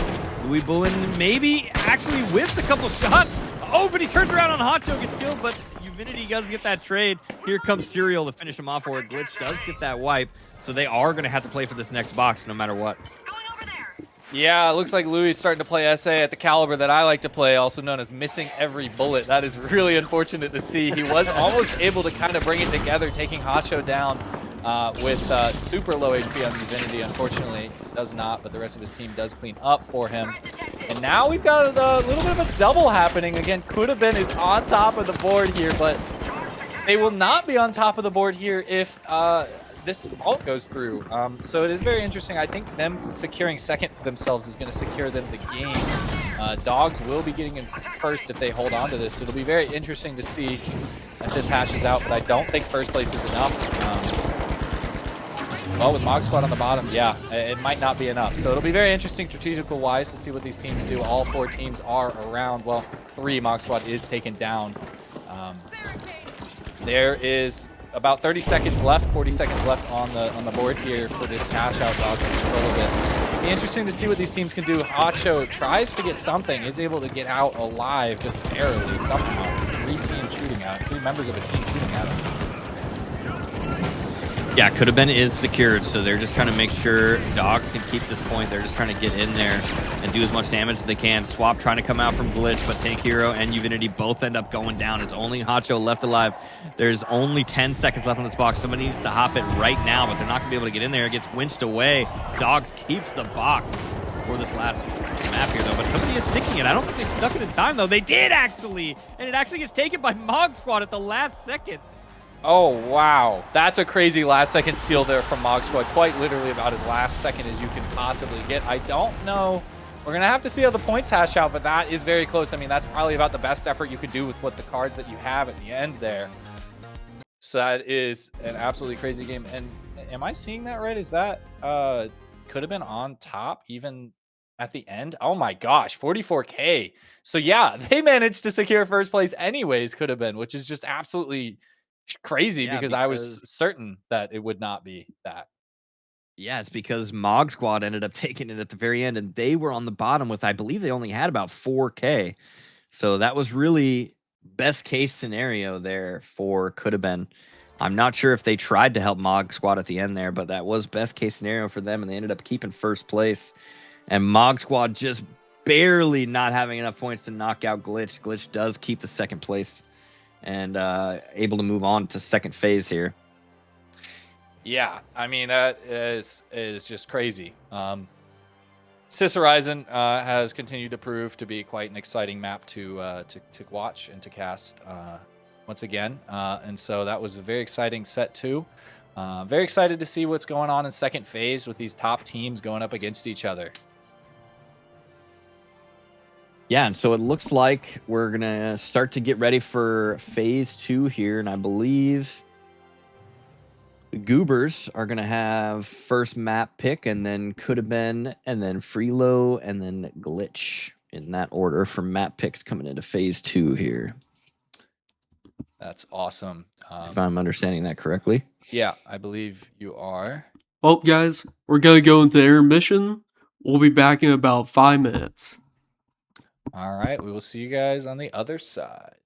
A: Louis Boulin maybe actually whips a couple shots. Oh, but he turns around on Hacho, gets killed, but Uvinity does get that trade. Here comes Serial to finish him off, where Glitch does get that wipe. So they are going to have to play for this next box no matter what.
B: Yeah, it looks like Louis is starting to play SA at the caliber that I like to play, also known as missing every bullet. That is really unfortunate to see. He was almost able to kind of bring it together, taking Hacho down with super low HP on Divinity. Unfortunately, does not, but the rest of his team does clean up for him. And now we've got a little bit of a double happening. Again, Could Have Been is on top of the board here, but they will not be on top of the board here if this vault goes through. So it is very interesting. I think them securing second for themselves is going to secure them the game. Dogs will be getting in first if they hold on to this. It'll be very interesting to see if this hashes out, but I don't think first place is enough. Well, with Mog Squad on the bottom, yeah, it might not be enough. So it'll be very interesting strategical-wise to see what these teams do. All 4 teams are around. Well, 3, Mog Squad is taken down. There is about 30 seconds left, 40 seconds left on the board here for this cash out. Dogs in control of it. Be interesting to see what these teams can do. Hacho tries to get something, is able to get out alive just barely somehow. 3 teams shooting at him, 3 members of a team shooting at him.
A: Yeah, could have been is secured, so they're just trying to make sure Dogs can keep this point. They're just trying to get in there and do as much damage as they can. Swap trying to come out from Glitch, but Tank Hero and Uvinity both end up going down. It's only Hacho left alive. There's only 10 seconds left on this box. Somebody needs to hop it right now, but they're not going to be able to get in there. It gets winched away. Dogs keeps the box for this last map here, though, but somebody is sticking it. I don't think they stuck it in time, though. They did, actually, and it actually gets taken by Mog Squad at the last second.
B: Oh, wow. That's a crazy last-second steal there from Mog Squad. Quite literally about as last second as you can possibly get. I don't know. We're going to have to see how the points hash out, but that is very close. I mean, that's probably about the best effort you could do with what the cards that you have at the end there. So that is an absolutely crazy game. And am I seeing that right? Is that could have been on top even at the end? Oh, my gosh. 44K. So, yeah, they managed to secure first place anyways, could have been, which is just absolutely crazy, because I was certain that it would not be that.
A: Yeah, it's because Mog Squad ended up taking it at the very end, and they were on the bottom with, I believe they only had about 4K. So that was really best case scenario there for could have been. I'm not sure if they tried to help Mog Squad at the end there, but that was best case scenario for them, and they ended up keeping first place. And Mog Squad just barely not having enough points to knock out Glitch. Glitch does keep the second place and able to move on to second phase here.
B: Yeah, I mean, that is just crazy. Sis Horizon has continued to prove to be quite an exciting map to watch and to cast once again. And so that was a very exciting set too. Very excited to see what's going on in second phase with these top teams going up against each other.
A: Yeah, and so it looks like we're going to start to get ready for phase 2 here, and I believe the Goobers are going to have first map pick, and then could have been, and then Freelo, and then Glitch in that order for map picks coming into phase 2 here.
B: That's awesome.
A: If I'm understanding that correctly.
B: Yeah, I believe you are.
C: Well, guys, we're going to go into intermission. We'll be back in about 5 minutes.
B: All right, we will see you guys on the other side.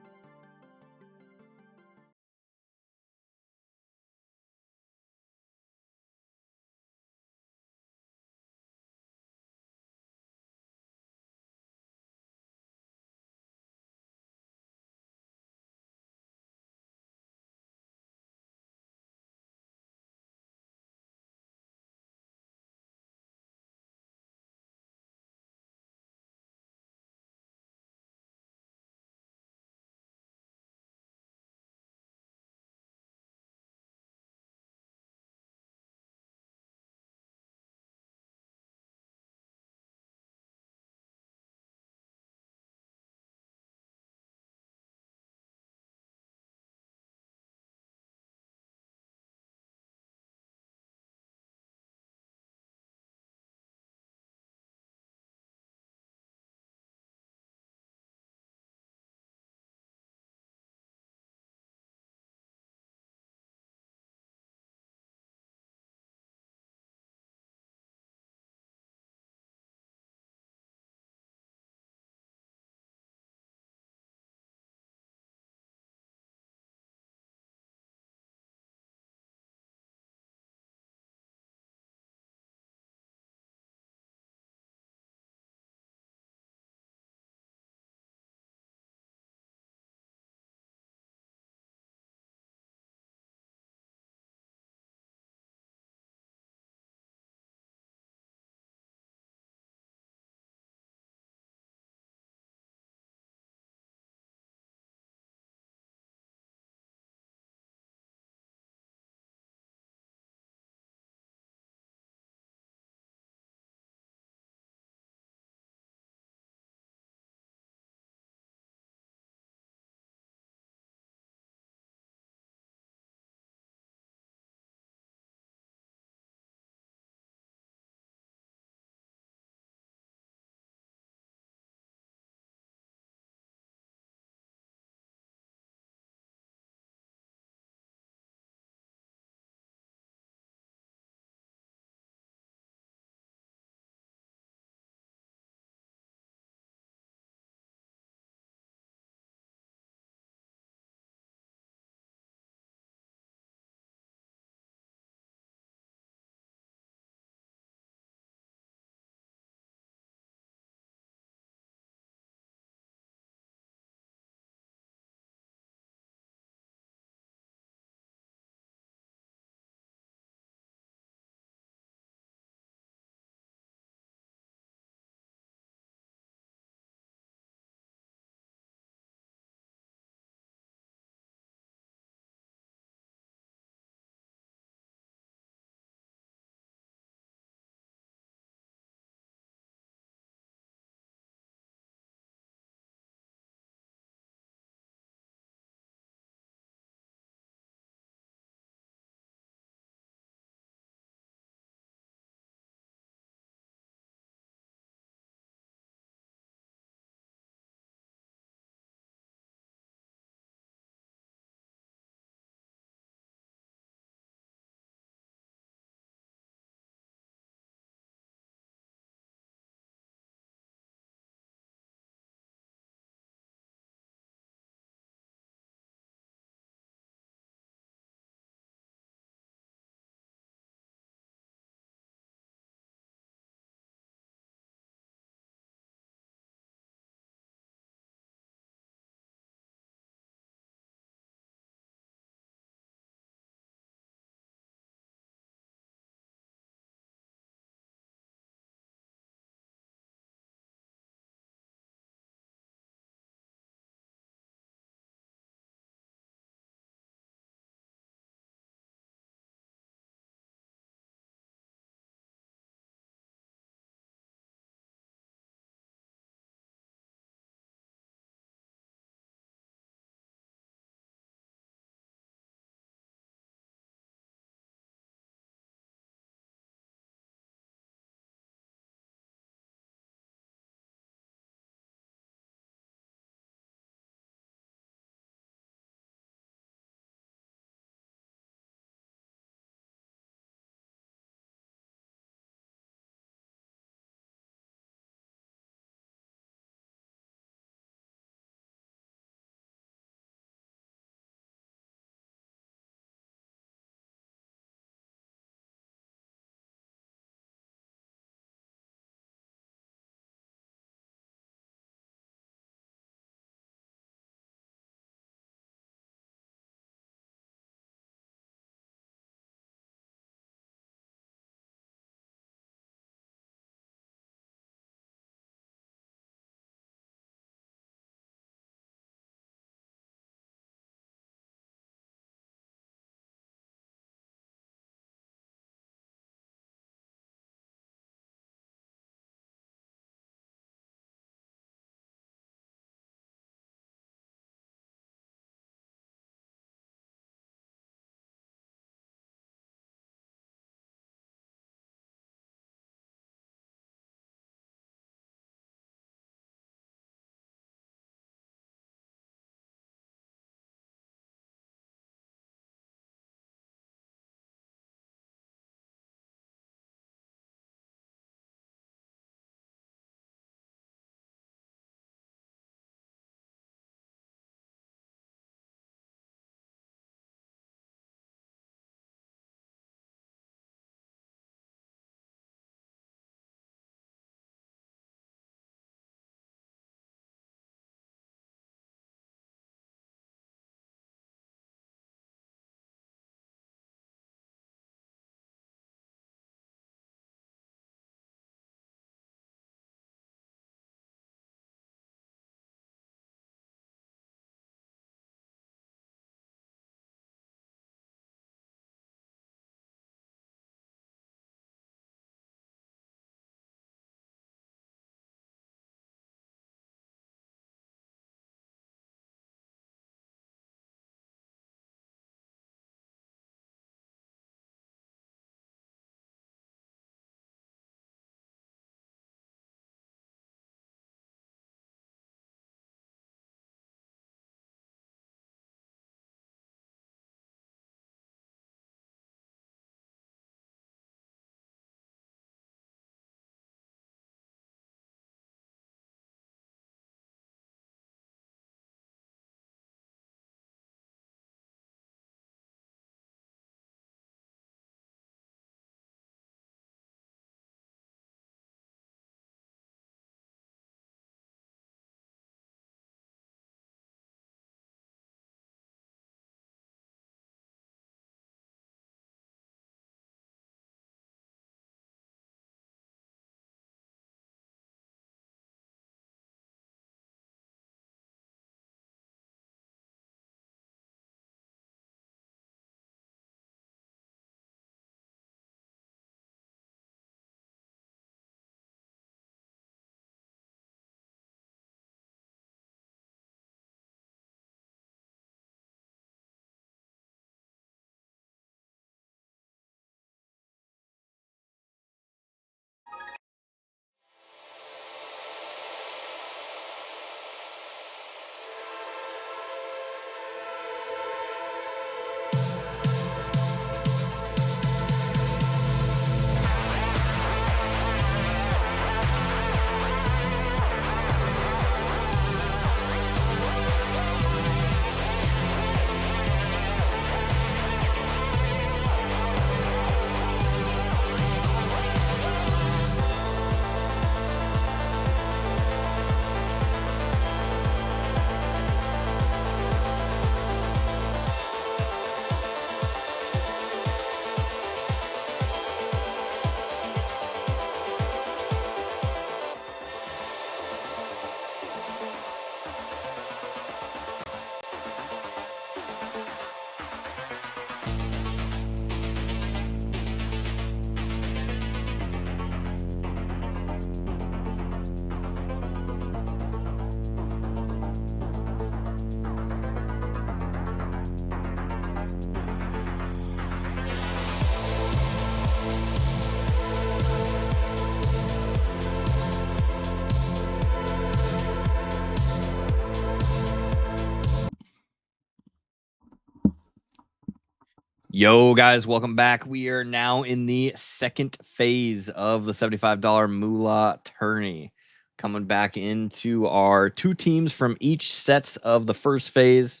A: Yo, guys, welcome back. We are now in the second phase of the $75 Moolah Tourney. Coming back into our 2 teams from each sets of the first phase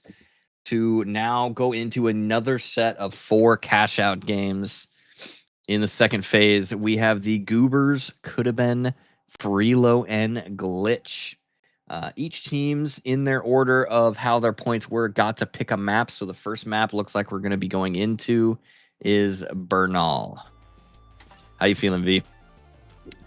A: to now go into another set of 4 cash out games. In the second phase, we have the Goobers, Could Have Been, Freelo, and Glitch. Each team's in their order of how their points were got to pick a map. So the first map looks like we're going to be going into is Bernal. How you feeling, V?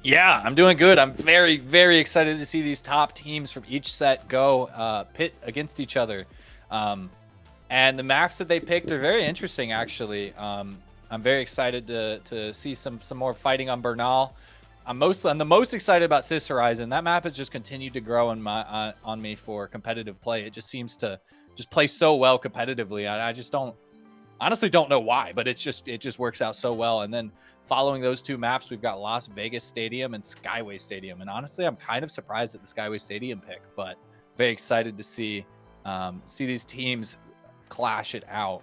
B: Yeah, I'm doing good. I'm very, very excited to see these top teams from each set go pit against each other. And the maps that they picked are very interesting, actually. I'm very excited to see some more fighting on Bernal. I'm the most excited about Sis Horizon. That map has just continued to grow on me for competitive play. It just seems to just play so well competitively. I just honestly don't know why, but it just works out so well. And then following those 2 maps, we've got Las Vegas Stadium and Skyway Stadium. And honestly, I'm kind of surprised at the Skyway Stadium pick, but very excited to see these teams clash it out.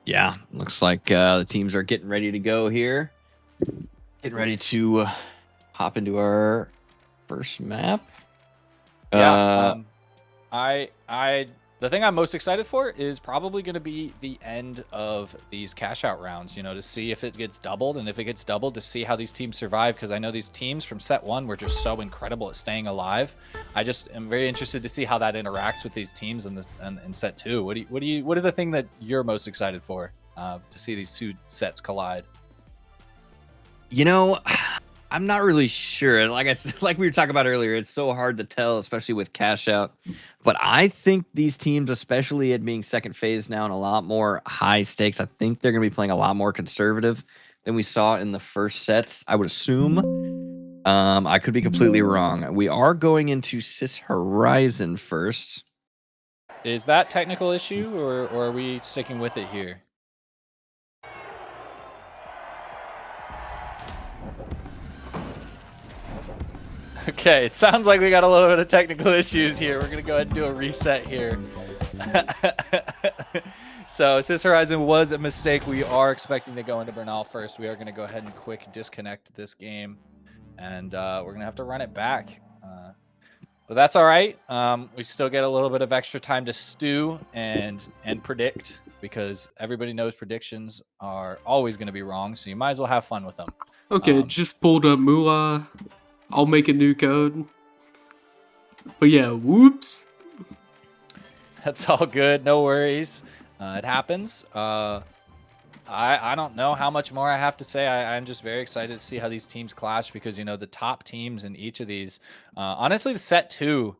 A: Yeah, looks like the teams are getting ready to go here. Getting ready to hop into our first map.
B: Yeah, the thing I'm most excited for is probably going to be the end of these cash out rounds, to see if it gets doubled, and if it gets doubled, to see how these teams survive, because I know these teams from set 1 were just so incredible at staying alive. I just am very interested to see how that interacts with these teams in set 2. What are the thing that you're most excited for to see these 2 sets collide?
A: I'm not really sure. Like we were talking about earlier, it's so hard to tell, especially with cash out. But I think these teams, especially it being second phase now and a lot more high stakes, I think they're going to be playing a lot more conservative than we saw in the first sets. I would assume. I could be completely wrong. We are going into Sis Horizon first.
B: Is that technical issue, or are we sticking with it here? Okay, it sounds like we got a little bit of technical issues here. We're going to go ahead and do a reset here. So, Sis Horizon was a mistake. We are expecting to go into Bernal first. We are going to go ahead and quick disconnect this game. And we're going to have to run it back. But that's all right. We still get a little bit of extra time to stew and predict, because everybody knows predictions are always going to be wrong. So you might as well have fun with them.
C: Okay, just pulled up Moolah. I'll make a new code. But yeah, whoops.
B: That's all good. No worries. It happens. I don't know how much more I have to say. I'm just very excited to see how these teams clash, because, the top teams in each of these, honestly, the set 2,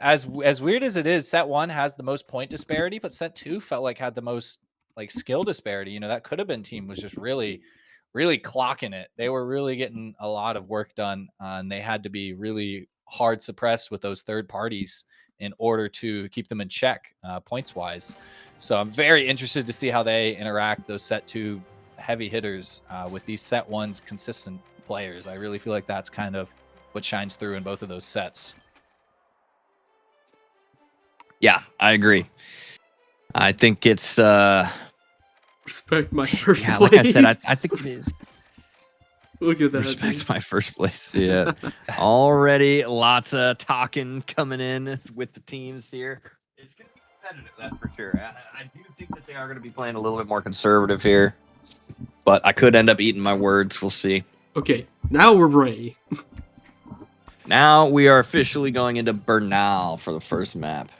B: as weird as it is, set 1 has the most point disparity, but set 2 felt like had the most skill disparity. That Could Have Been team was just really clocking it. They were really getting a lot of work done, and they had to be really hard suppressed with those third parties in order to keep them in check points wise. So I'm very interested to see how they interact, those set 2 heavy hitters, with these set 1's consistent players. I really feel like that's kind of what shines through in both of those sets.
A: Yeah, I agree. I think it's
C: respect my first place.
A: Like I said, I think it is.
C: Look at that.
A: Respect my first place. Yeah. Already lots of talking coming in with the teams here. It's going to be competitive, that's for sure. I do think that they are going to be playing a little bit more conservative here, but I could end up eating my words. We'll see.
C: Okay, now we're ready.
A: Now we are officially going into Bernal for the first map.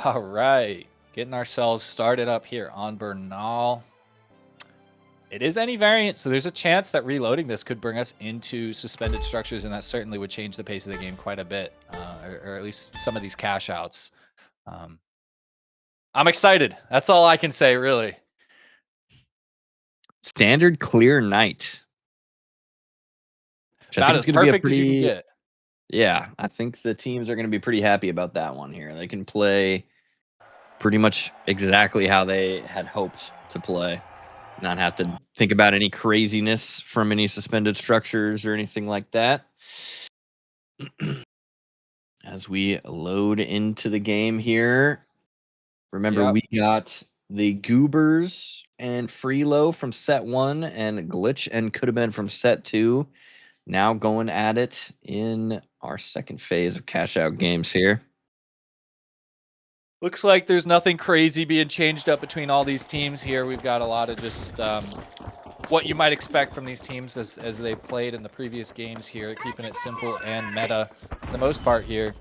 B: All right. Getting ourselves started up here on Bernal. It is any variant, so there's a chance that reloading this could bring us into suspended structures, and that certainly would change the pace of the game quite a bit, or at least some of these cash outs. I'm excited. That's all I can say, really.
A: Standard clear night.
B: About as perfect as you can get.
A: Yeah, I think the teams are going to be pretty happy about that one here. They can play pretty much exactly how they had hoped to play. Not have to think about any craziness from any suspended structures or anything like that. As we load into the game here, Remember, we got the Goobers and Freelo from set 1 and Glitch and Could Have Been from set 2. Now going at it in our second phase of cash out games here.
B: Looks like there's nothing crazy being changed up between all these teams here. We've got a lot of just what you might expect from these teams as they played in the previous games here, keeping it simple and meta for the most part here.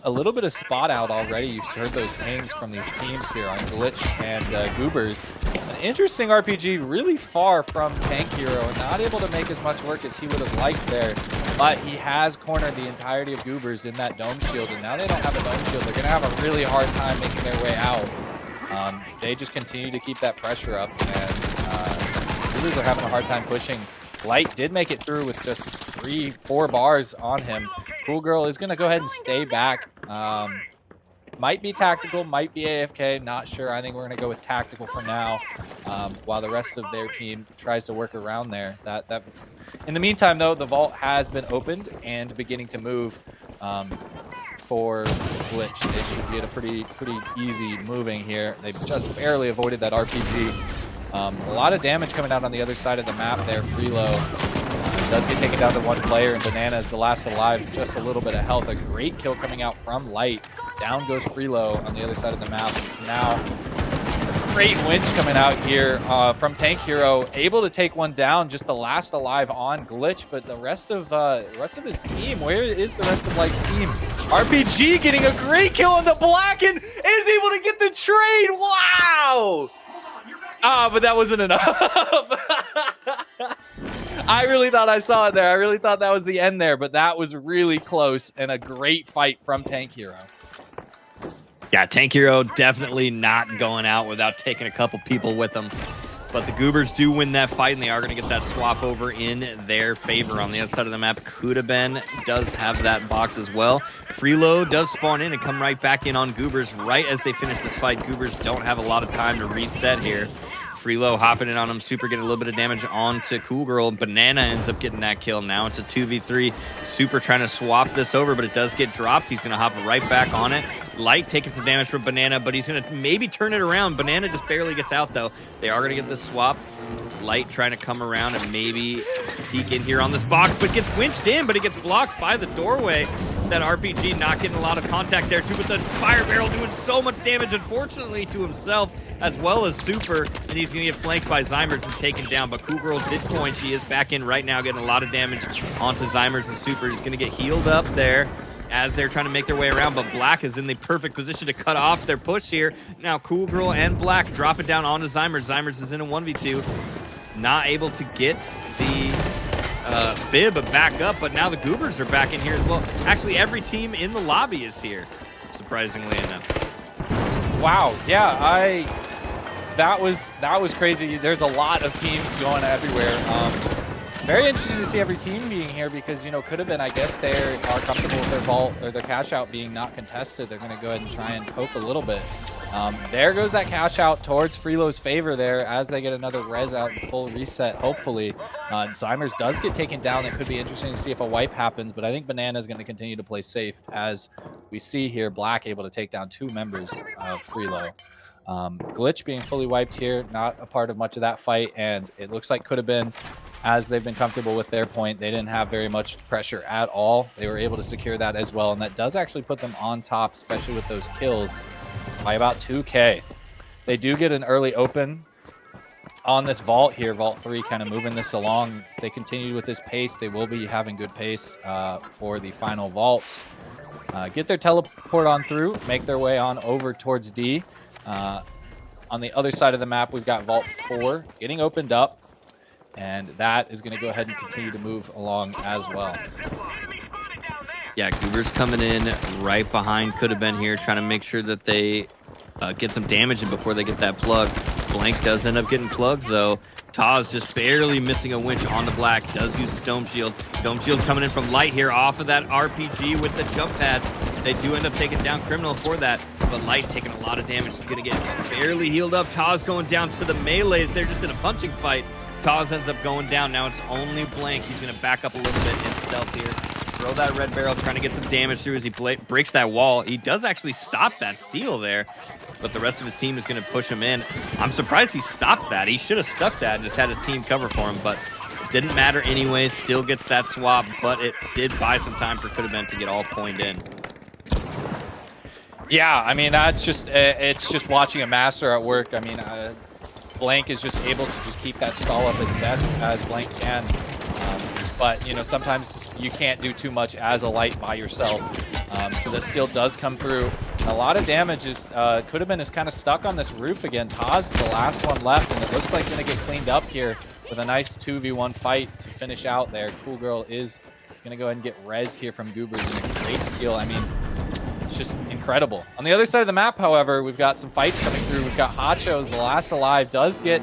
B: A little bit of spot out already. You've heard those pings from these teams here on Glitch and Goobers. An interesting RPG, really far from Tank Hero and not able to make as much work as he would have liked there. But he has cornered the entirety of Goobers in that dome shield, and now they don't have a dome shield. They're going to have a really hard time making their way out. They just continue to keep that pressure up, and Goobers are having a hard time pushing. Light did make it through with just 3-4 bars on him. Cool Girl is going to go ahead and stay back. Might be tactical, might be AFK, not sure. I think we're going to go with tactical for now, while the rest of their team tries to work around there. In the meantime, though, the vault has been opened and beginning to move for Glitch. They should get a pretty easy moving here. They've just barely avoided that RPG. A lot of damage coming out on the other side of the map there. Freelo does get taken down to one player, and Banana is the last alive, just a little bit of health. A great kill coming out from Light. Down goes Freelo on the other side of the map. It's now a great winch coming out here from Tank Hero, able to take one down, just the last alive on Glitch, but the rest of his team, where is the rest of Light's team? RPG getting a great kill on the Black and is able to get the trade. Wow! But that wasn't enough. I really thought I saw it there. I really thought that was the end there, but that was really close and a great fight from Tank Hero.
A: Yeah, Tank Hero definitely not going out without taking a couple people with them. But the Goobers do win that fight, and they are going to get that swap over in their favor. On the other side of the map, Could Have Been does have that box as well. Freelo does spawn in and come right back in on Goobers right as they finish this fight. Goobers don't have a lot of time to reset here. Freelo hopping in on him, Super getting a little bit of damage onto Cool Girl. Banana ends up getting that kill. Now it's a 2v3. Super trying to swap this over, but it does get dropped. He's going to hop right back on it. Light taking some damage from Banana, but he's going to maybe turn it around. Banana just barely gets out, though. They are going to get this swap. Light trying to come around and maybe peek in here on this box, but gets winched in, but it gets blocked by the doorway. That RPG not getting a lot of contact there, too, but the Fire Barrel doing so much damage, unfortunately, to himself as well as Super, and he's going to get flanked by Zymers and taken down, but Cool Girl did coin. She is back in right now, getting a lot of damage onto Zymers and Super. He's going to get healed up there as they're trying to make their way around, but Black is in the perfect position to cut off their push here. Now Cool Girl and Black drop it down onto Zymers. Zymers is in a 1v2, not able to get the Fib back up, but now the Goobers are back in here as well. Actually, every team in the lobby is here, surprisingly enough.
B: Wow, yeah, that was crazy. There's a lot of teams going everywhere. Very interesting to see every team being here because, you know, Could Have Been, I guess they are comfortable with their vault or their cash out being not contested. They're going to go ahead and try and poke a little bit. There goes that cash out towards Freelo's favor there as they get another res out and full reset, hopefully. Zymers does get taken down. It could be interesting to see if a wipe happens, but I think Banana is going to continue to play safe as we see here Black able to take down 2 members of Freelo. Glitch being fully wiped here, not a part of much of that fight, and it looks like Could Have Been, as they've been comfortable with their point, they didn't have very much pressure at all. They were able to secure that as well, and that does actually put them on top, especially with those kills, by about 2K. They do get an early open on this vault here, Vault 3, kind of moving this along. If they continue with this pace, they will be having good pace for the final vaults. Get their teleport on through, make their way on over towards D. On the other side of the map, we've got Vault 4 getting opened up, and that is going to go ahead and continue to move along as well.
A: Yeah, Goobers coming in right behind Could Have Been here, trying to make sure that they get some damage in before they get that plug. Blank does end up getting plugged, though. Taz just barely missing a winch on the Black. Does use his Dome Shield. Dome Shield coming in from Light here off of that RPG with the jump pad. They do end up taking down Criminal for that, but Light taking a lot of damage. He's going to get barely healed up. Taz going down to the melees. They're just in a punching fight. Taz ends up going down. Now it's only Blank. He's going to back up a little bit in stealth here. throw that red barrel, trying to get some damage through as he breaks that wall. He does actually stop that steal there, but the rest of his team is going to push him in. I'm surprised he stopped that. He should have stuck that and just had his team cover for him, but it didn't matter anyways. Still gets that swap, but it did buy some time for Kudabin to get all coined in.
B: Yeah, I mean, that's just, it's just watching a master at work. I mean, Blank is just able to just keep that stall up as best as Blank can. But, you know, sometimes you can't do too much as a light by yourself. So the steal does come through. A lot of damage is, Kudabin is kind of stuck on this roof again. Taz, the last one left, and it looks like going to get cleaned up here with a nice 2v1 fight to finish out there. Cool Girl is going to go ahead and get res here from Goobers in a great steal. I mean, it's just incredible. On the other side of the map, however, we've got some fights coming through. We've got Hacho, the last alive, does get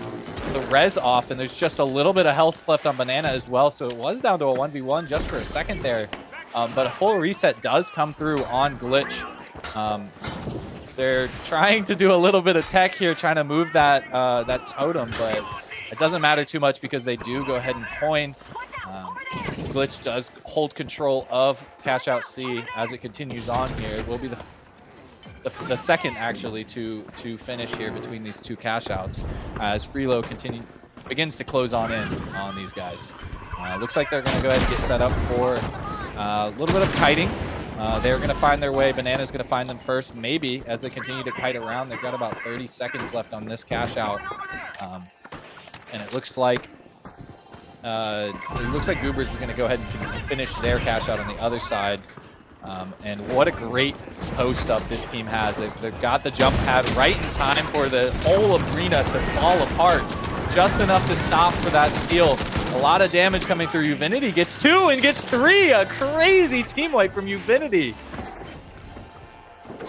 B: the res off, and there's just a little bit of health left on Banana as well, so it was down to a 1v1 just for a second there. But a full reset does come through on Glitch. They're trying to do a little bit of tech here, trying to move that that totem, but it doesn't matter too much because they do go ahead and coin. Glitch does hold control of Cash Out C as it continues on here. It will be the second actually to finish here between these two cash outs as Freelo begins to close on in on these guys. Looks like they're going to go ahead and get set up for a little bit of kiting. They're going to find their way. Banana's going to find them first, maybe, as they continue to kite around. They've got about 30 seconds left on this cash out. And it looks like Goobers is going to go ahead and finish their cash out on the other side. And what a great post up this team has. They've got the jump pad right in time for the whole arena to fall apart. Just enough to stop for that steal. A lot of damage coming through. Uvinity gets 2 and gets 3. A crazy team wipe from Uvinity.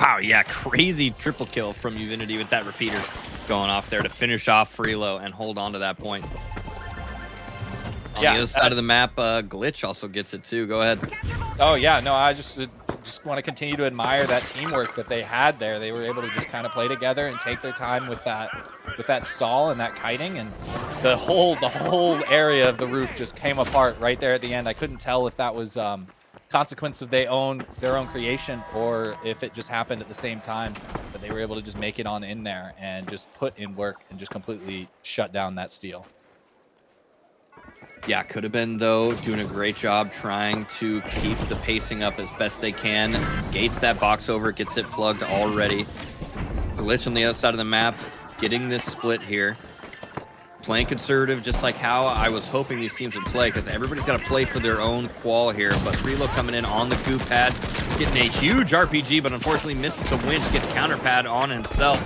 A: Wow, yeah, crazy triple kill from Uvinity with that repeater going off there to finish off Freelo and hold on to that point. On the other side of the map, Glitch also gets it too. Go ahead.
B: Oh yeah, no, I just want to continue to admire that teamwork that they had there. They were able to just kind of play together and take their time with that stall and that kiting, and the whole area of the roof just came apart right there at the end. I couldn't tell if that was consequence of their own creation or if it just happened at the same time, but they were able to just make it on in there and just put in work and just completely shut down that steal.
A: Yeah, could have been, though, doing a great job trying to keep the pacing up as best they can. Gates that box over, gets it plugged already. Glitch on the other side of the map, getting this split here. Playing conservative, just like how I was hoping these teams would play, because everybody's got to play for their own qual here. But Freelo coming in on the goop pad, getting a huge RPG, but unfortunately misses the winch, gets counter pad on himself,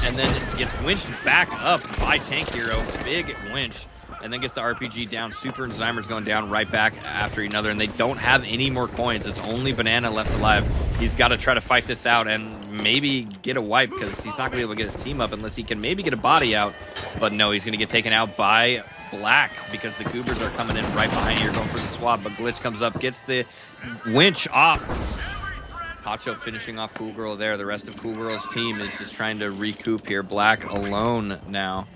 A: and then gets winched back up by Tank Hero. Big winch. And then gets the RPG down. Super and Zymer's going down right back after another, and they don't have any more coins. It's only Banana left alive. He's got to try to fight this out and maybe get a wipe, because he's not going to be able to get his team up unless he can maybe get a body out. But no, he's going to get taken out by Black because the Goobers are coming in right behind here going for the swap. But Glitch comes up, gets the winch off. Hacho finishing off Cool Girl there. The rest of Cool Girl's team is just trying to recoup here. Black alone now.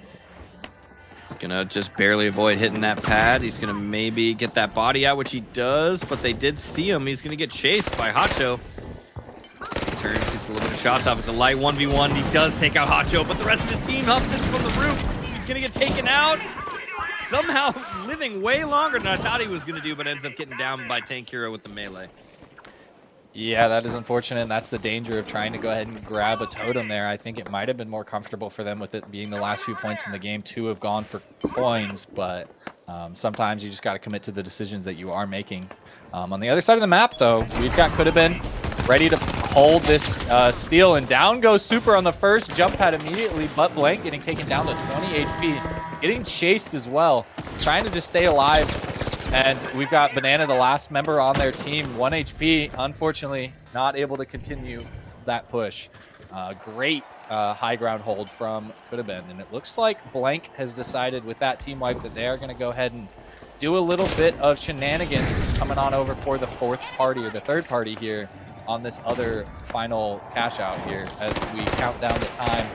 A: He's going to just barely avoid hitting that pad. He's going to maybe get that body out, which he does, but they did see him. He's going to get chased by Hacho. Turns, gets a little bit of shots off. It's a light 1v1. He does take out Hacho, but the rest of his team helps him from the roof. He's going to get taken out. Somehow living way longer than I thought he was going to do, but ends up getting down by Tank Hero with the melee.
B: Yeah, that is unfortunate, and that's the danger of trying to go ahead and grab a totem there. I think it might have been more comfortable for them with it being the last few points in the game to have gone for coins, but sometimes you just got to commit to the decisions that you are making. On the other side of the map, though, we've got Kudabin ready to hold this steal, and down goes Super on the first jump pad immediately, but Blank getting taken down to 20 HP, getting chased as well, trying to just stay alive. And we've got Banana, the last member on their team, 1 HP. Unfortunately, not able to continue that push. Great high ground hold from Kudabin. And it looks like Blank has decided with that team wipe that they are going to go ahead and do a little bit of shenanigans coming on over for the fourth party or the third party here on this other final cash out here as we count down the time.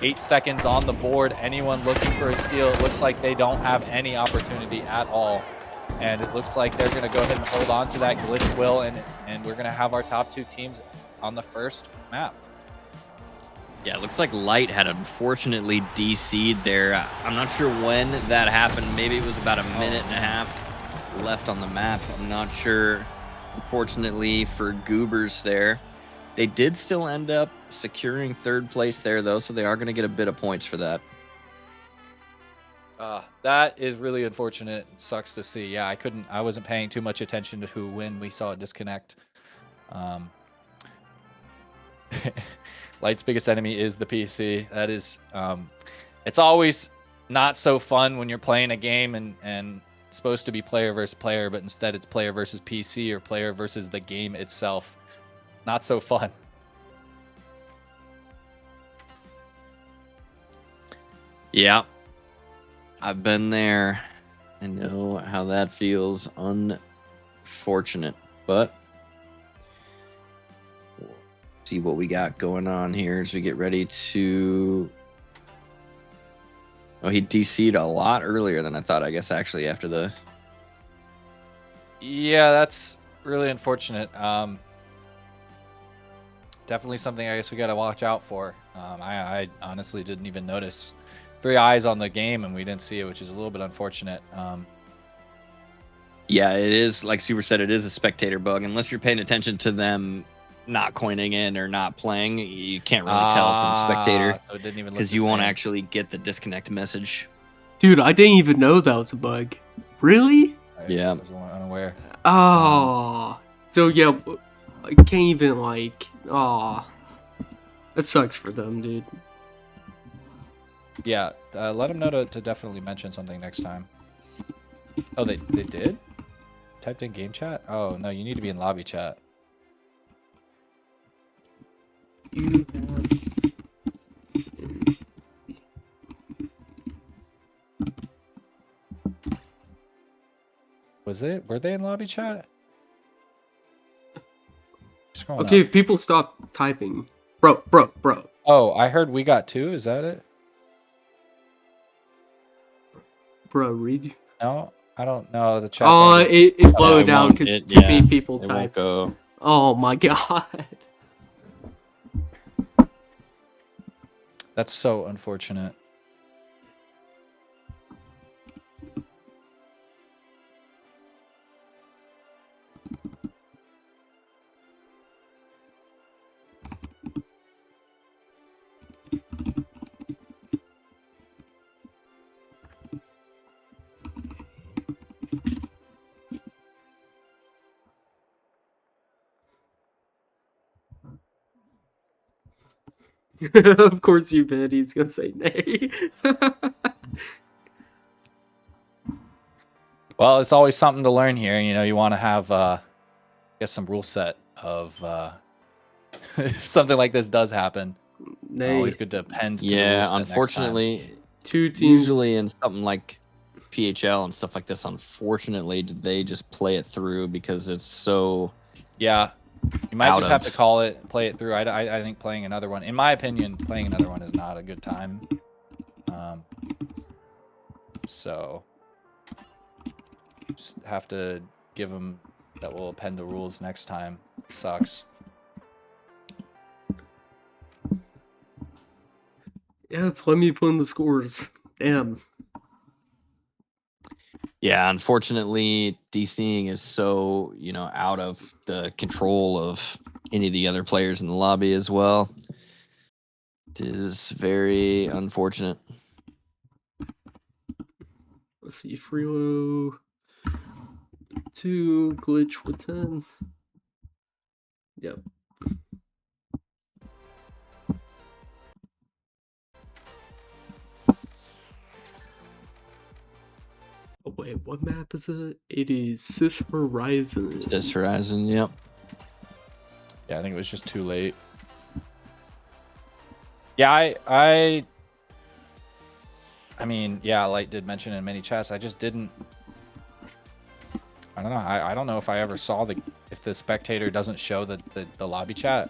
B: 8 seconds on the board. Anyone looking for a steal, it looks like they don't have any opportunity at all. And it looks like they're going to go ahead and hold on to that glitch will, and we're going to have our top 2 teams on the first map.
A: Yeah, it looks like Light had unfortunately DC'd there. I'm not sure when that happened. Maybe it was about a minute and a half left on the map. I'm not sure. Unfortunately for Goobers there. They did still end up securing 3rd place there, though, so they are going to get a bit of points for that.
B: That is really unfortunate. It sucks to see. Yeah, I wasn't paying too much attention to who when we saw a disconnect. Light's biggest enemy is the PC. That is, it's always not so fun when you're playing a game and it's supposed to be player versus player, but instead it's player versus PC or player versus the game itself. Not so fun.
A: Yeah. I've been there. I know how that feels. Unfortunate, but we'll see what we got going on here as we get ready to. Oh, he DC'd a lot earlier than I thought, I guess, actually, after the.
B: Yeah, that's really unfortunate. Definitely something I guess we got to watch out for. I honestly didn't even notice. 3 eyes on the game and we didn't see it, which is a little bit unfortunate.
A: Yeah, it is, like Super said, it is a spectator bug. Unless you're paying attention to them not coining in or not playing, you can't really tell from spectator.
B: So it didn't even look
A: because you won't actually get the disconnect message.
C: Dude, I didn't even know that was a bug. Really?
A: Yeah.
B: I was unaware.
C: Oh. So yeah, I can't even like. Oh. That sucks for them, dude.
B: Yeah, let them know to definitely mention something next time. Oh, they did? Typed in game chat? Oh, no, you need to be in lobby chat.
C: You
B: Were they in lobby chat?
C: Okay, if people stop typing. Bro.
B: Oh, I heard we got 2. Is that it?
C: Bro, read.
B: No, I don't know. The chat.
C: Oh, it loaded down because too many people typed. Oh my god.
B: That's so unfortunate.
C: Of course you bet he's gonna say nay.
B: Well, it's always something to learn here. You know, you want to have, I guess, some rule set of if something like this does happen.
C: Nay.
B: Always good to append to the
A: Yeah,
B: rule set
A: unfortunately,
C: 2 teams.
A: Usually in something like PHL and stuff like this, unfortunately, they just play it through because it's so.
B: Yeah, you might just have to call it, play it through. I think playing another one, in my opinion, playing another one is not a good time. So just have to give them that we'll append the rules next time. It sucks.
C: Yeah, let me put in the scores. Damn.
A: Yeah, unfortunately, DCing is so, out of the control of any of the other players in the lobby as well. It is very unfortunate.
C: Let's see, Freelo 2, Glitch with 10. Yep. Oh wait, what map is it? It is Cis Horizon.
A: Cis Horizon, yep.
B: Yeah, I think it was just too late. Yeah, I mean, yeah, Light did mention in many chats. I just didn't. I don't know. I don't know if I ever saw if the spectator doesn't show the lobby chat.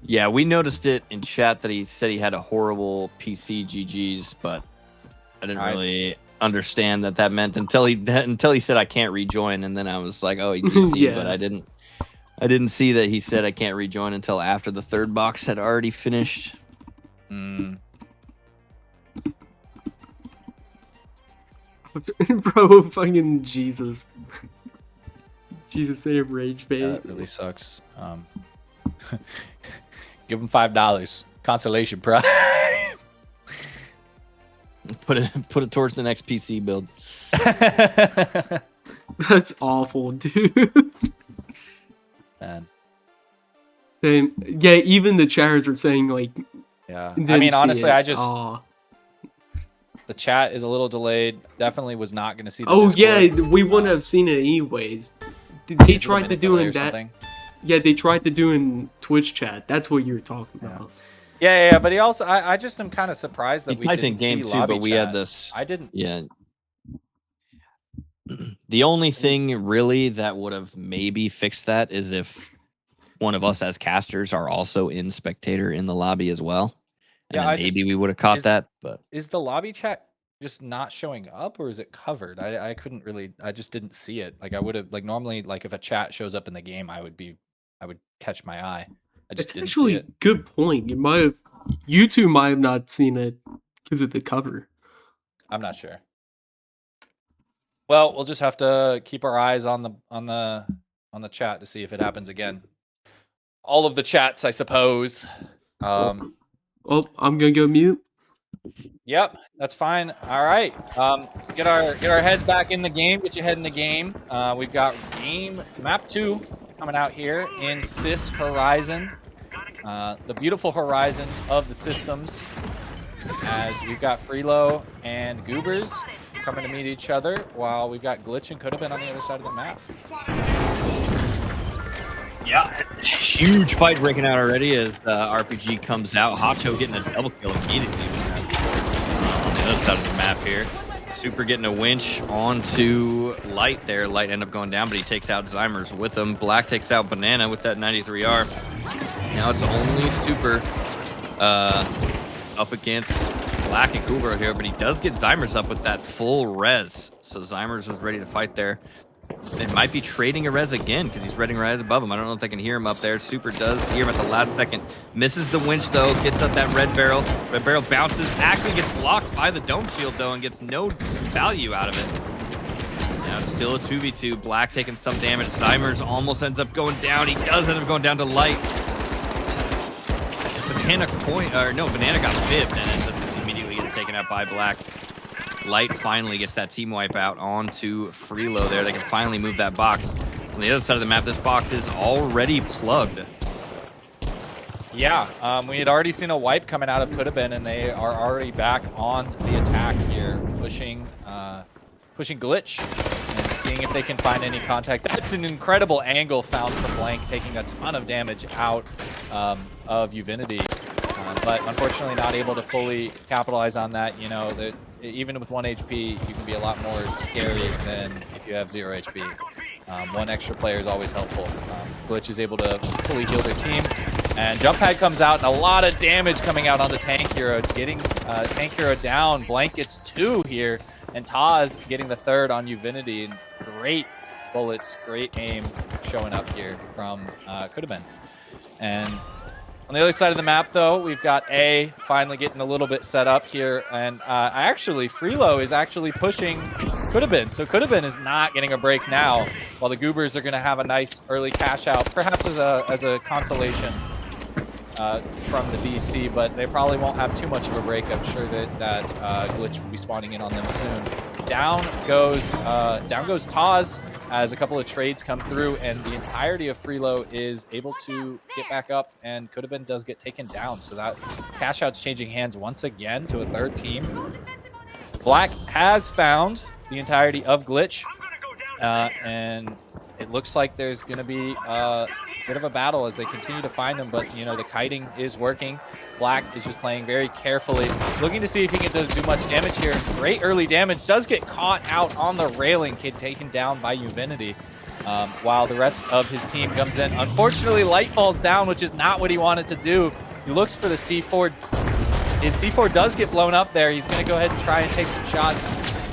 A: Yeah, we noticed it in chat that he said he had a horrible PC GGs, but I didn't really understand that meant until he said I can't rejoin, and then I was like, oh, he DC,
C: Yeah.
A: but I didn't see that he said I can't rejoin until after the third box had already finished.
C: Bro, fucking Jesus. Jesus, say rage bait.
B: That really sucks. Give him $5 consolation prize.
A: Put it towards the next PC build.
C: That's awful, dude.
B: Man.
C: Same. Yeah, even the chatters are saying like.
B: Yeah. I mean, honestly, the chat is a little delayed. Definitely was not going to see the Discord.
C: Yeah, we wouldn't have seen it anyways. They tried to do in that. Something? Yeah, they tried to do in Twitch chat. That's what you were talking about.
B: Yeah, but he also, I just am kind of surprised that we didn't
A: game
B: see
A: too,
B: lobby
A: but we
B: chat.
A: had this.
B: I didn't.
A: Yeah. The only thing really that would have maybe fixed that is if one of us as casters are also in spectator in the lobby as well. And maybe we would have caught that. But
B: is the lobby chat just not showing up, or is it covered? I couldn't really. I just didn't see it. Like I would have. Like normally, like if a chat shows up in the game, I would catch my eye. I just didn't see it.
C: Good point. You two might have not seen it because of the cover.
B: I'm not sure. Well, we'll just have to keep our eyes on the chat to see if it happens again. All of the chats, I suppose.
C: I'm gonna go mute.
B: Yep, that's fine. All right, get our heads back in the game. Get your head in the game. We've got map 2 coming out here in Cis Horizon, the beautiful horizon of the systems. As we've got Freelo and Goobers coming to meet each other, while we've got Glitch and Could Have Been on the other side of the map.
A: Yeah, huge fight breaking out already as the RPG comes out. Hacho getting a double kill immediately on the other side of the map here. Super getting a winch onto Light there. Light ended up going down, but he takes out Zymers with him. Black takes out Banana with that 93R. Now it's only Super up against Black and Kubra here, but he does get Zymers up with that full res. So Zymers was ready to fight there. They might be trading a res again because he's reading right above him. I don't know if they can hear him up there. Super does hear him at the last second. Misses the winch, though. Gets up that red barrel. Red barrel bounces. Actually gets blocked by the dome shield, though, and gets no value out of it. Now it's still a 2v2. Black taking some damage. Zymers almost ends up going down. He does end up going down to Light. Banana got fibbed and ends up immediately getting taken out by Black. Light finally gets that team wipe out onto Freelo there. They can finally move that box. On the other side of the map, this box is already plugged.
B: Yeah, we had already seen a wipe coming out of Could Have Been, and they are already back on the attack here, pushing Glitch and seeing if they can find any contact. That's an incredible angle found from Blank, taking a ton of damage out of Uvinity. But unfortunately not able to fully capitalize on that. You know, that even with 1 HP, you can be a lot more scary than if you have 0 HP. One extra player is always helpful. Glitch is able to fully heal their team. And Jump Pad comes out, and a lot of damage coming out onto Tank Hero, getting Tank Hero down. Blank gets 2 here, and Taz getting the 3rd on Uvinity. And great bullets, great aim showing up here from Could Have Been. And on the other side of the map, though, we've got A finally getting a little bit set up here. And Freelo is actually pushing Could Have Been. So Could Have Been is not getting a break now, while the Goobers are going to have a nice early cash out, perhaps as a consolation from the DC, but they probably won't have too much of a break. I'm sure that Glitch will be spawning in on them soon. Down goes Taz as a couple of trades come through, and the entirety of Freelo is able to get back up, and Could Have Been does get taken down. So that cash out's changing hands once again to a 3rd team. Black has found the entirety of Glitch, and it looks like there's going to be bit of a battle as they continue to find them, but you know, the kiting is working. Black is just playing very carefully, looking to see if he can do much damage here. Great early damage, does get caught out on the railing, kid taken down by Uvinity. While the rest of his team comes in. Unfortunately, Light falls down, which is not what he wanted to do. He looks for the C4. His C4 does get blown up there. He's going to go ahead and try and take some shots.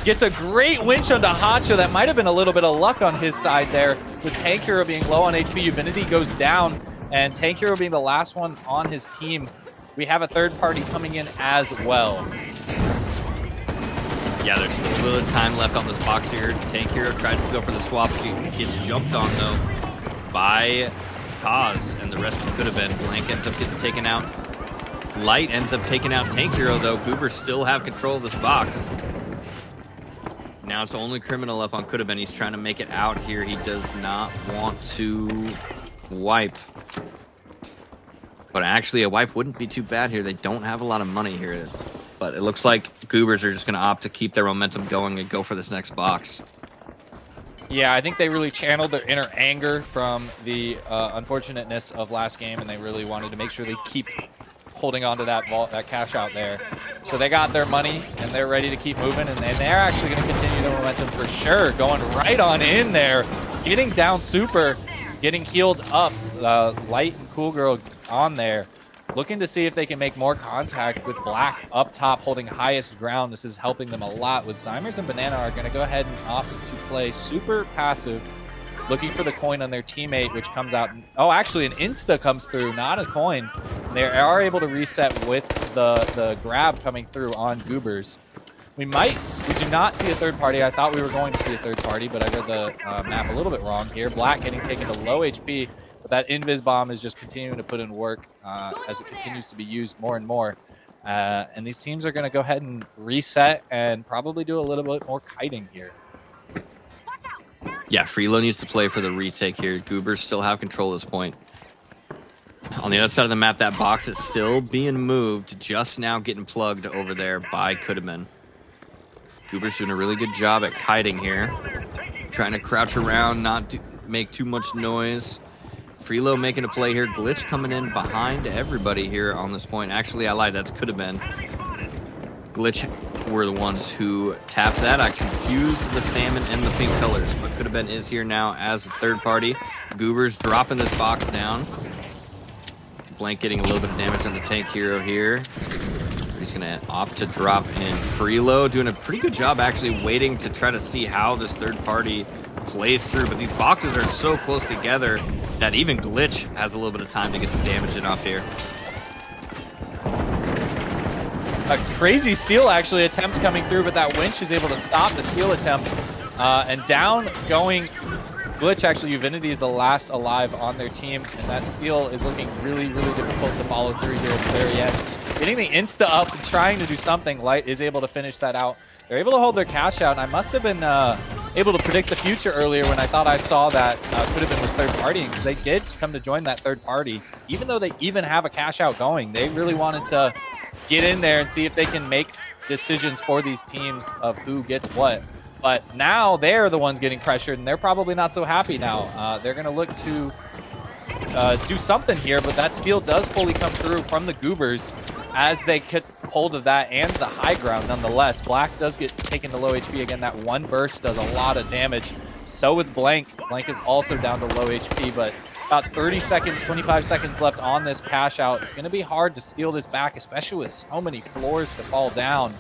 B: Gets a great winch onto Hacho. That might have been a little bit of luck on his side there. With Tank Hero being low on HP, Uvinity goes down. And Tank Hero being the last one on his team. We have a third party coming in as well.
A: Yeah, there's a little bit of time left on this box here. Tank Hero tries to go for the swap. He gets jumped on, though, by Kaz, and the rest could have been. Blank ends up getting taken out. Light ends up taking out Tank Hero, though. Goobers still have control of this box. Now it's only Criminal up on could have been. He's trying to make it out here. He does not want to wipe. But actually, a wipe wouldn't be too bad here. They don't have a lot of money here. But it looks like Goobers are just going to opt to keep their momentum going and go for this next box.
B: Yeah, I think they really channeled their inner anger from the unfortunateness of last game, and they really wanted to make sure they keep holding on to that cash out there. So they got their money, and they're ready to keep moving, and they're actually going to continue their momentum for sure, going right on in there, getting down super, getting healed up. Light and Cool Girl on there, looking to see if they can make more contact with Black up top, holding highest ground. This is helping them a lot. With Zymers and Banana are going to go ahead and opt to play super passive, looking for the coin on their teammate, which comes out. Oh, actually, an insta comes through, not a coin. And they are able to reset with the grab coming through on Goobers. We do not see a third party. I thought we were going to see a third party, but I read the map a little bit wrong here. Black getting taken to low HP. But that Invis Bomb is just continuing to put in work as it continues to be used more and more. And these teams are going to go ahead and reset and probably do a little bit more kiting here.
A: Yeah, Freelo needs to play for the retake here. Goobers still have control at this point. On the other side of the map, that box is still being moved, just now getting plugged over there by Couldaman. Goobers doing a really good job at kiting here. Trying to crouch around, not make too much noise. Freelo making a play here. Glitch coming in behind everybody here on this point. Actually, I lied. That could have been. Glitch were the ones who tapped that. I confused the salmon and the pink colors, but could have been is here now as a third party. Goobers dropping this box down. Blank getting a little bit of damage on the Tank Hero here. He's going to opt to drop in Freelo, doing a pretty good job actually waiting to try to see how this third party plays through. But these boxes are so close together that even Glitch has a little bit of time to get some damage in off here.
B: A crazy steal actually attempt coming through, but that winch is able to stop the steal attempt. And down going Glitch, actually Uvinity is the last alive on their team, and that steal is looking really, really difficult to follow through here at the very end. Getting the insta up and trying to do something, Light is able to finish that out. They're able to hold their cash out, and I must have been able to predict the future earlier when I thought I saw that could have been was third partying, because they did come to join that third party. Even though they even have a cash out going, they really wanted to get in there and see if they can make decisions for these teams of who gets what. But now they're the ones getting pressured, and they're probably not so happy now. They're going to look to do something here, but that steal does fully come through from the Goobers as they get hold of that and the high ground nonetheless. Black does get taken to low HP again. That one burst does a lot of damage. So with Blank. Blank is also down to low HP, but about 30 seconds, 25 seconds left on this cash out. It's going to be hard to steal this back, especially with so many floors to fall down.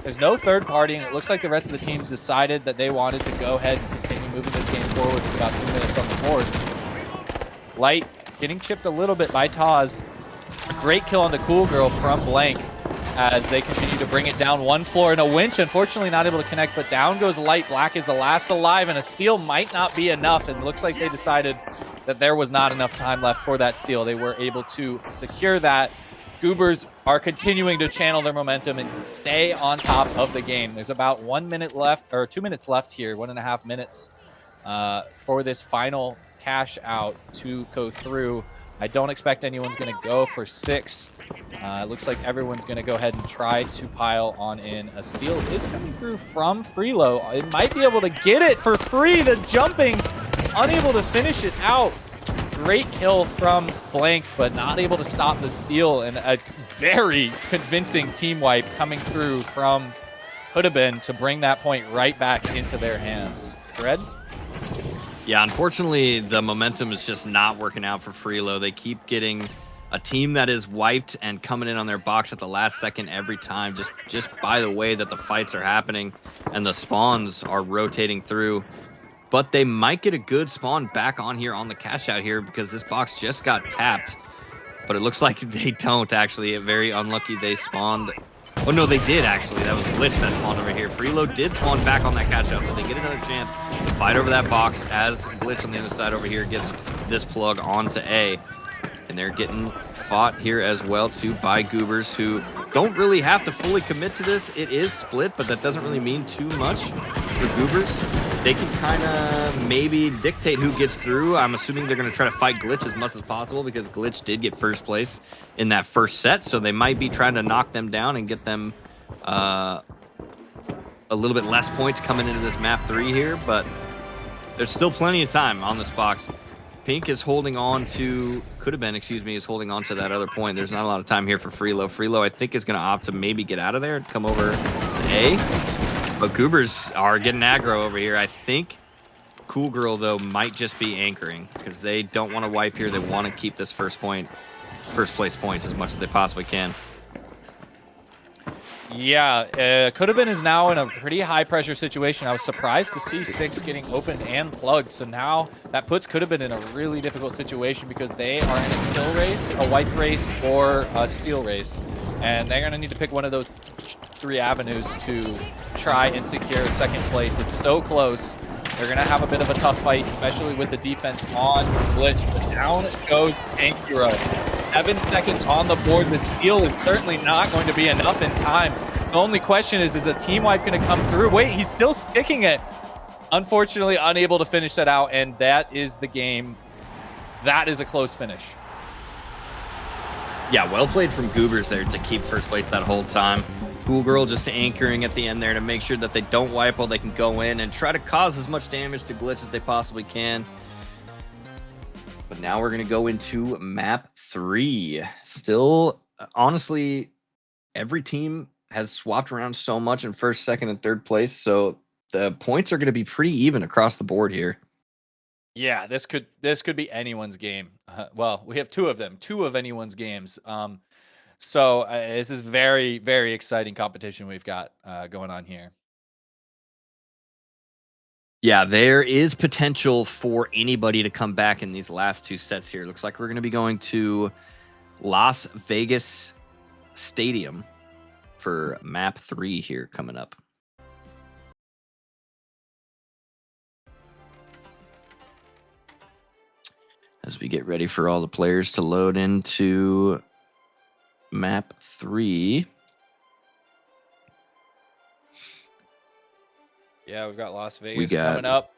B: There's no third party, and it looks like the rest of the teams decided that they wanted to go ahead and continue moving this game forward with about 2 minutes on the board. Light getting chipped a little bit by Taz. A great kill on the Cool Girl from Blank as they continue to bring it down one floor. And a winch, unfortunately not able to connect, but down goes Light. Black is the last alive, and a steal might not be enough. And it looks like they decided that there was not enough time left for that steal. They were able to secure that. Goobers are continuing to channel their momentum and stay on top of the game. There's about 1 minute left, or 2 minutes left here, 1.5 minutes for this final cash out to go through. I don't expect anyone's going to go for 6. It looks like everyone's going to go ahead and try to pile on in. A steal is coming through from Freelo. It might be able to get it for free. The jumping, unable to finish it out. great kill from Blank, but not able to stop the steal, and a very convincing team wipe coming through from could have been to bring that point right back into their hands. Fred?
A: Yeah, unfortunately, the momentum is just not working out for Freelo. They keep getting a team that is wiped and coming in on their box at the last second every time, just by the way that the fights are happening and the spawns are rotating through. But they might get a good spawn back on here on the cash out here because this box just got tapped. But it looks like they don't, actually. Very unlucky they spawned. Oh, no, they did, actually. That was Glitch that spawned over here. Freelo did spawn back on that cash out, so they get another chance to fight over that box as Glitch on the other side over here gets this plug onto A. And they're getting fought here as well, too, by Goobers, who don't really have to fully commit to this. It is split, but that doesn't really mean too much for Goobers. They can kind of maybe dictate who gets through. I'm assuming they're going to try to fight Glitch as much as possible because Glitch did get first place in that first set, so they might be trying to knock them down and get them a little bit less points coming into this map 3 here, but there's still plenty of time on this box. Pink is holding on to, is holding on to that other point. There's not a lot of time here for Freelo. Freelo, I think, is going to opt to maybe get out of there and come over to A. But Goobers are getting aggro over here. I think Cool Girl, though, might just be anchoring because they don't want to wipe here. They want to keep this first place points as much as they possibly can.
B: Yeah, could have been is now in a pretty high pressure situation. I was surprised to see 6 getting opened and plugged. So now that puts could have been in a really difficult situation because they are in a kill race, a wipe race, or a steal race. And they're going to need to pick one of those 3 avenues to try and secure second place. It's so close. They're going to have a bit of a tough fight, especially with the defense on Glitch. But down goes Ankuro. 7 seconds on the board. The steal is certainly not going to be enough in time. The only question is a team wipe going to come through? Wait, he's still sticking it. Unfortunately, unable to finish that out, and that is the game. That is a close finish.
A: Yeah, well played from Goobers there to keep first place that whole time. Cool Girl just anchoring at the end there to make sure that they don't wipe while they can go in and try to cause as much damage to Glitch as they possibly can. But now we're going to go into map 3. Still, honestly, every team has swapped around so much in first, second, and third place, so the points are going to be pretty even across the board here.
B: Yeah, this could be anyone's game. Well, we have 2 of them, 2 of anyone's games. So this is very, very exciting competition we've got going on here.
A: Yeah, there is potential for anybody to come back in these last 2 sets here. Looks like we're going to be going to Las Vegas Stadium for map 3 here coming up. As we get ready for all the players to load into map 3.
B: Yeah, we've got Las Vegas coming up.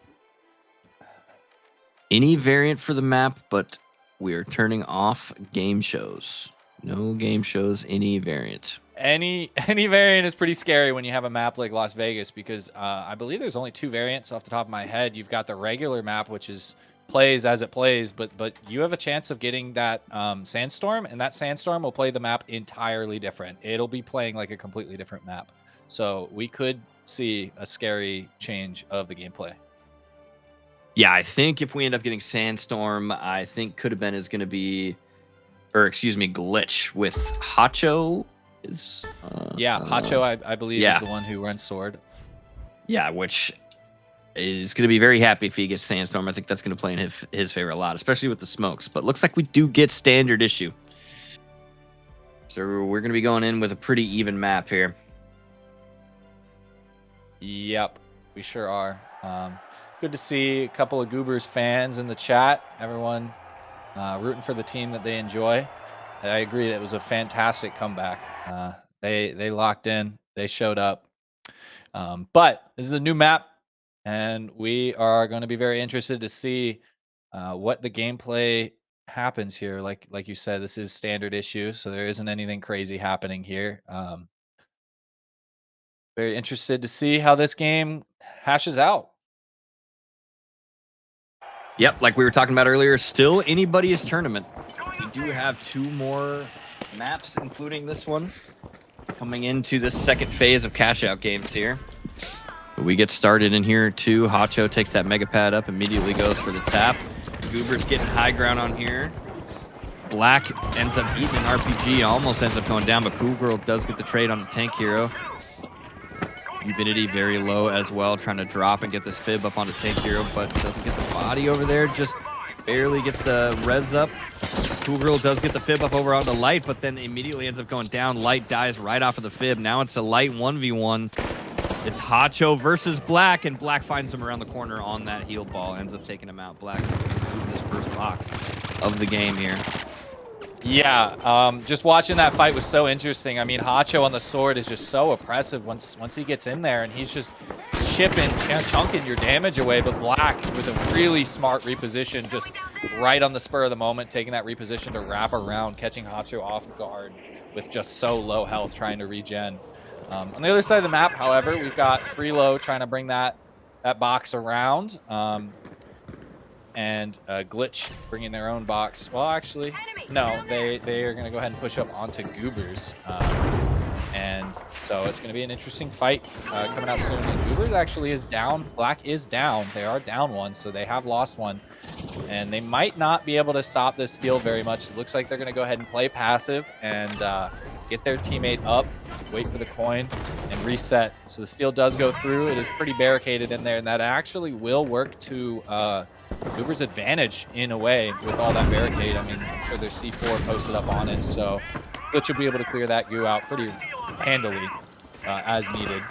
A: Any variant for the map, but we are turning off game shows. No game shows, any variant.
B: Any variant is pretty scary when you have a map like Las Vegas because I believe there's only 2 variants off the top of my head. You've got the regular map, which is plays as it plays, but you have a chance of getting that sandstorm, and that sandstorm will play the map entirely different. It'll be playing like a completely different map. So we could see a scary change of the gameplay.
A: Yeah, I think if we end up getting Sandstorm, I think could have been is going to be, or excuse me, Glitch with Hacho is.
B: Hacho, I believe, is the one who runs Sword.
A: Yeah, which is going to be very happy if he gets Sandstorm. I think that's going to play in his favor a lot, especially with the smokes. But looks like we do get standard issue. So we're going to be going in with a pretty even map here.
B: Yep, we sure are. Good to see a couple of Goobers fans in the chat. Everyone rooting for the team that they enjoy. I agree. That was a fantastic comeback. They locked in. They showed up. But this is a new map, and we are going to be very interested to see what the gameplay happens here. Like you said, this is standard issue, so there isn't anything crazy happening here. Very interested to see how this game hashes out.
A: Yep, like we were talking about earlier, still anybody's tournament. We do have 2 more maps, including this one, coming into the second phase of cash-out games here. We get started in here, too. Hacho takes that mega pad up, immediately goes for the tap. Goober's getting high ground on here. Black ends up eating an RPG, almost ends up going down, but Cool Girl does get the trade on the tank hero. Divinity very low as well, trying to drop and get this fib up onto tank hero, but doesn't get the body over there, just barely gets the res up. Cool Girl does get the fib up over onto Light, but then immediately ends up going down. Light dies right off of the fib. Now it's a Light 1v1. It's Hacho versus Black, and Black finds him around the corner on that heal ball, ends up taking him out. Black this first box of the game here.
B: Yeah, just watching that fight was so interesting. I mean, Hacho on the sword is just so oppressive once he gets in there, and he's just chipping, chunking your damage away. But Black, with a really smart reposition, just right on the spur of the moment, taking that reposition to wrap around, catching Hacho off guard with just so low health, trying to regen. On the other side of the map, however, we've got Freelo trying to bring that box around. And Glitch bringing their own box. Well, actually, no, they are going to go ahead and push up onto Goobers. And so it's going to be an interesting fight coming out soon. And Goobers actually is down. Black is down. They are down 1, so they have lost 1. And they might not be able to stop this steal very much. It looks like they're going to go ahead and play passive and get their teammate up, wait for the coin, and reset. So the steal does go through. It is pretty barricaded in there, and that actually will work to Uber's advantage in a way with all that barricade. I mean, I'm sure there's C4 posted up on it, so Glitch will be able to clear that goo out pretty handily as needed.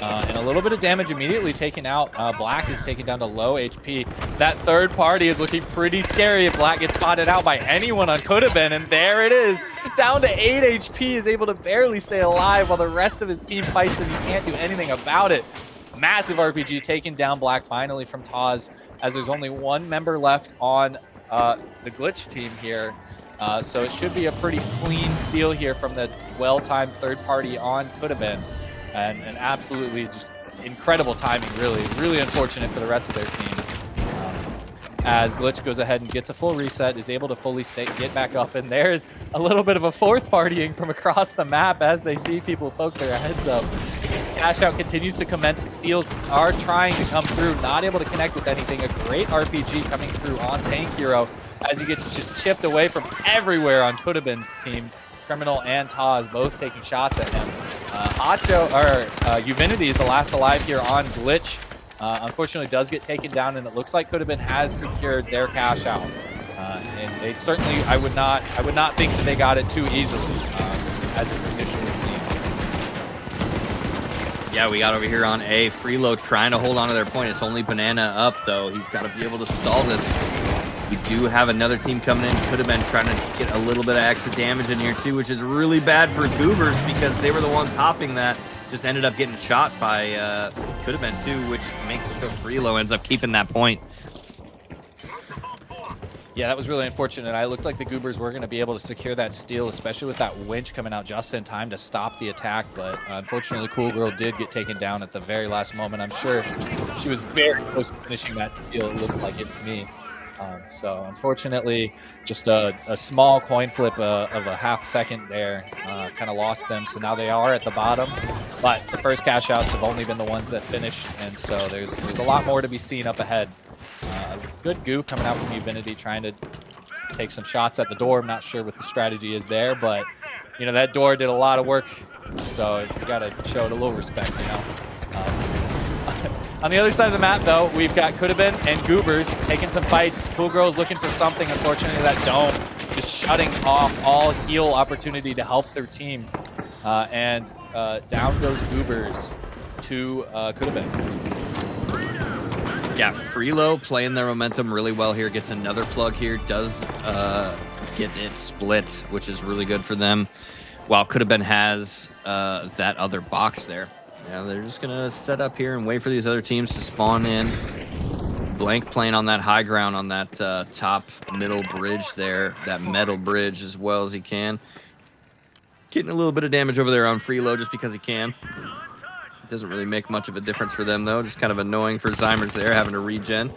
B: And a little bit of damage immediately taken out. Black is taken down to low HP. That third party is looking pretty scary if Black gets spotted out by anyone on could have been, and there it is. Down to 8 HP, is able to barely stay alive while the rest of his team fights and he can't do anything about it. Massive RPG taking down Black finally from Taz, as there's only 1 member left on the Glitch team here. So it should be a pretty clean steal here from the well-timed third party on could have been. And absolutely just incredible timing, really. Really unfortunate for the rest of their team. As Glitch goes ahead and gets a full reset, is able to fully get back up. And there's a little bit of a fourth partying from across the map as they see people poke their heads up. This cash out continues to commence. Steals are trying to come through, not able to connect with anything. A great RPG coming through on Tank Hero as he gets just chipped away from everywhere on Kudabin's team. Criminal and Taz both taking shots at him. Uvinity is the last alive here on Glitch. Unfortunately does get taken down, and it looks like Kudabin has secured their cash out. And they certainly, I would not think that they got it too easily, as it initially seemed.
A: Yeah, we got over here on A. Freelo trying to hold on to their point. It's only Banana up, though. He's got to be able to stall this. We do have another team coming in. Could have been trying to get a little bit of extra damage in here, too, which is really bad for Goobers because they were the ones hopping that. Just ended up getting shot by could have been, too, which makes it so Freelo ends up keeping that point.
B: Yeah, that was really unfortunate. I looked like the Goobers were going to be able to secure that steal, especially with that winch coming out just in time to stop the attack. But unfortunately, Cool Girl did get taken down at the very last moment. I'm sure she was very close to finishing that steal, it looked like it to me. So unfortunately, just a small coin flip of a half second there kind of lost them. So now they are at the bottom. But the first cash outs have only been the ones that finished. And so there's a lot more to be seen up ahead. Good goo coming out from Uvinity, trying to take some shots at the door. I'm not sure what the strategy is there, but you know that door did a lot of work, so you got to show it a little respect, you know. On the other side of the map, though, we've got Kudabin and Goobers taking some fights. Cool Girl's looking for something. Unfortunately, that dome just shutting off all heal opportunity to help their team, and down goes Goobers to Kudabin.
A: Yeah, Freelo playing their momentum really well here. Gets another plug here. Does get it split, which is really good for them. While Could Have Been has that other box there. Yeah, they're just going to set up here and wait for these other teams to spawn in. Blank playing on that high ground on that top middle bridge there. That metal bridge as well as he can. Getting a little bit of damage over there on Freelo just because he can. Doesn't really make much of a difference for them, though. Just kind of annoying for Zymers there, having to regen.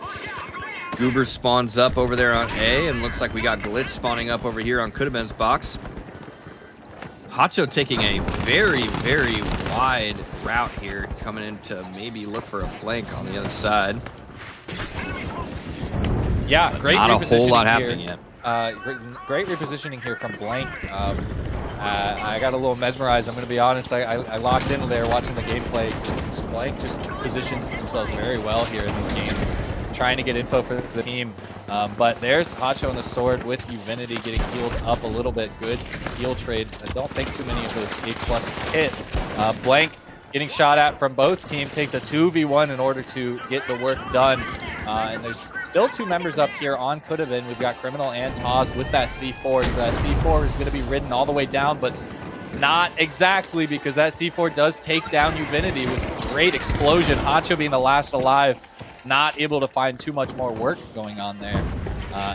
A: Goober spawns up over there on A, and looks like we got Glitch spawning up over here on Couldaben's box. Hacho taking a very, very wide route here. It's coming in to maybe look for a flank on the other side.
B: Yeah, great.
A: Not a whole lot happening yet.
B: Great repositioning here from Blank. I got a little mesmerized. I'm going to be honest. I locked in there watching the gameplay. Blank just positions themselves very well here in these games, trying to get info for the team. But there's Hacho on the sword with Uvinity getting healed up a little bit. Good heal trade. I don't think too many of those 8+ hit. Blank getting shot at from both teams, takes a 2v1 in order to get the work done. And there's still 2 members up here on Couldaben. We've got Criminal and Taz with that C4. So that C4 is going to be ridden all the way down, but not exactly, because that C4 does take down Uvinity with great explosion. Hacho being the last alive, not able to find too much more work going on there.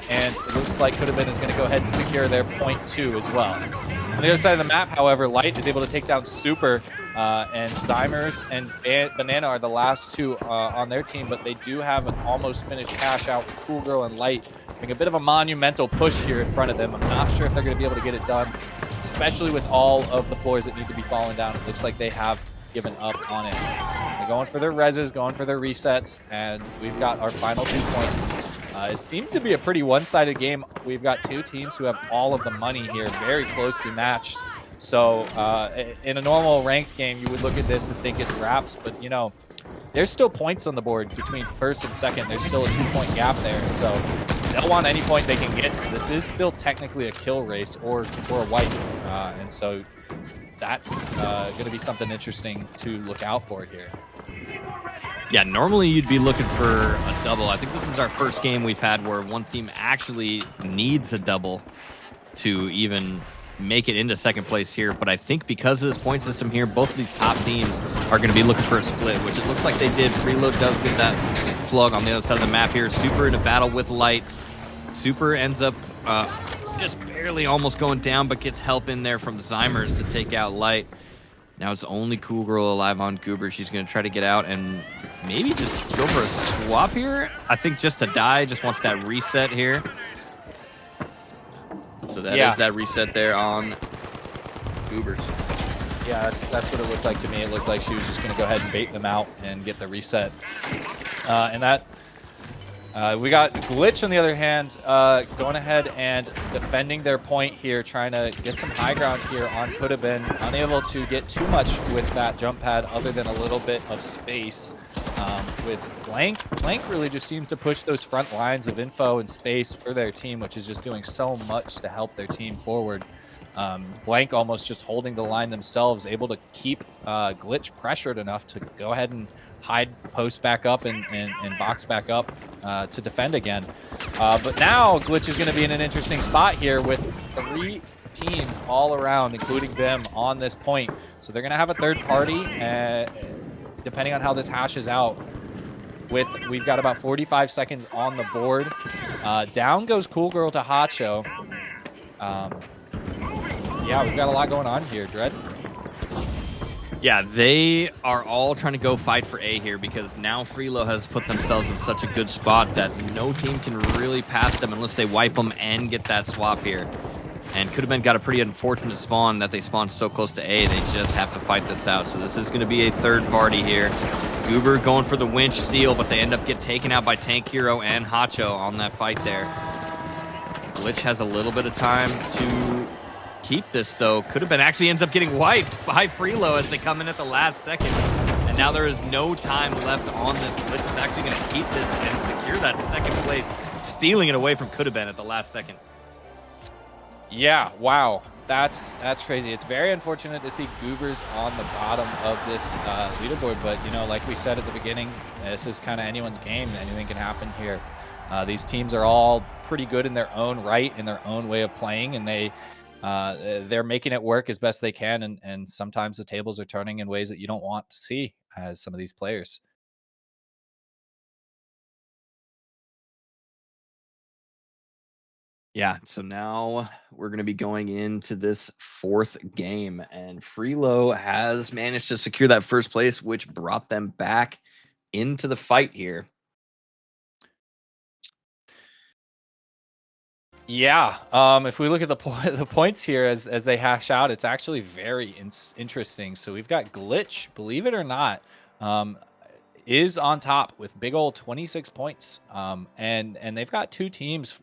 B: And it looks like Couldaben is going to go ahead and secure their point 2 as well. On the other side of the map, however, Light is able to take down Super, and Zymers and Banana are the last 2 on their team, but they do have an almost finished cash out with Cool Girl and Light having a bit of a monumental push here in front of them. I'm not sure if they're going to be able to get it done, especially with all of the floors that need to be falling down. It looks like they have given up on it. They're going for their reses, going for their resets, and we've got our final 2 points. It seems to be a pretty one-sided game. We've got 2 teams who have all of the money here, very closely matched. So in a normal ranked game, you would look at this and think it's wraps, but you know, there's still points on the board between first and second. There's still a 2-point gap there, so they'll want any point they can get. So this is still technically a kill race or a wipe, and so that's going to be something interesting to look out for here.
A: Yeah, normally you'd be looking for a double. I think this is our first game we've had where one team actually needs a double to even make it into second place here. But I think because of this point system here, both of these top teams are going to be looking for a split, which it looks like they did. Freeload does get that plug on the other side of the map here. Super in a battle with Light. Super ends up just barely almost going down, but gets help in there from Zymers to take out Light. Now it's only Cool Girl alive on Goober. She's going to try to get out and maybe just go for a swap here. I think just to die, just wants that reset here. So that is that reset there on Goobers.
B: Yeah, that's what it looked like to me. It looked like she was just going to go ahead and bait them out and get the reset. And that we got Glitch on the other hand, going ahead and defending their point here, trying to get some high ground here on Couldaben. Unable to get too much with that jump pad other than a little bit of space. With Blank really just seems to push those front lines of info and space for their team, which is just doing so much to help their team forward. Blank almost just holding the line themselves, able to keep Glitch pressured enough to go ahead and hide, post back up, and box back up to defend again. But now Glitch is going to be in an interesting spot here with 3 teams all around, including them, on this point. So they're going to have a third party, depending on how this hashes out. We've got about 45 seconds on the board. Down goes Cool Girl to Hacho. Yeah, we've got a lot going on here, Dread.
A: Yeah, they are all trying to go fight for A here because now Freelo has put themselves in such a good spot that no team can really pass them unless they wipe them and get that swap here. And Couldaben got a pretty unfortunate spawn that they spawned so close to A. They just have to fight this out. So this is going to be a third party here. Goober going for the winch steal, but they end up getting taken out by Tank Hero and Hacho on that fight there. Glitch has a little bit of time to keep this, though. Couldaben actually ends up getting wiped by Freelo as they come in at the last second. And now there is no time left on this. Glitch is actually going to keep this and secure that second place, stealing it away from Couldaben at the last second.
B: Yeah, wow. That's crazy. It's very unfortunate to see Goobers on the bottom of this leaderboard, but you know, like we said at the beginning, this is kind of anyone's game. Anything can happen here. These teams are all pretty good in their own right, in their own way of playing, and they're making it work as best they can, and sometimes the tables are turning in ways that you don't want to see as some of these players.
A: Yeah, so now we're going to be going into this 4th game, and Freelo has managed to secure that first place, which brought them back into the fight here.
B: Yeah, if we look at the the points here as they hash out, it's actually very interesting. So we've got Glitch, believe it or not, um, is on top with big old 26 points, and they've got two teams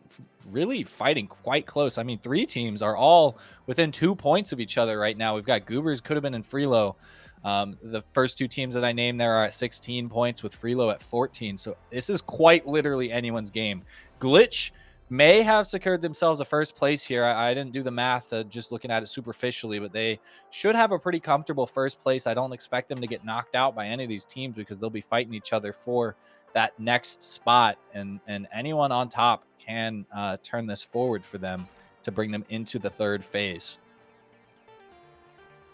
B: really fighting quite close. I mean, three teams are all within 2 points of each other right now. We've got Goobers, could have been in Freelo. The first two teams that I named there are at 16 points with Freelo at 14. So this is quite literally anyone's game. Glitch may have secured themselves a first place here. I didn't do the math just looking at it superficially, but they should have a pretty comfortable first place. I don't expect them to get knocked out by any of these teams because they'll be fighting each other for that next spot. And anyone on top can turn this forward for them to bring them into the third phase.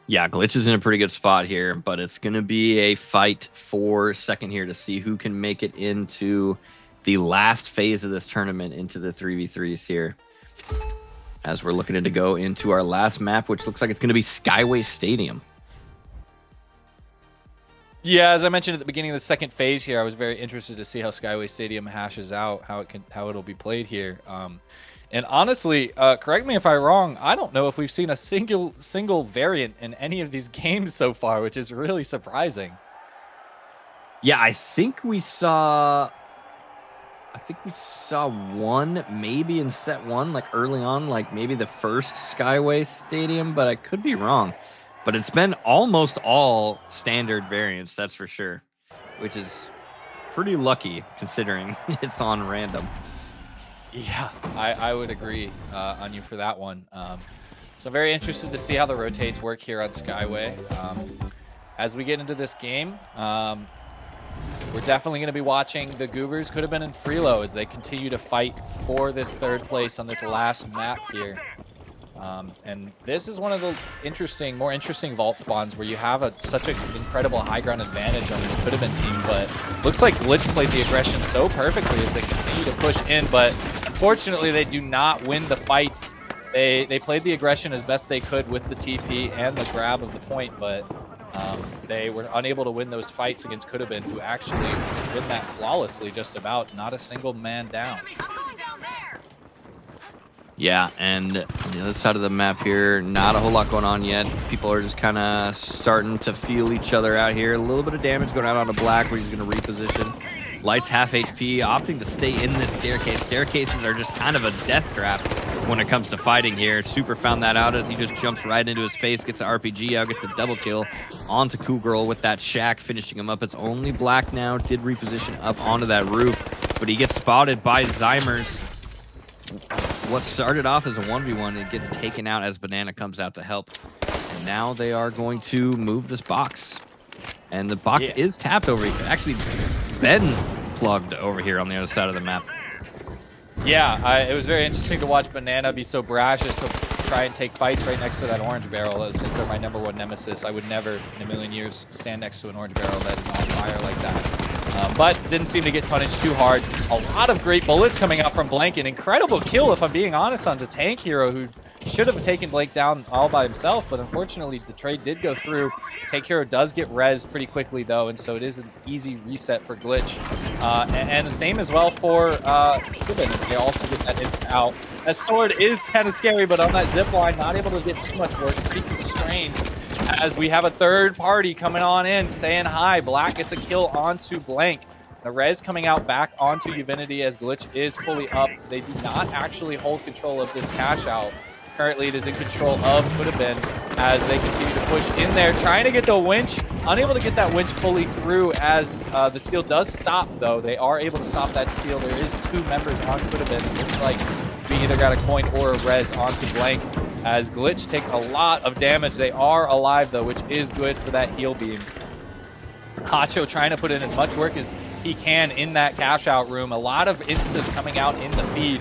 A: Yeah, Glitch is in a pretty good spot here, but it's going to be a fight for second here to see who can make it into the last phase of this tournament, into the 3v3s here, as we're looking to go into our last map, which looks like it's going to be Skyway Stadium.
B: Yeah, as I mentioned at the beginning of the second phase here, I was very interested to see how Skyway Stadium hashes out, how it'll be played here. And honestly, correct me if I'm wrong, I don't know if we've seen a single variant in any of these games so far, which is really surprising.
A: Yeah, I think we saw one maybe in set one, like early on, like maybe the first Skyway Stadium, but I could be wrong. But it's been almost all standard variants, that's for sure, which is pretty lucky considering it's on random.
B: Yeah, I would agree on you for that one. So I'm very interested to see how the rotates work here on Skyway. As we get into this game, we're definitely going to be watching the Goobers, could have been in Freelo, as they continue to fight for this third place on this last map here. And this is one of the more interesting vault spawns where you have such an incredible high ground advantage on this could have been team, but looks like Glitch played the aggression so perfectly as they continue to push in, but unfortunately they do not win the fights. They played the aggression as best they could with the TP and the grab of the point, but they were unable to win those fights against could have been, who actually did that flawlessly, just about, not a single man down.
A: Yeah, and the other side of the map here, not a whole lot going on yet. People are just kind of starting to feel each other out here. A little bit of damage going out onto Black, where he's going to reposition. Light's half HP, opting to stay in this staircase. Staircases are just kind of a death trap when it comes to fighting here. Super found that out as he just jumps right into his face, gets an RPG out, gets the double kill onto Cool Girl with that shack, finishing him up. It's only Black now, did reposition up onto that roof, but he gets spotted by Zymers. What started off as a 1v1, it gets taken out as Banana comes out to help. And now they are going to move this box. And the box is tapped over here. Actually, been plugged over here on the other side of the map.
B: Yeah, it was very interesting to watch Banana be so brash as to try and take fights right next to that orange barrel. Those things are my #1 nemesis. I would never in a million years stand next to an orange barrel that is on fire like that. But didn't seem to get punished too hard. A lot of great bullets coming out from Blank. An incredible kill, if I'm being honest, on the tank hero, who should have taken Blake down all by himself, but unfortunately the trade did go through. Tank hero does get rezzed pretty quickly though, and so it is an easy reset for Glitch. And the same as well for Kibben. They also get that instant out. That sword is kind of scary, but on that zip line, not able to get too much work. Pretty constrained, as we have a third party coming on in, saying hi. Black gets a kill onto Blank. The res coming out back onto Uvinity as Glitch is fully up. They do not actually hold control of this cash out. Currently, it is in control of could have been, as they continue to push in there, trying to get the winch. Unable to get that winch fully through, as the steal does stop, though. They are able to stop that steal. There is 2 members on could have been. It looks like we either got a coin or a res onto Blank, as Glitch take a lot of damage. They are alive, though, which is good for that heal beam. Hacho trying to put in as much work as he can in that cash out room. A lot of instas coming out in the feed.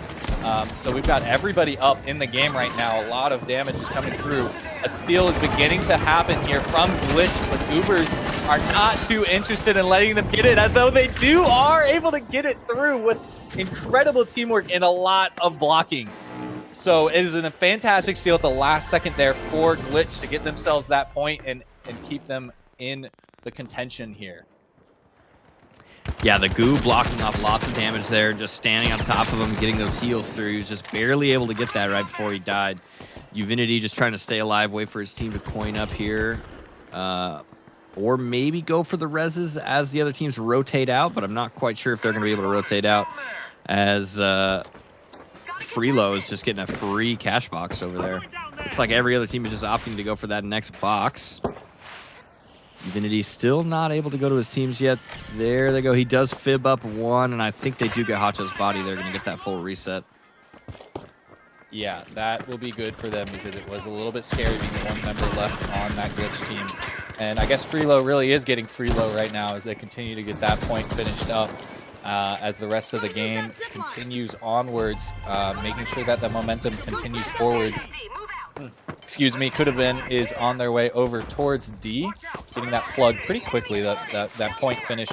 B: So we've got everybody up in the game right now. A lot of damage is coming through. A steal is beginning to happen here from Glitch, but Goobers are not too interested in letting them get it, although they are able to get it through with incredible teamwork and a lot of blocking. So it is a fantastic steal at the last second there for Glitch to get themselves that point and keep them in the contention here.
A: Yeah, the goo blocking off lots of damage there, just standing on top of him, getting those heals through. He was just barely able to get that right before he died. Uvinity just trying to stay alive, wait for his team to coin up here. Or maybe go for the reses as the other teams rotate out, but I'm not quite sure if they're going to be able to rotate out as Freelo is just getting a free cash box over there. Looks like every other team is just opting to go for that next box. Uvinity still not able to go to his teams yet. There they go. He does fib up one, and I think they do get Hacho's body. They're going to get that full reset.
B: Yeah, that will be good for them because it was a little bit scary being the one member left on that glitch team. And I guess Freelo really is getting Freelo right now as they continue to get that point finished up. As the rest of the game continues onwards, making sure that the momentum continues forwards. Excuse me, could have been is on their way over towards D, getting that plug pretty quickly. That point finish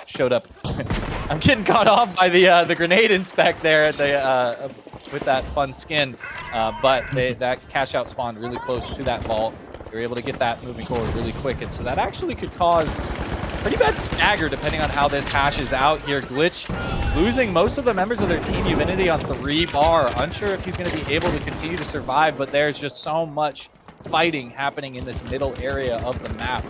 B: showed up. I'm getting caught off by the grenade inspect there at the with that fun skin, but that cash out spawned really close to that vault. They were able to get that moving forward really quick, and so that actually could cause pretty bad stagger depending on how this hashes out here. Glitch losing most of the members of their team. Uvinity on 3 bar. Unsure if he's going to be able to continue to survive, but there's just so much fighting happening in this middle area of the map.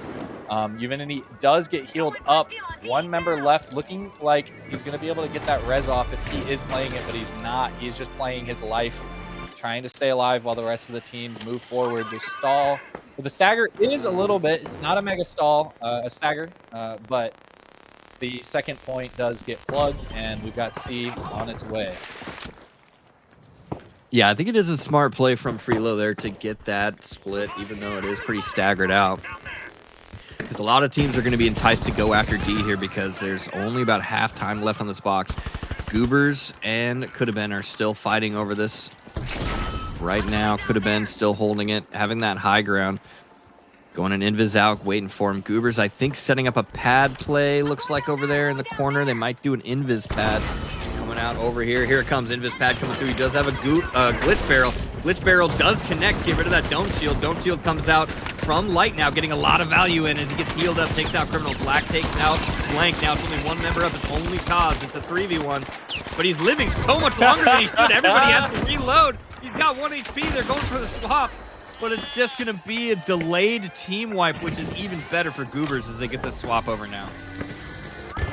B: Uvinity does get healed up. One member left, looking like he's going to be able to get that res off if he is playing it, but he's not. He's just playing his life, trying to stay alive while the rest of the teams move forward. The stall, but the stagger is a little bit, it's not a mega stall, a stagger, but the second point does get plugged, and we've got C on its way.
A: Yeah, I think it is a smart play from Freelo there to get that split, even though it is pretty staggered out. Because a lot of teams are going to be enticed to go after D here because there's only about half time left on this box. Goobers and Could Have Been are still fighting over this right now. Could Have Been still holding it, having that high ground. Going an invis out, waiting for him. Goobers, I think, setting up a pad play, looks like over there in the corner. They might do an invis pad. Coming out over here. Here it comes, invis pad coming through. He does have a glitch barrel. Glitch barrel does connect, get rid of that dome shield. Dome shield comes out from Light now, getting a lot of value in as he gets healed up, takes out Criminal. Black takes out Blank. Now it's only one member up, it's only Kaz. It's a 3v1, but he's living so much longer than he should. Everybody has to reload. He's got 1 HP, they're going for the swap, but it's just going to be a delayed team wipe, which is even better for Goobers as they get the swap over now.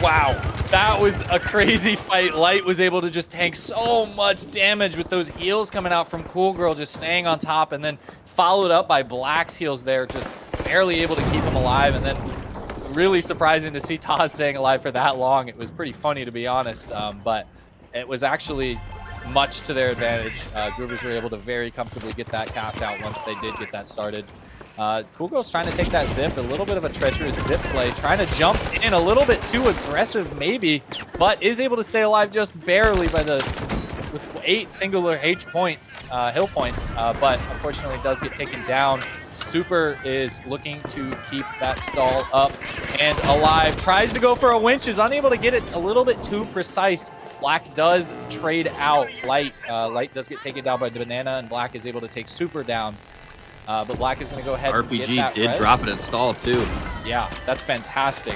B: Wow, that was a crazy fight. Light was able to just tank so much damage with those heals coming out from Cool Girl just staying on top, and then followed up by Black's heals there, just barely able to keep him alive. And then really surprising to see Todd staying alive for that long. It was pretty funny, to be honest, but it was actually much to their advantage. Groovers were able to very comfortably get that capped out once they did get that started. Cool Girl's trying to take that zip, a little bit of a treacherous zip play, trying to jump in a little bit too aggressive maybe, but is able to stay alive just barely by with 8 singular hill points, but unfortunately does get taken down. Super is looking to keep that stall up and alive, tries to go for a winch, is unable to get it a little bit too precise. Black does trade out Light. Light does get taken down by the Banana, and Black is able to take Super down. But Black is going to go ahead and get that
A: RPG did
B: res.
A: Drop it in stall too.
B: Yeah, that's fantastic.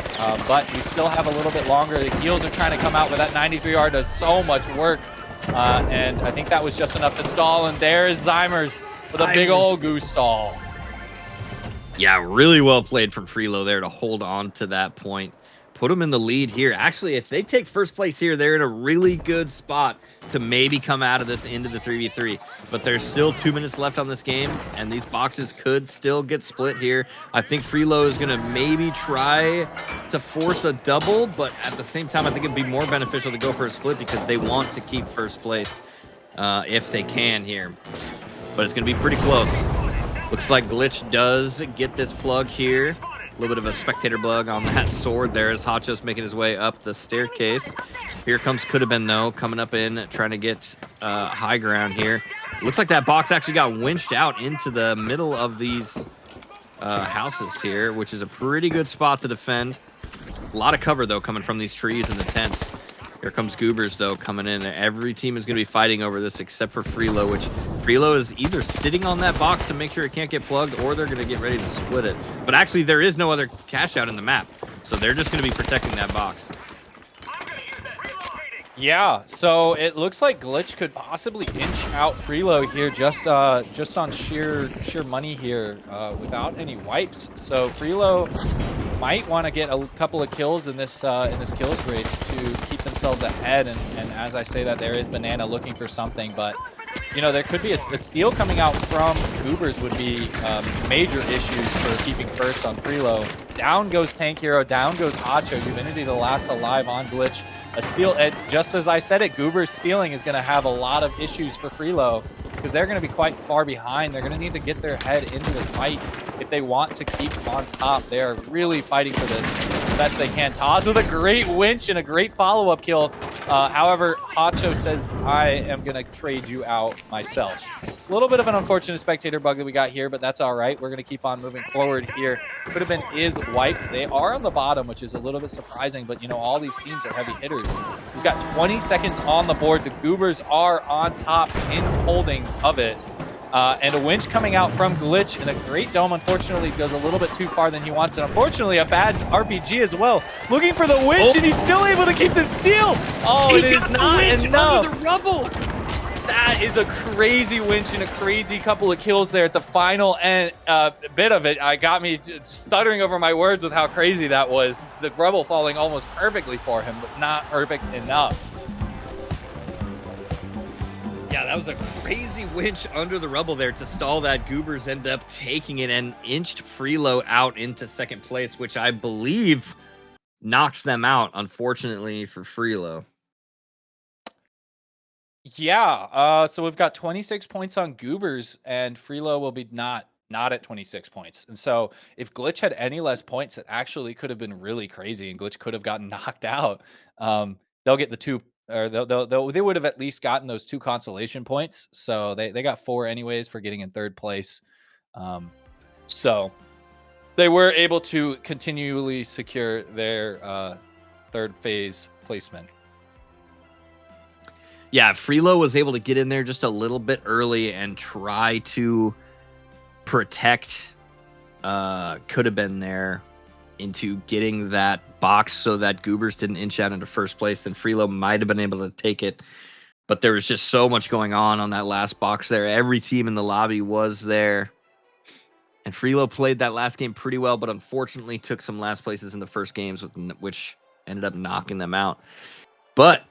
B: But we still have a little bit longer. The heals are trying to come out, but that 93R does so much work. And I think that was just enough to stall. And there's Zymers with a big old goose stall.
A: Yeah, really well played from Freelo there to hold on to that point. Put them in the lead here. Actually, if they take first place here, they're in a really good spot to maybe come out of this into the 3v3. But there's still 2 minutes left on this game, and these boxes could still get split here. I think Freelo is going to maybe try to force a double, but at the same time, I think it'd be more beneficial to go for a split because they want to keep first place if they can here. But it's going to be pretty close. Looks like Glitch does get this plug here. A little bit of a spectator bug on that sword there as Hacho's making his way up the staircase. Here comes Could Have Been, though, coming up in, trying to get high ground here. Looks like that box actually got winched out into the middle of these houses here, which is a pretty good spot to defend. A lot of cover, though, coming from these trees and the tents. Here comes Goobers, though, coming in. Every team is going to be fighting over this except for Freelo, which Freelo is either sitting on that box to make sure it can't get plugged, or they're going to get ready to split it. But actually, there is no other cash out in the map, so they're just going to be protecting that box.
B: Yeah, so it looks like Glitch could possibly inch out Freelo here just on sheer money here without any wipes. So Freelo might want to get a couple of kills in this kills race to keep themselves ahead. And as I say that, there is Banana looking for something, but you know, there could be a steal coming out from Goobers would be major issues for keeping first on Freelo. Down goes Tank Hero, down goes Hacho, Divinity the last alive on Glitch. A steal, just as I said it, Goobers stealing is going to have a lot of issues for Freelo because they're going to be quite far behind. They're going to need to get their head into this fight if they want to keep on top. They are really fighting for this the best they can. Taz with a great winch and a great follow-up kill. However, Hacho says, I am going to trade you out myself. A little bit of an unfortunate spectator bug that we got here, but that's all right. We're going to keep on moving forward here. Could have been is wiped. They are on the bottom, which is a little bit surprising, but, you know, all these teams are heavy hitters. We've got 20 seconds on the board. The Goobers are on top in holding of it. And a winch coming out from Glitch, and a great dome, unfortunately, goes a little bit too far than he wants. And unfortunately, a bad RPG as well. Looking for the winch, and he's still able to keep the steal. Oh, it is not enough.
D: Under the rubble.
B: That is a crazy winch and a crazy couple of kills there at the final end, bit of it. Got me stuttering over my words with how crazy that was. The rubble falling almost perfectly for him, but not perfect enough.
A: Yeah, that was a crazy winch under the rubble there to stall that. Goobers end up taking it and inched Freelo out into second place, which I believe knocks them out, unfortunately, for Freelo.
B: Yeah, so we've got 26 points on Goobers, and Freelo will be not at 26 points. And so if Glitch had any less points, it actually could have been really crazy, and Glitch could have gotten knocked out. They'll get the two, or they would have at least gotten those 2 consolation points. So they got 4 anyways for getting in third place. So they were able to continually secure their third phase placement.
A: Yeah, Freelo was able to get in there just a little bit early and try to protect could have been there into getting that box so that Goobers didn't inch out into first place. Then Freelo might have been able to take it, but there was just so much going on that last box there. Every team in the lobby was there, and Freelo played that last game pretty well, but unfortunately took some last places in the first games, which ended up knocking them out. But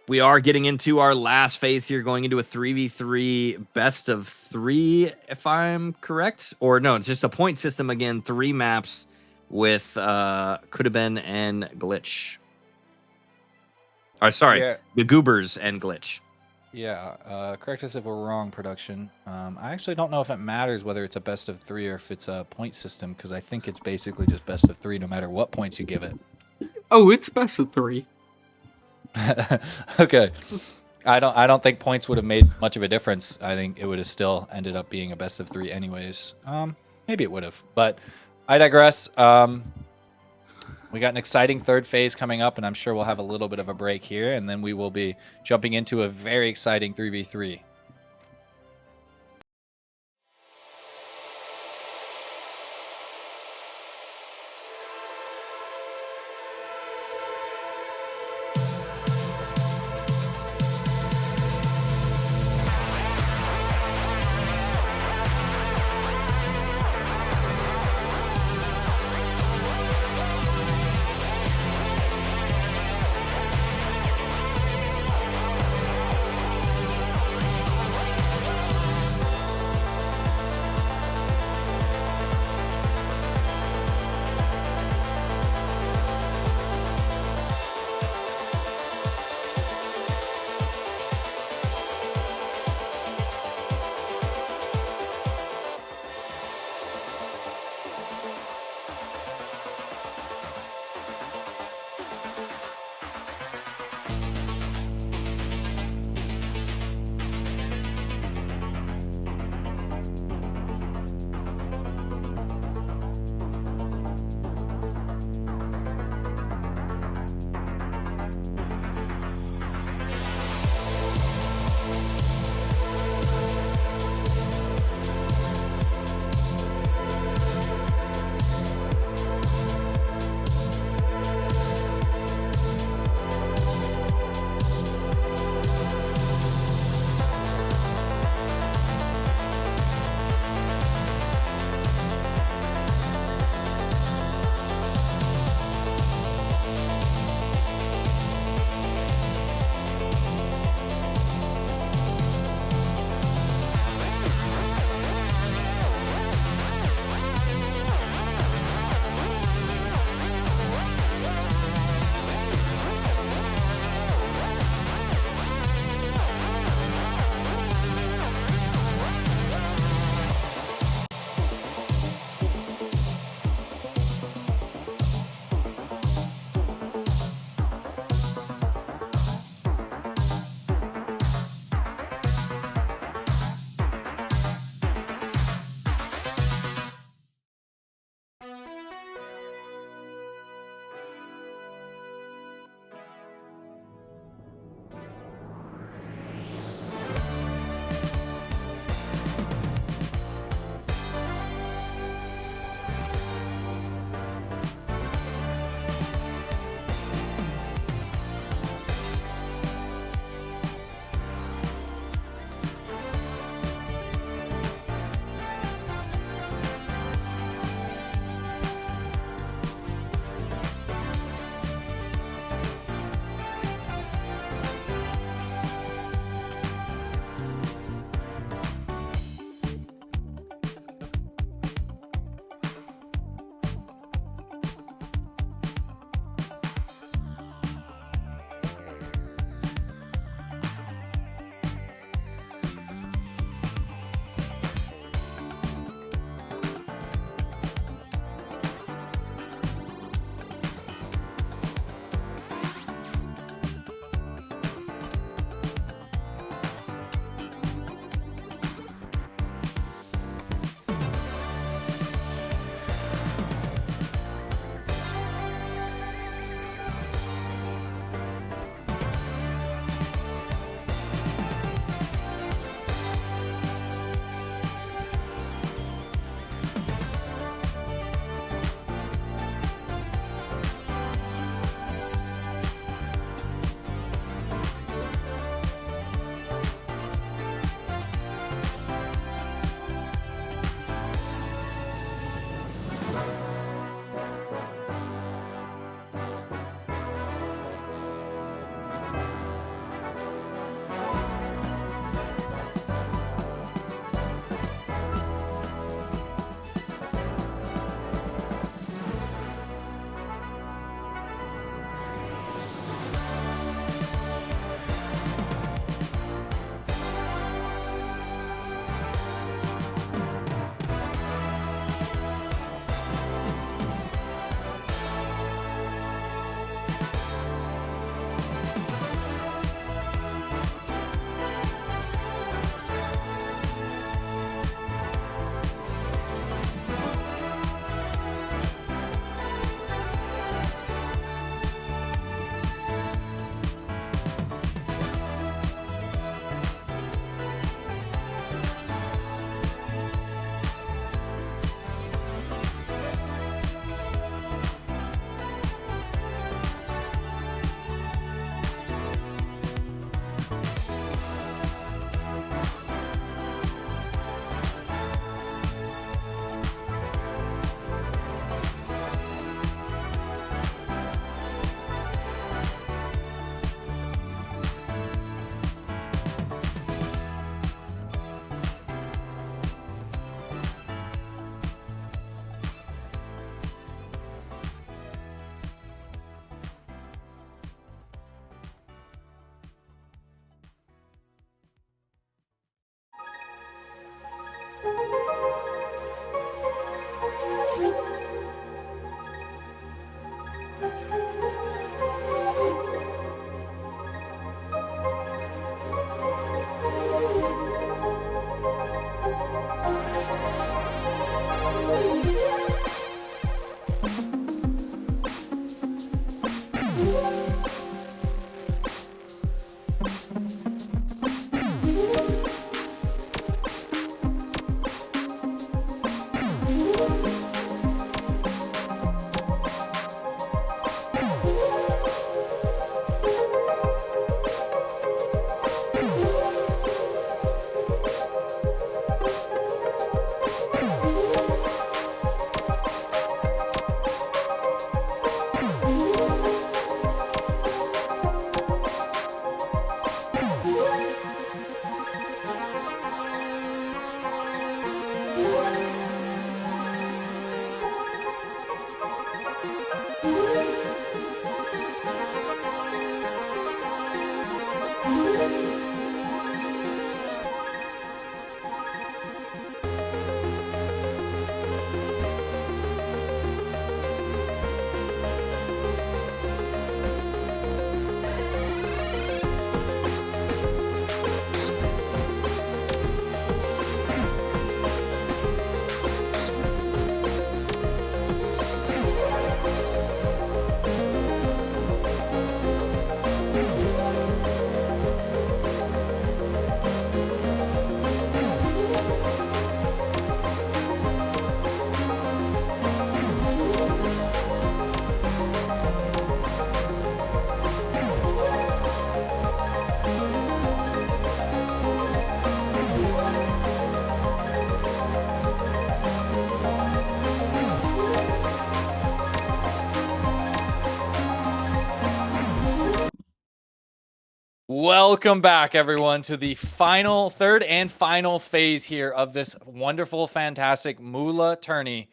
A: we are getting into our last phase here, going into a 3v3 best of 3, if I'm correct. Or no, it's just a point system again, 3 maps with could have been and Glitch. Or sorry,
B: Yeah.
A: the Goobers and Glitch.
B: Yeah, correct us if we're wrong, production. I actually don't know if it matters whether it's a best of 3 or if it's a point system, because I think it's basically just best of 3 no matter what points you give it.
C: Oh, it's best of 3.
B: Okay. I don't think points would have made much of a difference. I think it would have still ended up being a best of 3 anyways. Maybe it would have, but I digress. We got an exciting third phase coming up, and I'm sure we'll have a little bit of a break here, and then we will be jumping into a very exciting 3v3. Welcome back, everyone, to the third and final phase here of this wonderful, fantastic Moolah tourney.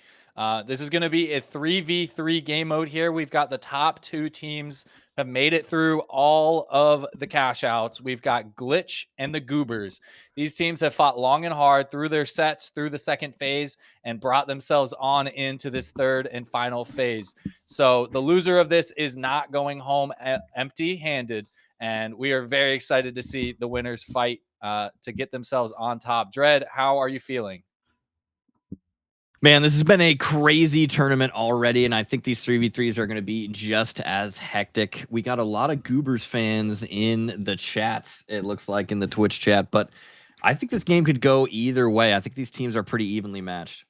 B: This is going to be a 3v3 game mode here. We've got the top 2 teams have made it through all of the cash outs. We've got Glitch and the Goobers. These teams have fought long and hard through their sets, through the second phase, and brought themselves on into this third and final phase. So the loser of this is not going home empty-handed. And we are very excited to see the winners fight to get themselves on top. Dread, how are you feeling?
A: Man, this has been a crazy tournament already, and I think these 3v3s are going to be just as hectic. We got a lot of Goobers fans in the chats, it looks like, in the Twitch chat, but I think this game could go either way. I think these teams are pretty evenly matched.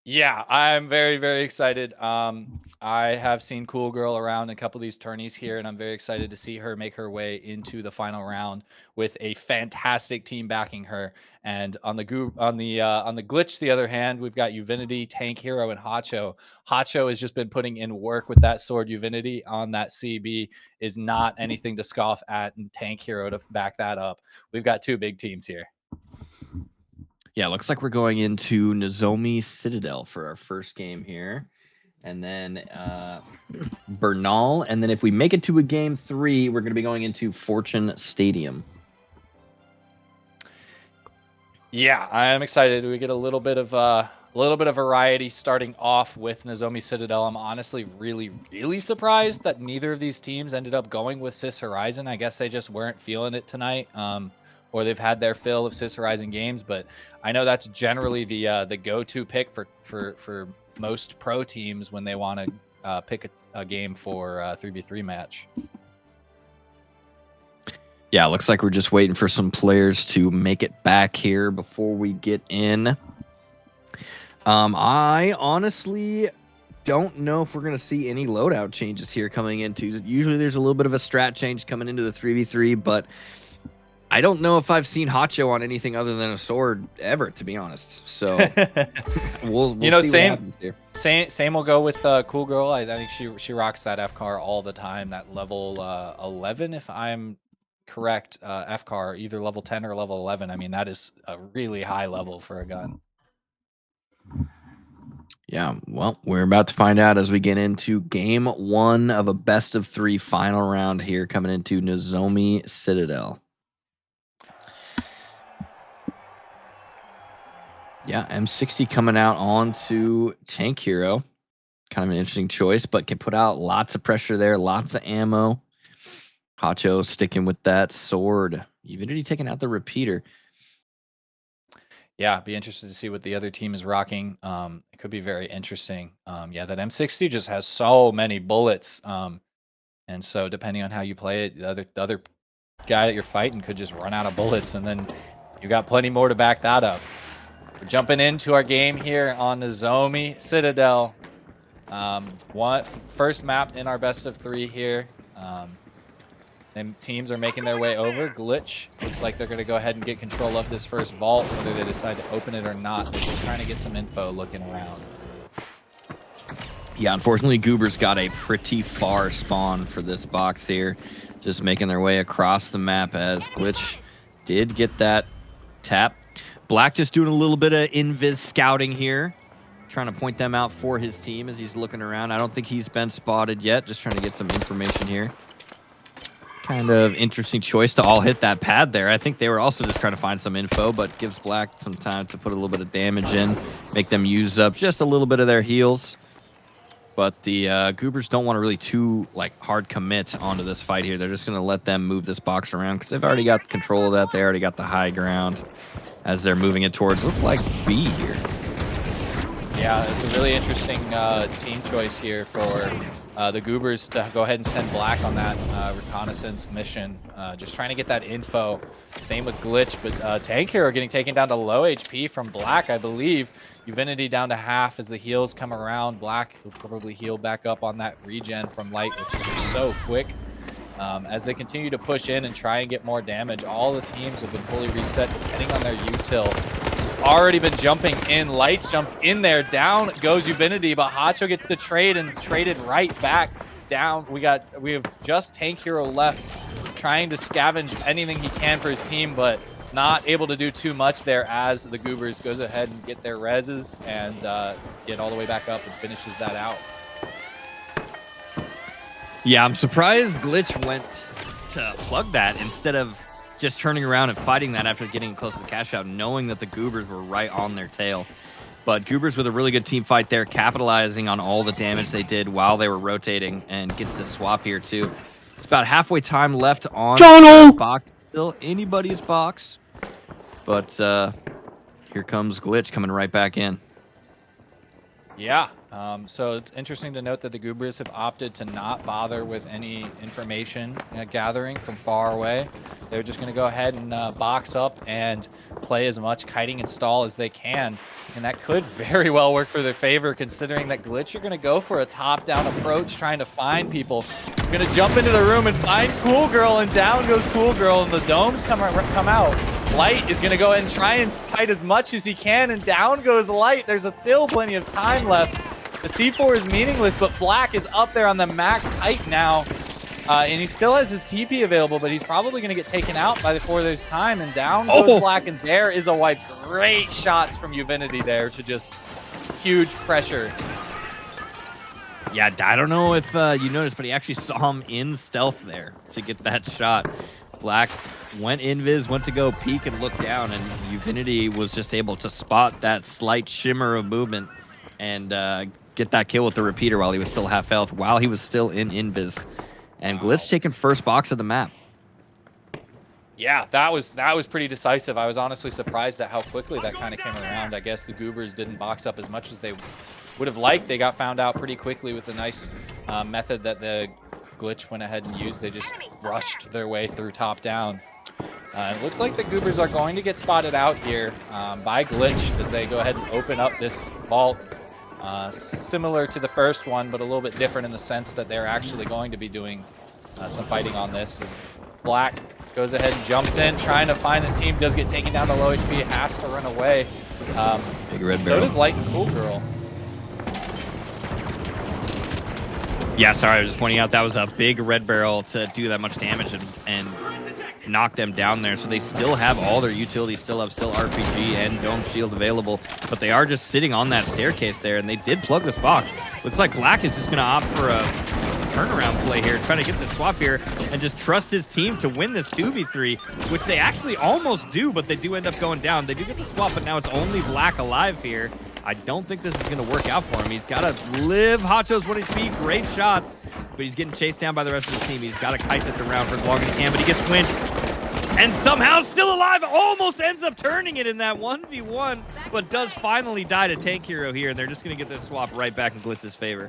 B: Yeah, I'm very, very excited. I have seen Cool Girl around a couple of these tourneys here, and I'm very excited to see her make her way into the final round with a fantastic team backing her. And on the Glitch, the other hand, we've got Uvinity, Tank Hero, and Hacho. Hacho has just been putting in work with that sword. Uvinity on that CB is not anything to scoff at, and Tank Hero to back that up. We've got 2 big teams here.
A: Yeah, looks like we're going into Nozomi Citadel for our first game here. And then Bernal. And then if we make it to a game 3, we're going to be going into Fortune Stadium.
B: Yeah, I am excited. We get a little bit of variety starting off with Nozomi Citadel. I'm honestly really, really surprised that neither of these teams ended up going with Sis Horizon. I guess they just weren't feeling it tonight. Or they've had their fill of Sis Horizon games, but I know that's generally the go-to pick for most pro teams when they want to pick a game for a 3v3 match.
A: Yeah, looks like we're just waiting for some players to make it back here before we get in. I honestly don't know if we're going to see any loadout changes here coming into. Usually there's a little bit of a strat change coming into the 3v3, but I don't know if I've seen Hacho on anything other than a sword ever, to be honest. So we'll see what happens here.
B: Same will go with Cool Girl. I think she rocks that FCAR all the time. That level 11, if I'm correct, FCAR, either level 10 or level 11. I mean, that is a really high level for a gun.
A: Yeah, well, we're about to find out as we get into game 1 of a best of 3 final round here coming into Nozomi Citadel. Yeah, M60 coming out onto Tank Hero. Kind of an interesting choice, but can put out lots of pressure there, lots of ammo. Hacho sticking with that sword. Uvinity taking out the repeater.
B: Yeah, be interested to see what the other team is rocking. It could be very interesting. Yeah, that M60 just has so many bullets. And so depending on how you play it, the other guy that you're fighting could just run out of bullets, and then you got plenty more to back that up. We're jumping into our game here on Nozomi Citadel. First map in our best of 3 here. Them teams are making their way over. Glitch looks like they're going to go ahead and get control of this first vault, whether they decide to open it or not. They're just trying to get some info looking around.
A: Yeah, unfortunately, Goobers got a pretty far spawn for this box here. Just making their way across the map as Glitch did get that tap. Black just doing a little bit of invis scouting here, trying to point them out for his team as he's looking around. I don't think he's been spotted yet, just trying to get some information here. Kind of interesting choice to all hit that pad there. I think they were also just trying to find some info, but gives Black some time to put a little bit of damage in, make them use up just a little bit of their heals. But the Goobers don't want to really too hard commit onto this fight here. They're just going to let them move this box around because they've already got control of that. They already got the high ground as they're moving it towards, looks like B here.
B: Yeah, it's a really interesting team choice here for the Goobers to go ahead and send Black on that reconnaissance mission. Just trying to get that info. Same with Glitch, but Tank Hero getting taken down to low HP from Black, I believe. Uvinity down to half as the heals come around. Black will probably heal back up on that regen from Light, which is just so quick. As they continue to push in and try and get more damage, all the teams have been fully reset depending on their util. He's already been jumping in. Lights jumped in there. Down goes Uvinity, but Hacho gets the trade and traded right back down. We have just Tank Hero left trying to scavenge anything he can for his team, but not able to do too much there as the Goobers goes ahead and get their reses and get all the way back up and finishes that out.
A: Yeah, I'm surprised Glitch went to plug that instead of just turning around and fighting that after getting close to the cash out, knowing that the Goobers were right on their tail. But Goobers with a really good team fight there, capitalizing on all the damage they did while they were rotating, and gets the swap here too. It's about halfway time left on the box. Still anybody's box. But here comes Glitch coming right back in.
B: Yeah, so it's interesting to note that the Goobers have opted to not bother with any information gathering from far away. They're just going to go ahead and box up and play as much kiting and stall as they can. And that could very well work for their favor, considering that Glitch are going to go for a top-down approach, trying to find people. Going to jump into the room and find Cool Girl, and down goes Cool Girl, and the domes come out. Light is going to go ahead and try and kite as much as he can, and down goes Light. There's still plenty of time left. The C4 is meaningless, but Black is up there on the max height now. And he still has his TP available, but he's probably going to get taken out before there's time. And down goes Black, and there is a wipe. Great shots from Uvinity there to just huge pressure.
A: Yeah, I don't know if you noticed, but he actually saw him in stealth there to get that shot. Black went invis, went to go peek and look down, and Uvinity was just able to spot that slight shimmer of movement and get that kill with the repeater while he was still half health, while he was still in invis. And Glitch taking first box of the map.
B: Yeah, that was pretty decisive. I was honestly surprised at how quickly that kind of came around. I guess the Goobers didn't box up as much as they would have liked. They got found out pretty quickly with the nice method that the Glitch went ahead and used. They just rushed their way through top down. It looks like the Goobers are going to get spotted out here by Glitch as they go ahead and open up this vault. Similar to the first one, but a little bit different in the sense that they're actually going to be doing some fighting on this. As Black goes ahead and jumps in, trying to find this team, does get taken down to low HP, has to run away.
A: Big red
B: so
A: barrel.
B: Does Light and Cool Girl.
A: Yeah, sorry, I was just pointing out that was a big red barrel to do that much damage and knock them down there. So they still have all their utilities, still RPG and Dome Shield available, but they are just sitting on that staircase there, and they did plug this box. Looks like Black is just going to opt for a turnaround play here, trying to get the swap here and just trust his team to win this 2v3, which they actually almost do, but they do end up going down. They do get the swap, but now it's only Black alive here. I don't think this is going to work out for him. He's got to live. Hacho's 1 HP, great shots, but he's getting chased down by the rest of his team. He's got to kite this around for as long as he can, but he gets winched and somehow still alive. Almost ends up turning it in that 1v1, but does finally die to Tank Hero here, and they're just going to get this swap right back in Glitz's favor.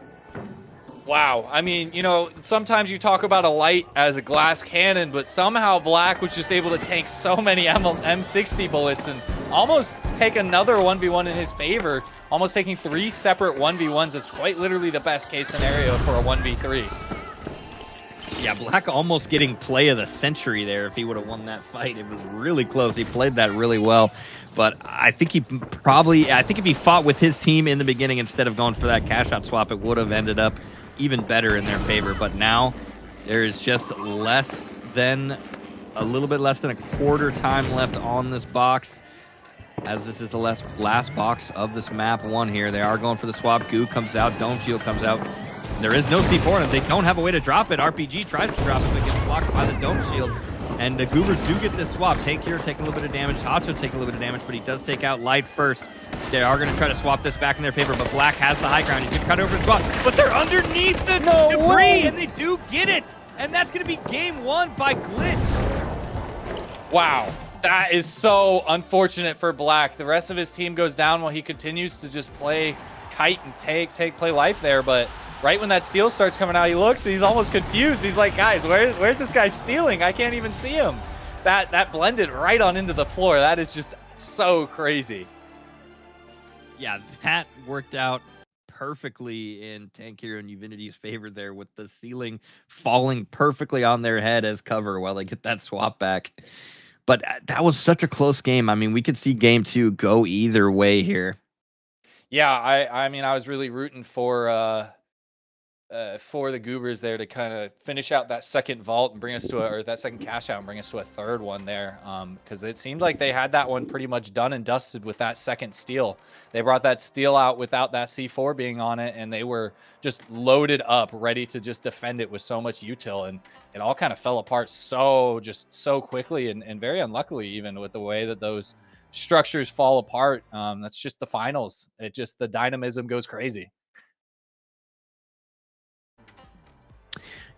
B: Wow. I mean, you know, sometimes you talk about a Light as a glass cannon, but somehow Black was just able to tank so many M60 bullets and almost take another 1v1 in his favor, almost taking 3 separate 1v1s. It's quite literally the best case scenario for a 1v3.
A: Yeah, Black almost getting play of the century there if he would have won that fight. It was really close. He played that really well. But I think if he fought with his team in the beginning instead of going for that cash out swap, it would have ended up even better in their favor. But now there is just a little bit less than a quarter time left on this box, as this is the last box of this map 1 here. They are going for the swap. Goo comes out, Dome Shield comes out. There is no C4 and they don't have a way to drop it. RPG tries to drop it, but gets blocked by the Dome Shield. And the Goobers do get this swap. Tank here taking a little bit of damage. Hacho taking a little bit of damage, but he does take out Light first. They are going to try to swap this back in their favor, but Black has the high ground. He's going to cut over the swap, but they're underneath the debris, and they do get it. And that's going to be game 1 by Glitch.
B: Wow. That is so unfortunate for Black. The rest of his team goes down while he continues to just play kite and play life there, but right when that steal starts coming out, he looks and he's almost confused. He's like, guys, where's this guy stealing? I can't even see him. That blended right on into the floor. That is just so crazy.
A: Yeah, that worked out perfectly in Tank Hero and Uvinity's favor there, with the ceiling falling perfectly on their head as cover while they get that swap back. But that was such a close game. I mean, we could see game 2 go either way here.
B: Yeah, I mean, I was really rooting for for the Goobers there to kind of finish out that second vault and bring us to or that second cash out and bring us to a third one there. Because it seemed like they had that one pretty much done and dusted with that second steal. They brought that steal out without that C4 being on it, and they were just loaded up, ready to just defend it with so much util. And it all kind of fell apart so quickly and very unluckily, even with the way that those structures fall apart. That's just the finals. The dynamism goes crazy.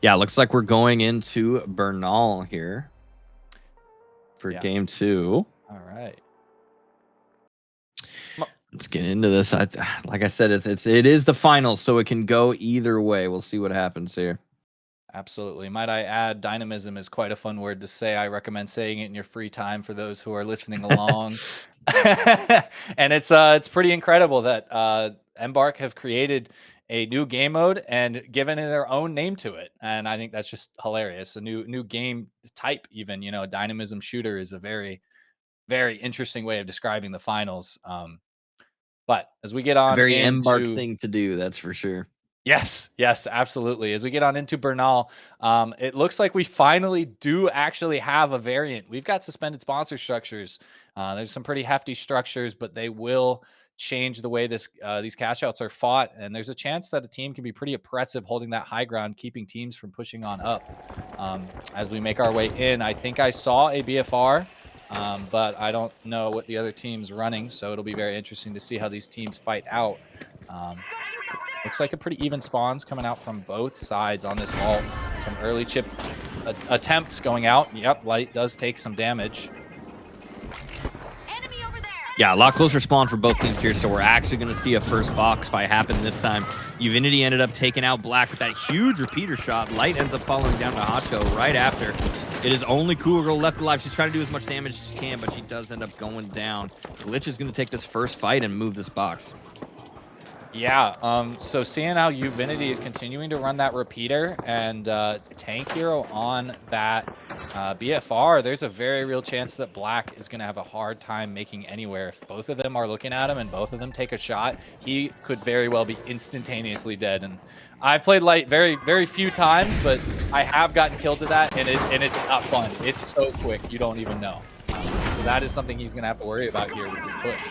A: Yeah, looks like we're going into Bernal here for game 2.
B: All right.
A: Let's get into this. Like I said, it is the finals, so it can go either way. We'll see what happens here.
B: Absolutely. Might I add, dynamism is quite a fun word to say. I recommend saying it in your free time for those who are listening along. And it's pretty incredible that Embark have created a new game mode and given it their own name to it. And I think that's just hilarious. A new game type, even, dynamism shooter is a very, very interesting way of describing the finals. But as we get on,
A: a very Embark thing to do, that's for sure.
B: Yes, absolutely. As we get on into Bernal, it looks like we finally do actually have a variant. We've got suspended sponsor structures. There's some pretty hefty structures, but they will change the way these cash outs are fought. And there's a chance that a team can be pretty oppressive holding that high ground, keeping teams from pushing on up. As we make our way in, I think I saw a BFR, but I don't know what the other team's running. So it'll be very interesting to see how these teams fight out. Looks like a pretty even spawns coming out from both sides on this vault. Some early chip attempts going out. Yep, Light does take some damage.
D: Enemy over there.
A: Yeah, a lot closer spawn for both teams here, so we're actually going to see a first box fight happen this time. Uvinity ended up taking out Black with that huge repeater shot. Light ends up falling down to Hacho right after. It is only Cool Girl left alive. She's trying to do as much damage as she can, but she does end up going down. Glitch is going to take this first fight and move this box.
B: Yeah, so seeing how Uvinity is continuing to run that repeater and Tank Hero on that BFR, there's a very real chance that Black is going to have a hard time making anywhere. If both of them are looking at him and both of them take a shot, he could very well be instantaneously dead. And I've played Light very, very few times, but I have gotten killed to that, and it's not fun. It's so quick, you don't even know. So that is something he's going to have to worry about here with this push.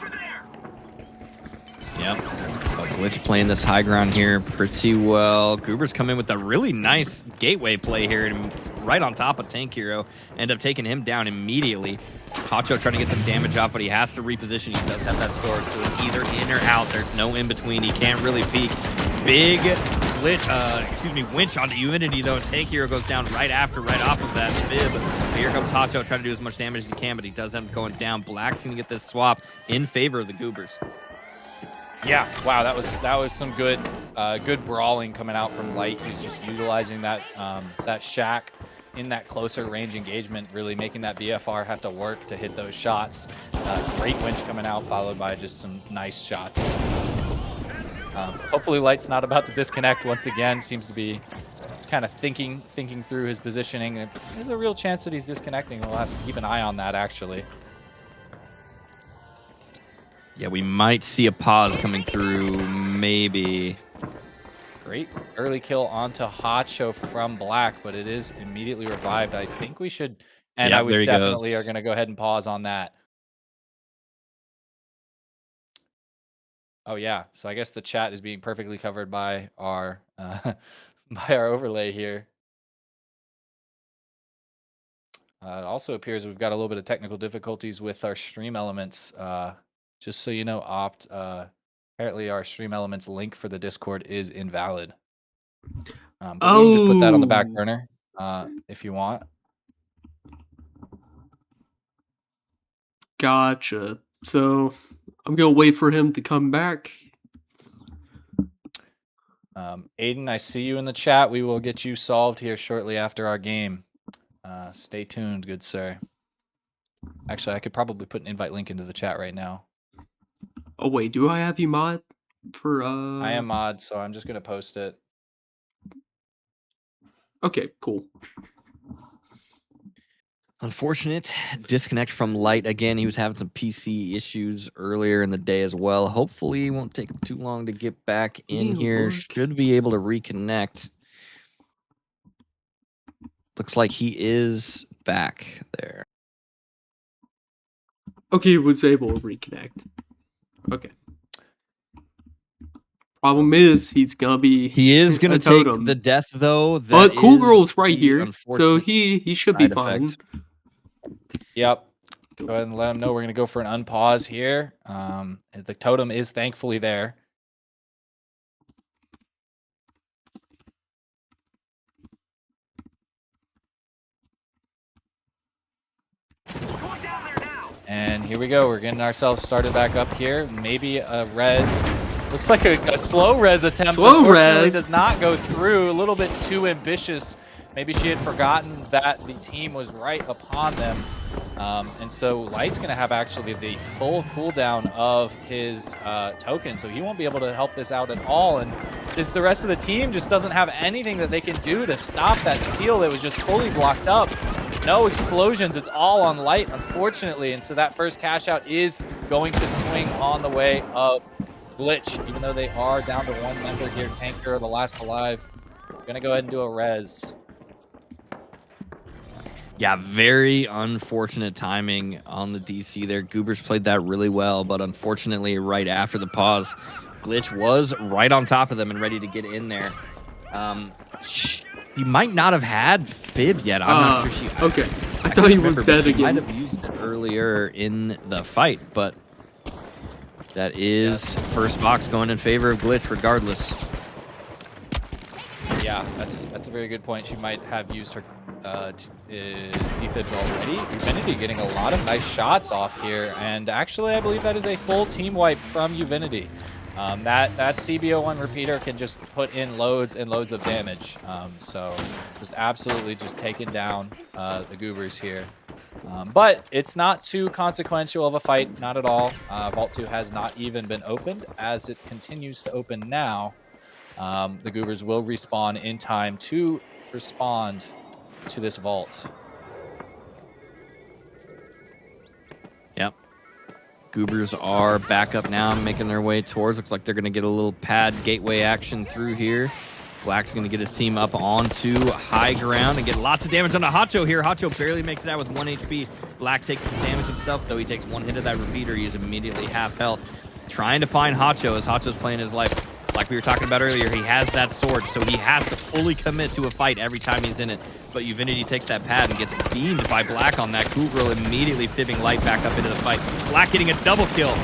A: Yep. Glitch playing this high ground here pretty well. Goobers come in with a really nice gateway play here and right on top of Tank Hero. End up taking him down immediately. Hacho trying to get some damage off, but he has to reposition. He does have that sword, so it's either in or out. There's no in between. He can't really peek. Big glitch, winch onto Uvinity though. Tank Hero goes down right off of that bib. But here comes Hacho trying to do as much damage as he can, but he does end up going down. Black's gonna get this swap in favor of the Goobers.
B: Yeah, wow, that was some good brawling coming out from Light. He's just utilizing that that shack in that closer range engagement, really making that BFR have to work to hit those shots. Great winch coming out, followed by just some nice shots. Hopefully Light's not about to disconnect once again. Seems to be kind of thinking through his positioning. There's a real chance that he's disconnecting. We'll have to keep an eye on that, actually.
A: Yeah, we might see a pause coming through, maybe.
B: Great early kill onto Hacho from Black, but it is immediately revived. I think we should, and
A: yeah,
B: I would definitely
A: goes.
B: are going to go ahead and pause on that. Oh yeah, so I guess the chat is being perfectly covered by our by our overlay here. It also appears we've got a little bit of technical difficulties with our stream elements. Just so you know, Opt, apparently our stream elements link for the Discord is invalid. But we can just put that on the back burner if you want.
C: Gotcha. So I'm going to wait for him to come back.
B: Aiden, I see you in the chat. We will get you solved here shortly after our game. Stay tuned, good sir. Actually, I could probably put an invite link into the chat right now.
C: Oh wait, do I have you mod for
B: I am mod, so I'm just gonna post it.
C: Okay, cool.
A: Unfortunate disconnect from Light again. He was having some PC issues earlier in the day as well. Hopefully, it won't take him too long to get back in here. Should be able to reconnect. Looks like he is back there.
C: Okay, he was able to reconnect. Okay. Problem is, he's gonna be.
A: He is gonna take the death though.
C: But Cool Girl's right here, so he should be fine.
B: Yep. Go ahead and let him know we're gonna go for an unpause here. The totem is thankfully there. And here we go. We're getting ourselves started back up here. Maybe a res. Looks like a slow res attempt.
C: Slow res
B: does not go through. A little bit too ambitious. Maybe she had forgotten that the team was right upon them. And so Light's going to have actually the full cooldown of his token, so he won't be able to help this out at all. And the rest of the team just doesn't have anything that they can do to stop that steal. It was just fully blocked up. No explosions. It's all on Light, unfortunately. And so that first cash out is going to swing on the way of Glitch, even though they are down to one member here. Tanker, the last alive. Going to go ahead and do a res.
A: Yeah, very unfortunate timing on the DC there. Goobers played that really well, but unfortunately, right after the pause, Glitch was right on top of them and ready to get in there. He might not have had Fib yet. I'm not sure she...
C: Okay, I thought he was dead again.
A: She might have used it earlier in the fight, but that is first box going in favor of Glitch regardless.
B: Yeah, that's a very good point. She might have used her defibs already. Uvinity getting a lot of nice shots off here, and actually I believe that is a full team wipe from Uvinity. That CBO1 repeater can just put in loads and loads of damage. So just absolutely just taking down the Goobers here. But it's not too consequential of a fight, not at all. Vault 2 has not even been opened. As it continues to open now, the Goobers will respawn in time to respond to this vault.
A: Yep. Goobers are back up now, making their way towards. Looks like they're going to get a little pad gateway action through here. Black's going to get his team up onto high ground and get lots of damage onto Hacho here. Hacho barely makes it out with 1 HP. Black takes the damage himself, though he takes one hit of that repeater. He is immediately half health. Trying to find Hacho as Hacho's playing his life. Like we were talking about earlier, he has that sword, so he has to fully commit to a fight every time he's in it. But Uvinity takes that pad and gets beamed by Black on that. Cool Girl immediately fibbing Light back up into the fight. Black getting a double kill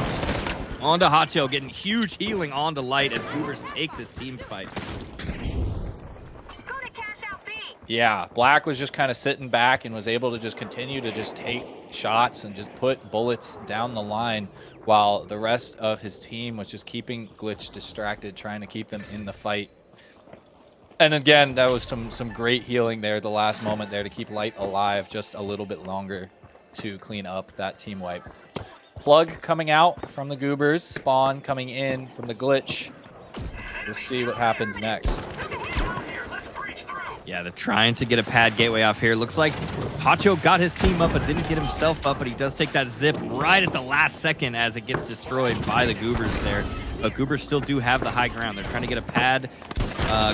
A: onto Hacho, getting huge healing onto Light as Goobers take this team fight.
B: Yeah, Black was just kind of sitting back and was able to just continue to just take shots and just put bullets down the line while the rest of his team was just keeping Glitch distracted, trying to keep them in the fight. And again, that was some great healing there the last moment there to keep Light alive just a little bit longer to clean up that team wipe. Plug coming out from the Goobers, Spawn coming in from the Glitch. We'll see what happens next.
A: Yeah, they're trying to get a pad gateway off here. Looks like Hacho got his team up but didn't get himself up, but he does take that zip right at the last second as it gets destroyed by the Goobers there. But Goobers still do have the high ground. They're trying to get a pad,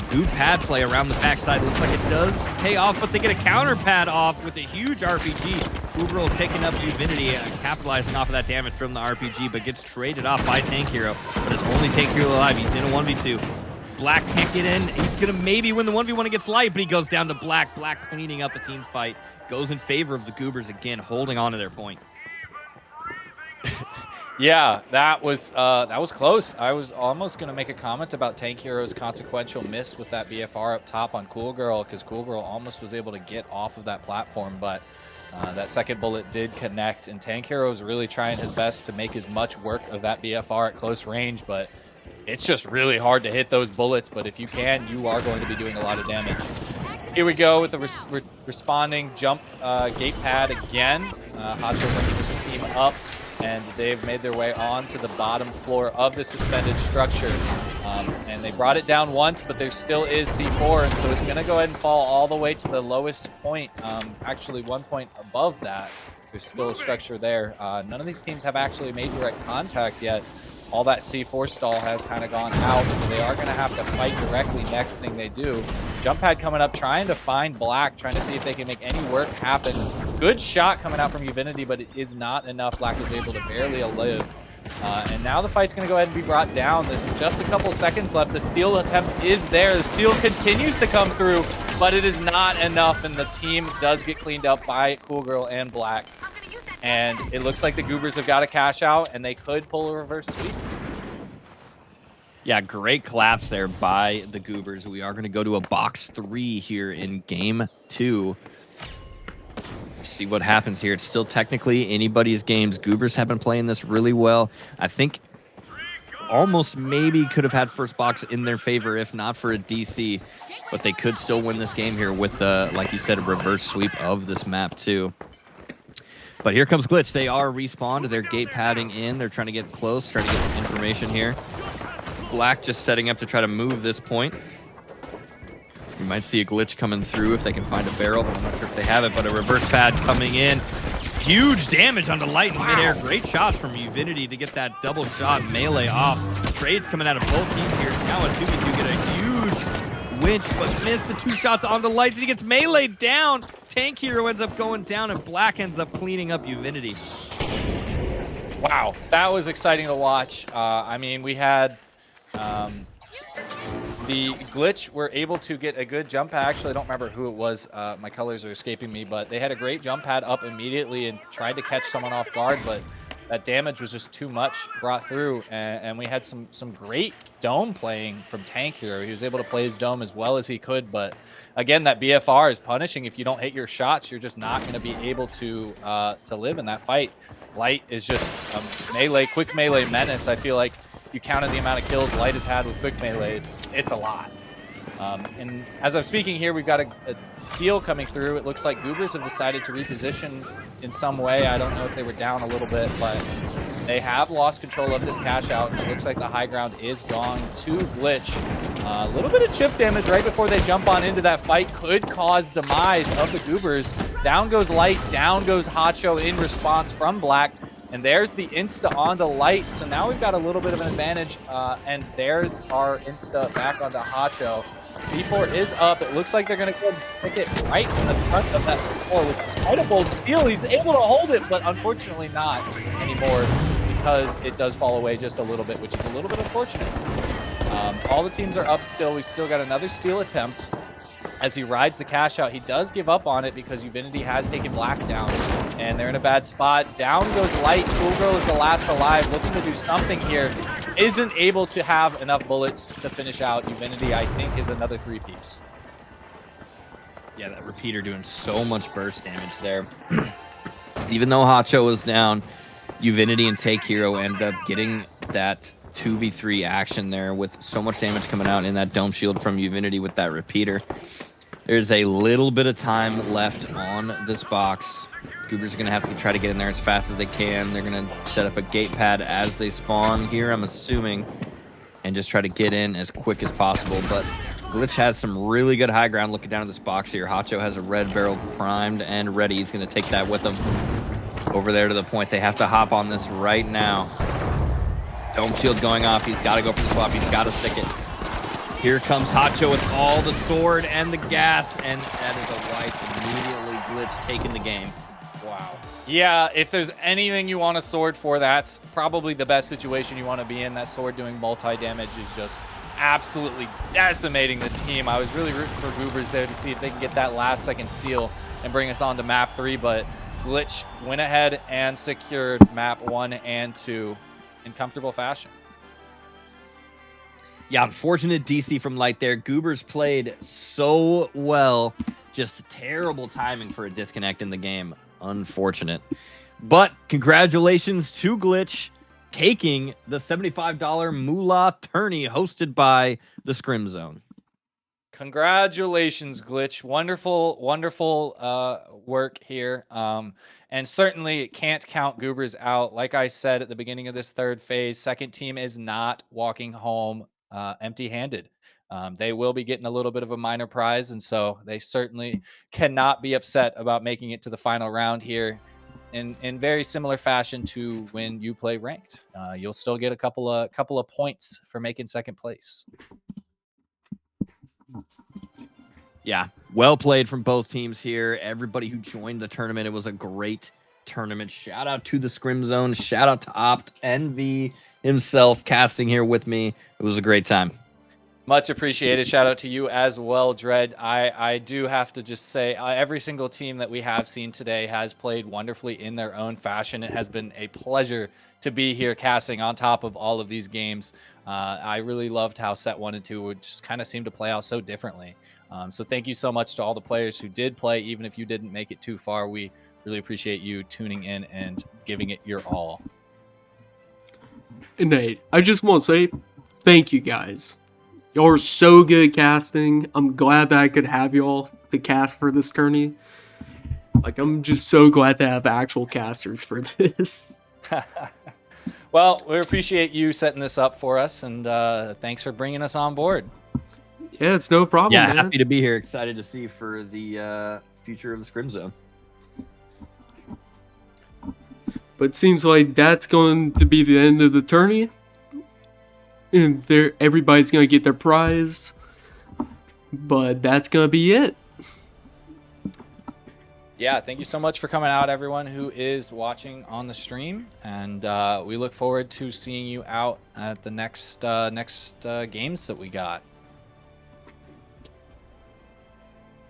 A: Goob pad play around the backside. Looks like it does pay off, but they get a counter pad off with a huge RPG. Goober taking up Uvinity, capitalizing off of that damage from the RPG, but gets traded off by Tank Hero. But it's only Tank Hero alive. He's in a 1v2. Black can't get in. He's going to maybe win the 1v1 against Light, but he goes down to Black. Black cleaning up the team fight. Goes in favor of the Goobers again, holding on to their point.
B: Yeah, that was close. I was almost going to make a comment about Tank Hero's consequential miss with that BFR up top on Cool Girl, because Cool Girl almost was able to get off of that platform, but that second bullet did connect, and Tank Hero is really trying his best to make as much work of that BFR at close range, but it's just really hard to hit those bullets, but if you can, you are going to be doing a lot of damage. Here we go with the responding jump gate pad again. Hacho bringing this team up and they've made their way onto the bottom floor of the suspended structure. And they brought it down once, but there still is C4, and so it's going to go ahead and fall all the way to the lowest point, actually 1 point above that. There's still a structure there. None of these teams have actually made direct contact yet. All that C4 stall has kind of gone out, so they are going to have to fight directly next thing they do. Jump pad coming up, trying to find Black, trying to see if they can make any work happen. Good shot coming out from Uvinity, but it is not enough. Black is able to barely live. And now the fight's going to go ahead and be brought down. There's just a couple seconds left. The steal attempt is there. The steal continues to come through, but it is not enough, and the team does get cleaned up by Cool Girl and Black. And it looks like the Goobers have got a cash out, and they could pull a reverse sweep.
A: Yeah, great collapse there by the Goobers. We are going to go to a box 3 here in game 2. See what happens here. It's still technically anybody's games. Goobers have been playing this really well. I think almost maybe could have had first box in their favor if not for a DC, but they could still win this game here with, like you said, a reverse sweep of this map too. But here comes Glitch. They are respawned. They're gate padding in. They're trying to get close, trying to get some information here. Black just setting up to try to move this point. You might see a Glitch coming through if they can find a barrel, but I'm not sure if they have it. But a reverse pad coming in. Huge damage onto Light in midair. Great shots from Uvinity to get that double shot melee off. Trades coming out of both teams here. Now a 2v2 get a huge winch, but missed the 2 shots onto Light. He gets meleeed down. Tank Hero ends up going down, and Black ends up cleaning up Uvinity.
B: Wow, that was exciting to watch. I mean, we had the Glitch were able to get a good jump pad. Actually, I don't remember who it was. My colors are escaping me, but they had a great jump pad up immediately and tried to catch someone off guard, but that damage was just too much brought through, and we had some great dome playing from Tank Hero. He was able to play his dome as well as he could, but again, that BFR is punishing. If you don't hit your shots, you're just not going to be able to live in that fight. Light is just a melee, quick melee menace. I feel like you counted the amount of kills Light has had with quick melee. It's a lot. And as I'm speaking here, we've got a steal coming through. It looks like Goobers have decided to reposition in some way. I don't know if they were down a little bit, but they have lost control of this cash out, and it looks like the high ground is gone to Glitch. A little bit of chip damage right before they jump on into that fight could cause demise of the Goobers. Down goes Light, down goes Hacho in response from Black. And there's the insta onto Light. So now we've got a little bit of an advantage. And there's our insta back onto Hacho. C4 is up. It looks like they're going to go and stick it right in the front of that C4, which is quite a bold steal. He's able to hold it, but unfortunately not anymore because it does fall away just a little bit, which is a little bit unfortunate. All the teams are up still. We've still got another steal attempt. As he rides the cash out, he does give up on it because Uvinity has taken Black down, and they're in a bad spot. Down goes Light. Cool Girl is the last alive, looking to do something here. Isn't able to have enough bullets to finish out. Uvinity, I think, is another 3-piece.
A: Yeah, that repeater doing so much burst damage there. Even though Hacho was down, Uvinity and Take Hero end up getting that 2v3 action there with so much damage coming out in that dome shield from Uvinity with that repeater. There's a little bit of time left on this box. Goobers are going to have to try to get in there as fast as they can. They're going to set up a gate pad as they spawn here, I'm assuming, and just try to get in as quick as possible. But Glitch has some really good high ground looking down at this box here. Hacho has a red barrel primed and ready. He's going to take that with him over there to the point. They have to hop on this right now. Dome shield going off. He's got to go for the swap. He's got to stick it. Here comes Hacho with all the sword and the gas, and that is a wipe immediately. Glitch taking the game.
B: Wow. Yeah, if there's anything you want a sword for, that's probably the best situation you want to be in. That sword doing multi-damage is just absolutely decimating the team. I was really rooting for Goobers there to see if they can get that last second steal and bring us on to map 3, but Glitch went ahead and secured map 1 and 2 in comfortable fashion.
A: Yeah, unfortunate DC from Light there. Goobers played so well. Just terrible timing for a disconnect in the game. Unfortunate. But congratulations to Glitch taking the $75 Moolah Tourney hosted by the Scrim Zone.
B: Congratulations, Glitch. Wonderful, wonderful work here. And certainly can't count Goobers out. Like I said at the beginning of this third phase, second team is not walking home empty-handed. They will be getting a little bit of a minor prize, and so they certainly cannot be upset about making it to the final round here. In very similar fashion to when you play ranked, you'll still get a couple of points for making second place.
A: Yeah, well played from both teams here. Everybody who joined the tournament, it was a great tournament. Shout out to the Scrim Zone. Shout out to Opt NV himself casting here with me. It was a great time.
B: Much appreciated. Shout out to you as well, Dread. I do have to just say every single team that we have seen today has played wonderfully in their own fashion. It has been a pleasure to be here casting on top of all of these games. I really loved how set 1 and 2 would just kind of seem to play out so differently. So thank you so much to all the players who did play, even if you didn't make it too far. We really appreciate you tuning in and giving it your all.
C: And Nate, I just want to say thank you guys. Y'all are so good casting. I'm glad that I could have y'all to cast for this tourney. Like, I'm just so glad to have actual casters for this.
B: Well, we appreciate you setting this up for us, and thanks for bringing us on board.
C: Yeah, it's no problem,
A: yeah,
C: man.
A: Happy to be here. Excited to see for the future of the Scrim Zone.
C: But it seems like that's going to be the end of the tourney. And everybody's going to get their prize. But that's going to be it.
B: Yeah, thank you so much for coming out, everyone who is watching on the stream. And we look forward to seeing you out at the next games that we got.